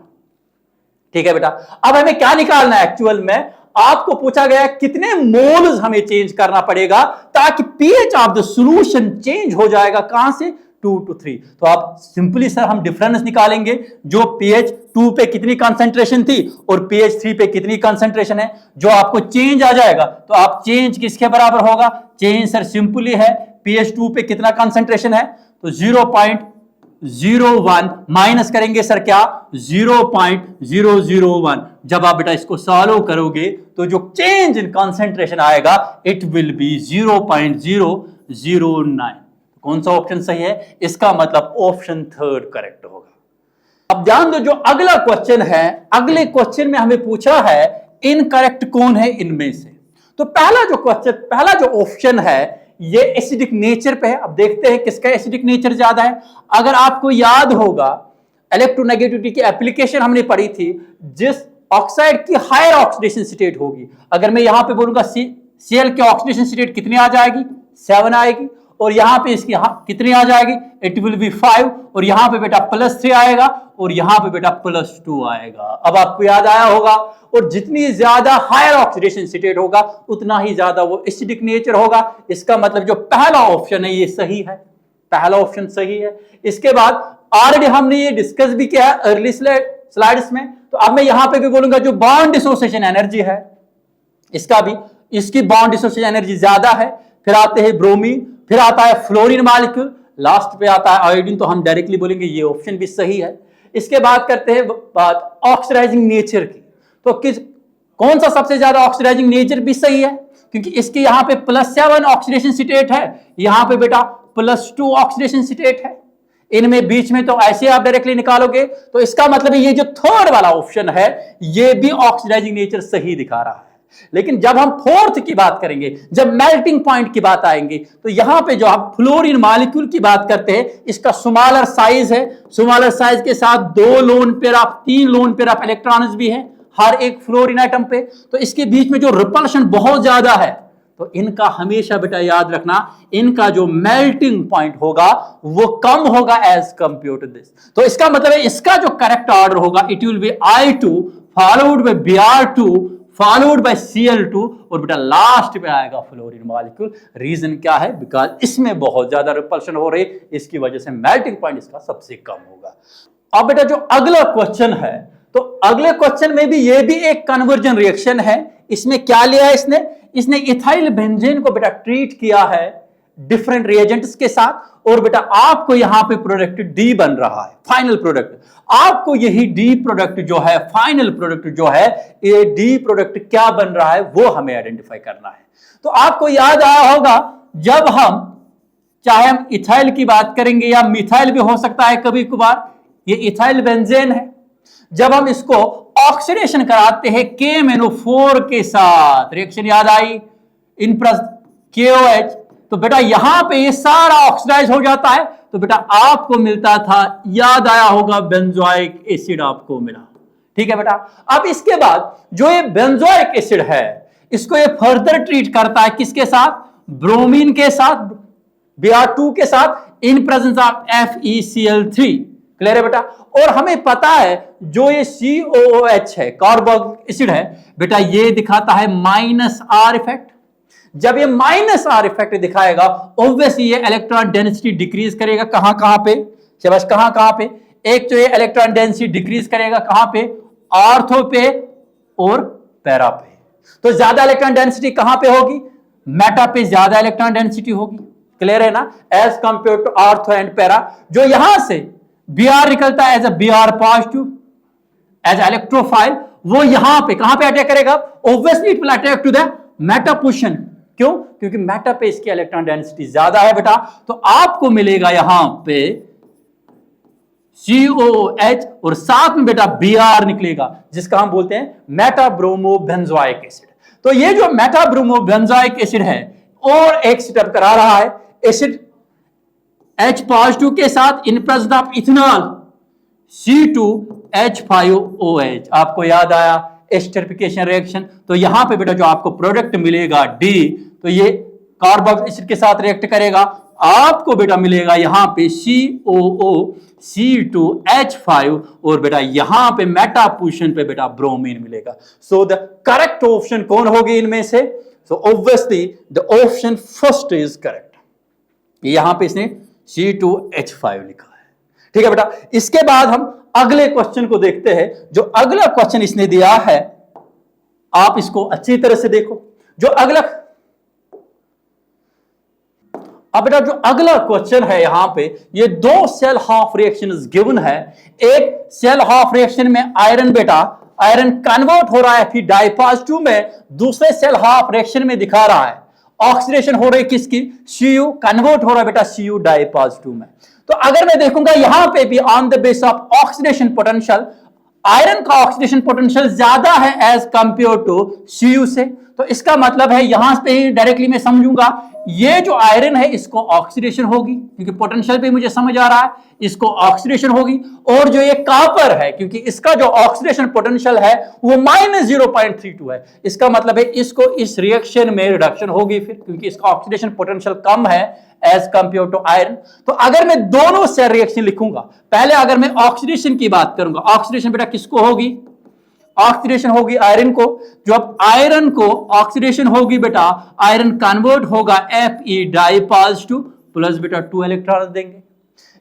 ठीक है बेटा। अब हमें क्या निकालना है? एक्चुअल में आपको पूछा गया कितने मोल्स हमें चेंज करना पड़ेगा ताकि pH of the solution change हो जाएगा, कहां से? 2 to 3। तो आप सिंपली सर हम डिफरेंस निकालेंगे, जो pH 2 पे कितनी कंसंट्रेशन थी और pH 3 पे कितनी कंसंट्रेशन है, जो आपको चेंज आ जाएगा। तो आप चेंज किसके बराबर होगा? चेंज सर सिंपली है pH 2 पे कितना कंसंट्रेशन है, तो 0.01 माइनस करेंगे सर क्या? 0.001। जब आप बेटा इसको सॉल्व करोगे तो जो चेंज इन कंसंट्रेशन आएगा इट विल बी 0.009। कौन सा ऑप्शन सही है? इसका मतलब ऑप्शन 3 करेक्ट होगा। अब ध्यान दो जो अगला क्वेश्चन है, अगले क्वेश्चन में हमें पूछा है इनकरेक्ट कौन है इनमें से। तो पहला जो क्वेश्चन, पहला जो ऑप्शन है ये एसिडिक नेचर पे है। अब देखते हैं किसका एसिडिक नेचर ज्यादा है। अगर आपको याद होगा इलेक्ट्रोनेगेटिविटी की एप्लीकेशन हमने पढ़ी थी, जिस ऑक्साइड की हायर ऑक्सीडेशन स्टेट होगी, अगर मैं यहां पे बोलूंगा Cl की ऑक्सीडेशन स्टेट कितनी आ जाएगी? 7 आएगी, और यहां पे इसकी कितनी आ जाएगी? इट विल बी 5, और यहां पे बेटा +3 आएगा, और यहां पे बेटा +2 आएगा। अब आपको याद आया होगा, और जितनी ज्यादा हायर ऑक्सीडेशन स्टेट होगा उतना ही ज्यादा वो एसिडिक नेचर होगा। इसका मतलब जो पहला ऑप्शन है ये सही है, पहला ऑप्शन सही है। इसके बाद ऑलरेडी हमने ये डिस्कस भी किया है अर्ली स्लाइड्स में, तो अब मैं यहां पे भी बोलूंगा जो बॉन्ड डिसोसिएशन एनर्जी है इसका भी, इसकी बॉन्ड डिसोसिएशन एनर्जी ज्यादा है। फिर आते हैं ब्रोमीन, फिर आता है फ्लोरीन मॉलिक्यूल, लास्ट पे आता है आयोडीन। तो हम डायरेक्टली बोलेंगे ये ऑप्शन भी सही है। इसके बाद करते हैं बात ऑक्सीडाइजिंग नेचर की। तो कौन सा सबसे ज्यादा ऑक्सीडाइजिंग नेचर भी सही है, क्योंकि इसके यहां पे +7 ऑक्सीडेशन स्टेट है, यहां पे बेटा +2 ऑक्सीडेशन स्टेट है। इनमें बीच में तो ऐसे आप डायरेक्टली निकालोगे, तो इसका मतलब ये जो थर्ड वाला ऑप्शन है ये भी ऑक्सीडाइजिंग नेचर सही दिखा रहा है। लेकिन जब हम फोर्थ की बात करेंगे, जब मेल्टिंग पॉइंट की बात आएंगी, तो यहां पे जो आप फ्लोरीन मॉलिक्यूल की बात करते हैं, इसका स्मॉलर साइज है, स्मॉलर साइज के साथ 2 lone pair of 3 lone pair of electrons भी हैं हर एक फ्लोरीन एटम पे। तो इसके बीच में जो रिपल्शन बहुत ज्यादा है, तो इनका हमेशा बेटा याद रखना, इनका जो मेल्टिंग पॉइंट होगा वो कम होगा एज कंपेयर टू दिस। तो इसका मतलब है इसका जो करेक्ट ऑर्डर होगा it will B I2 followed by Br2 followed by Cl2, और बेटा लास्ट पे आएगा फ्लोरीन मॉलिक्यूल। रीजन क्या है? बिकॉज इसमें बहुत ज्यादा रिपल्शन हो रही है, इसकी वजह से मेल्टिंग पॉइंट इसका सबसे कम होगा। अब बेटा जो अगला क्वेश्चन है, तो अगले क्वेश्चन में भी ये भी एक कन्वर्जन रिएक्शन है। इसमें क्या लिया है इसने इथाइल बेंजीन को बेटा ट्रीट किया है डिफरेंट रिएजेंट्स के साथ, और बेटा आपको यहां पे प्रोडक्ट डी बन रहा है, फाइनल प्रोडक्ट। आपको यही डी प्रोडक्ट जो है, फाइनल प्रोडक्ट जो है, ये डी प्रोडक्ट क्या बन रहा है वो हमें आइडेंटिफाई करना है। तो आपको याद आया होगा, जब हम चाहे हम इथाइल की बात करेंगे या मिथाइल भी हो सकता है कभी कभार, ये इथाइल बेंजेन है, जब हम इसको ऑक्सीडेशन कराते हैं KMnO4 के साथ, रिएक्शन याद आई, इन प्लस KOH, तो बेटा यहां पे ये सारा ऑक्सीडाइज हो जाता है, तो बेटा आपको मिलता था, याद आया होगा, बेंजोइक एसिड आपको मिला। ठीक है बेटा। अब इसके बाद जो ये बेंजोइक एसिड है, इसको ये फर्दर ट्रीट करता है किसके साथ? ब्रोमीन के साथ, Br2 के साथ, in presence of FeCl3। Clear है बेटा। और हमें पता है जो ये COOH है, कार्बोक्सिलिक एसिड है बेटा, ये दिखाता है -R इफेक्ट। जब ये -R इफेक्ट दिखाएगा, ऑब्वियसली ये इलेक्ट्रॉन डेंसिटी डिक्रीज करेगा। कहां पे शाबाश, कहां पे? एक तो ये इलेक्ट्रॉन डेंसिटी डिक्रीज करेगा कहां पे? ऑर्थो पे और पैरा पे। तो ज्यादा इलेक्ट्रॉन डेंसिटी कहां पे होगी? मेटा पे ज्यादा इलेक्ट्रॉन डेंसिटी होगी। क्लियर है ना? As compare to ortho and para. जो यहां से Br निकलता है as a Br positive, as electrophile, वो यहां पे कहां पे अटैक करेगा? Obviously it will attack to the meta position. क्यों? क्योंकि मेटा पे इसकी इलेक्ट्रॉन डेंसिटी ज्यादा है बेटा। तो आपको मिलेगा यहां पे COOH और साथ में बेटा Br निकलेगा, जिसका हम बोलते हैं मेटा ब्रोमो बेंजोइक एसिड। तो ये जो मेटा ब्रोमो बेंजोइक एसिड है और एक स्टेप करा रहा है, एसिड H पॉजिटिव के साथ in presence of ethanol C2H5OH। आपको याद आया एस्टरिफिकेशन रिएक्शन। तो यहां पे बेटा जो आपको प्रोडक्ट मिलेगा D, तो ये कार्बोक्सिलिक एसिड के साथ रिएक्ट करेगा, आपको बेटा मिलेगा यहां पे COO C2H5 और बेटा यहां पे मेटा पोजीशन पे बेटा ब्रोमीन मिलेगा। सो द करेक्ट ऑप्शन कौन होगी इनमें से? So obviously the option first is correct. यहां पे इसने C2H5 लिखा है। ठीक है बेटा। इसके बाद हम अगले क्वेश्चन को देखते हैं। जो अगला क्वेश्चन इसने दिया है, आप इसको अच्छी तरह से देखो। जो अगला, अब बेटा जो अगला क्वेश्चन है यहां पे, ये दो सेल हाफ रिएक्शंस गिवन है। एक सेल हाफ रिएक्शन में आयरन बेटा, आयरन कन्वर्ट हो रहा है Fe डाइपॉजिटिव में, दूसरे सेल हाफ रिएक्शन में दिखा रहा है ऑक्सीडेशन हो रही है किसकी? Cu, कन्वर्ट हो रहा है बेटा Cu डाइपॉजिटिव में। तो अगर मैं देखूंगा यहां पे भी on the base of oxidation potential, iron का ऑक्सीडेशन पोटेंशियल ज्यादा है एज कंपेयर टू Cu से, तो इसका मतलब है यहां पे ही डायरेक्टली मैं समझूंगा ये जो आयरन है इसको ऑक्सीडेशन होगी, क्योंकि पोटेंशियल पे मुझे समझ आ रहा है, इसको ऑक्सीडेशन होगी। और जो ये कॉपर है, क्योंकि इसका जो ऑक्सीडेशन पोटेंशियल है वो -0.32 है, इसका मतलब है इसको इस रिएक्शन में रिडक्शन होगी फिर, क्योंकि इसका ऑक्सीडेशन पोटेंशियल कम है एज कंपेयर टू आयरन। तो अगर मैं दोनों सेल रिएक्शन लिखूंगा, पहले अगर मैं ऑक्सीडेशन की बात करूंगा, ऑक्सीडेशन बेटा किसको होगी? ऑक्सीडेशन होगी आयरन को। जब आयरन को ऑक्सीडेशन होगी बेटा, आयरन कन्वर्ट होगा Fe डाइपॉजिटिव प्लस बेटा 2 इलेक्ट्रॉन देंगे।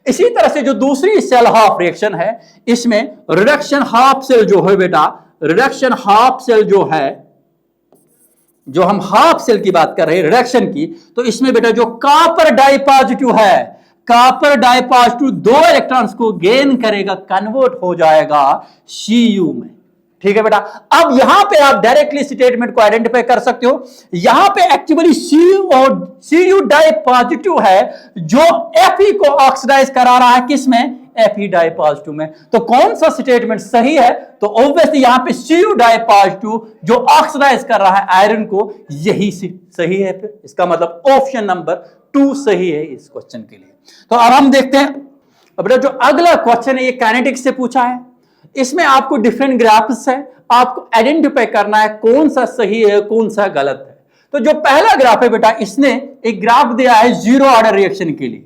इसी तरह से जो दूसरी सेल हाफ रिएक्शन है, इसमें रिडक्शन हाफ सेल जो है बेटा, रिडक्शन हाफ सेल जो है, जो हम हाफ सेल की बात कर रहे हैं रिडक्शन की, तो इसमें बेटा जो कॉपर डाइपॉजिटिव है, कॉपर डाइपॉजिटिव 2 इलेक्ट्रॉन्स को गेन करेगा, कन्वर्ट हो जाएगा Cu में। ठीक है बेटा। अब यहां पे आप डायरेक्टली स्टेटमेंट को आइडेंटिफाई कर सकते हो। यहां पे एक्चुअली Cu डाइपॉजिटिव है जो Fe को ऑक्सीडाइज करा रहा है, किसमें? Fe डाइपॉजिटिव में। तो कौन सा स्टेटमेंट सही है? तो ऑब्वियसली यहां पे Cu डाइपॉजिटिव जो ऑक्सीडाइज कर रहा है आयरन को, यही सही है। फिर इसका मतलब ऑप्शन नंबर 2 सही है इस क्वेश्चन के लिए। तो अब हम देखते हैं, अब जो अगला क्वेश्चन है ये काइनेटिक्स से पूछा है। इसमें आपको डिफरेंट ग्राफ्स है, आपको आइडेंटिफाई करना है कौन सा सही है कौन सा गलत है। तो जो पहला ग्राफ है बेटा, इसने एक ग्राफ दिया है जीरो ऑर्डर रिएक्शन के लिए,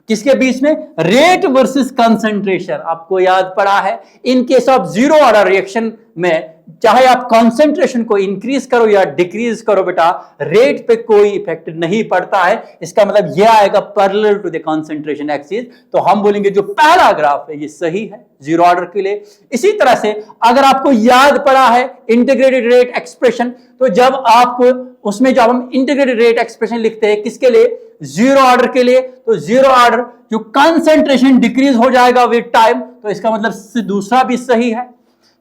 किसके बीच में? Rate versus concentration. आपको याद पड़ा है, in case of zero order reaction में चाहे आप कंसंट्रेशन को इंक्रीज करो या डिक्रीज करो बेटा, रेट पे कोई इफेक्ट नहीं पड़ता है। इसका मतलब यह आएगा parallel to the concentration axis. तो हम बोलेंगे जो पहला ग्राफ है ये सही है जीरो ऑर्डर के लिए। इसी तरह से अगर आपको याद पड़ा है इंटीग्रेटेड रेट एक्सप्रेशन, तो जब आपको उसमें जब हम इंटीग्रेटेड रेट एक्सप्रेशन लिखते हैं किसके लिए, जीरो ऑर्डर के लिए, तो जीरो ऑर्डर जो कंसंट्रेशन डिक्रीज हो जाएगा विद टाइम, तो इसका मतलब दूसरा भी सही है।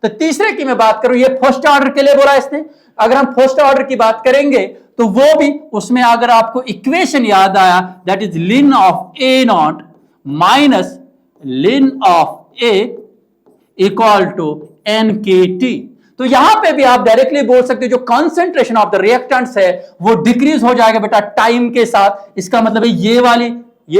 तो तीसरे की मैं बात करूं, ये फर्स्ट ऑर्डर के लिए बोला इसने। अगर हम फर्स्ट ऑर्डर की बात करेंगे तो वो भी उसमें अगर आपको इक्वेशन याद आया, that is ln of A naught minus ln of A equal to N K T. तो यहां पे भी आप डायरेक्टली बोल सकते हो जो कॉन्सेंट्रेशन ऑफ द रिएक्टेंट्स है वो डिक्रीज हो जाएगा बेटा टाइम के साथ। इसका मतलब है ये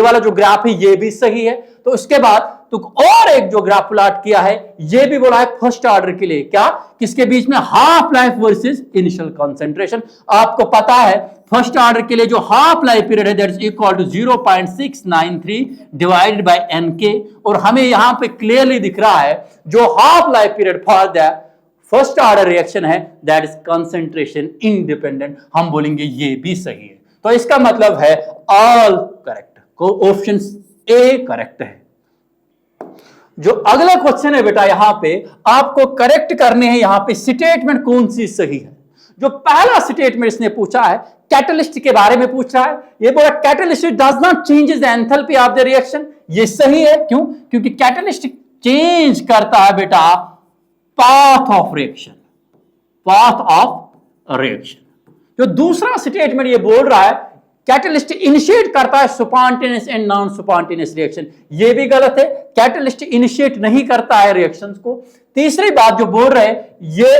वाला जो ग्राफ है ये भी सही है। तो उसके बाद तो और एक जो ग्राफ प्लॉट किया है ये भी बोला है फर्स्ट ऑर्डर के लिए, क्या, किसके बीच में, half life versus initial concentration. आपको पता है फर्स्ट ऑर्डर के लिए जो हाफ लाइफ पीरियड है that is equal to 0.693 divided by NK, और हमें यहां पे क्लियरली दिख रहा है जो half life period for the first order reaction है दैट इज कंसंट्रेशन इंडिपेंडेंट। हम बोलेंगे ये भी सही है। तो इसका मतलब है all correct, option A correct है। जो अगला क्वेश्चन है बेटा यहां पे आपको करेक्ट करने हैं, यहां पे स्टेटमेंट कौन सी सही है। जो पहला स्टेटमेंट इसने पूछा है कैटलिस्ट के बारे में पूछ रहा है, ये बोला catalyst does not changes the enthalpy of the reaction. ये सही है, क्यों, क्योंकि कैटलिस्ट चेंज करता है बेटा path of reaction, path of reaction. जो दूसरा स्टेटमेंट ये बोल रहा है कैटलिस्ट इनिशिएट करता है spontaneous and non spontaneous reaction, ये भी गलत है। कैटलिस्ट इनिशिएट नहीं करता है रिएक्शंस को। तीसरी बात जो बोल रहे हैं ये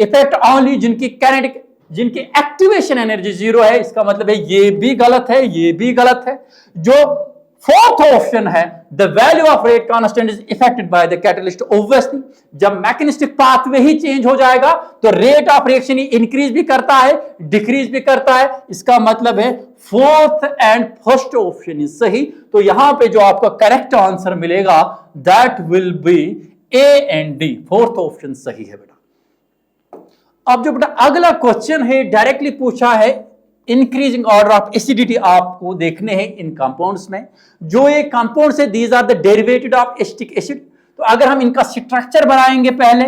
इफेक्ट ओनली जिनकी काइनेटिक, जिनकी एक्टिवेशन एनर्जी जीरो है, इसका मतलब है ये भी गलत है, ये भी गलत है। जो फोर्थ ऑप्शन है the value of rate constant is affected by the catalyst, obviously जब मैकेनिस्टिक पाथवे ही चेंज हो जाएगा तो रेट ऑफ रिएक्शन इंक्रीज भी करता है डिक्रीज भी करता है। इसका मतलब है fourth and first option is सही। तो यहां पे जो आपका करेक्ट आंसर मिलेगा that will B A and D, fourth option सही है बेटा। अब जो बेटा अगला क्वेश्चन है डायरेक्टली पूछा है इंक्रीजिंग ऑर्डर ऑफ एसिडिटी आपको देखने हैं इन कंपाउंड्स में। जो ये कंपाउंड्स है these are the derivative of acetic acid. तो अगर हम इनका स्ट्रक्चर बनाएंगे पहले,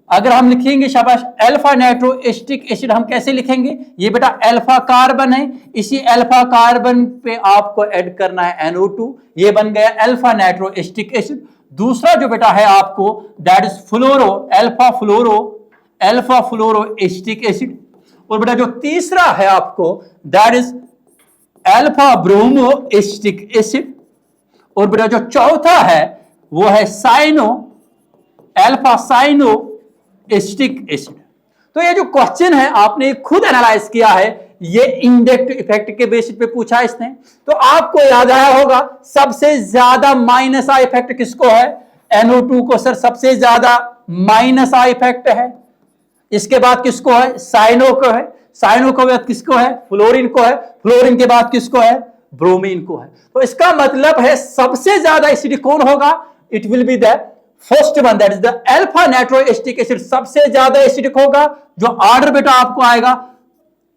अगर हम लिखेंगे शाबाश अल्फा नाइट्रो एसिटिक एसिड, हम कैसे लिखेंगे, ये बेटा अल्फा कार्बन है, इसी अल्फा कार्बन पे आपको ऐड करना है NO2, ये बन गया अल्फा नाइट्रो एसिटिक एसिड। दूसरा जो बेटा है आपको that is fluoro, alpha fluoro acetic acid. और बेटा जो तीसरा है आपको that is alpha bromo acetic acid. और बेटा जो चौथा है वो है अल्फा साइनो एसिटिक एसिड। तो ये जो क्वेश्चन है आपने खुद एनालाइज किया है, ये इंडायरेक्ट इफेक्ट के बेसिस पे पूछा है इसने। तो आपको याद आया होगा सबसे ज्यादा माइनस आई इफेक्ट किसको है, NO2 को सर सबसे ज्यादा माइनस आई इफेक्ट है। इसके बाद किसको है, साइनो को है, साइनो के बाद किसको है, फ्लोरीन को है, फ्लोरीन के बाद किसको है, ब्रोमीन को है। तो इसका मतलब है सबसे ज्यादा एसिडिक कौन होगा, it will be the first one that is the alpha nitro acetic acid, सबसे ज्यादा एसिडिक होगा। जो ऑर्डर बेटा आपको आएगा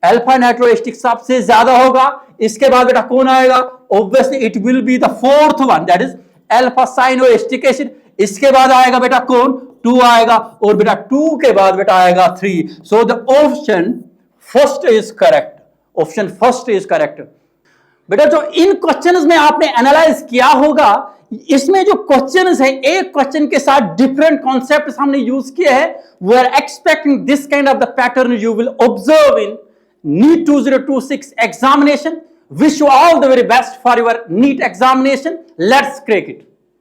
अल्फा नाइट्रो एसिटिक सबसे ज्यादा होगा। इसके बाद बेटा कौन आएगा, obviously it will be the fourth one that is alpha cyano acetic acid. इसके बाद आएगा बेटा कौन, 2 आएगा, और बेटा 2 के बाद बेटा आएगा 3। सो the option first is correct, option first is correct. बेटा जो इन क्वेश्चंस में आपने एनालाइज किया होगा, इसमें जो क्वेश्चंस है एक क्वेश्चन के साथ डिफरेंट कॉन्सेप्ट्स हमने यूज किए हैं। We are expecting this kind of the pattern you will observe in NEET 2026 examination. Wish you all the very best for your NEET examination. Let's crack it.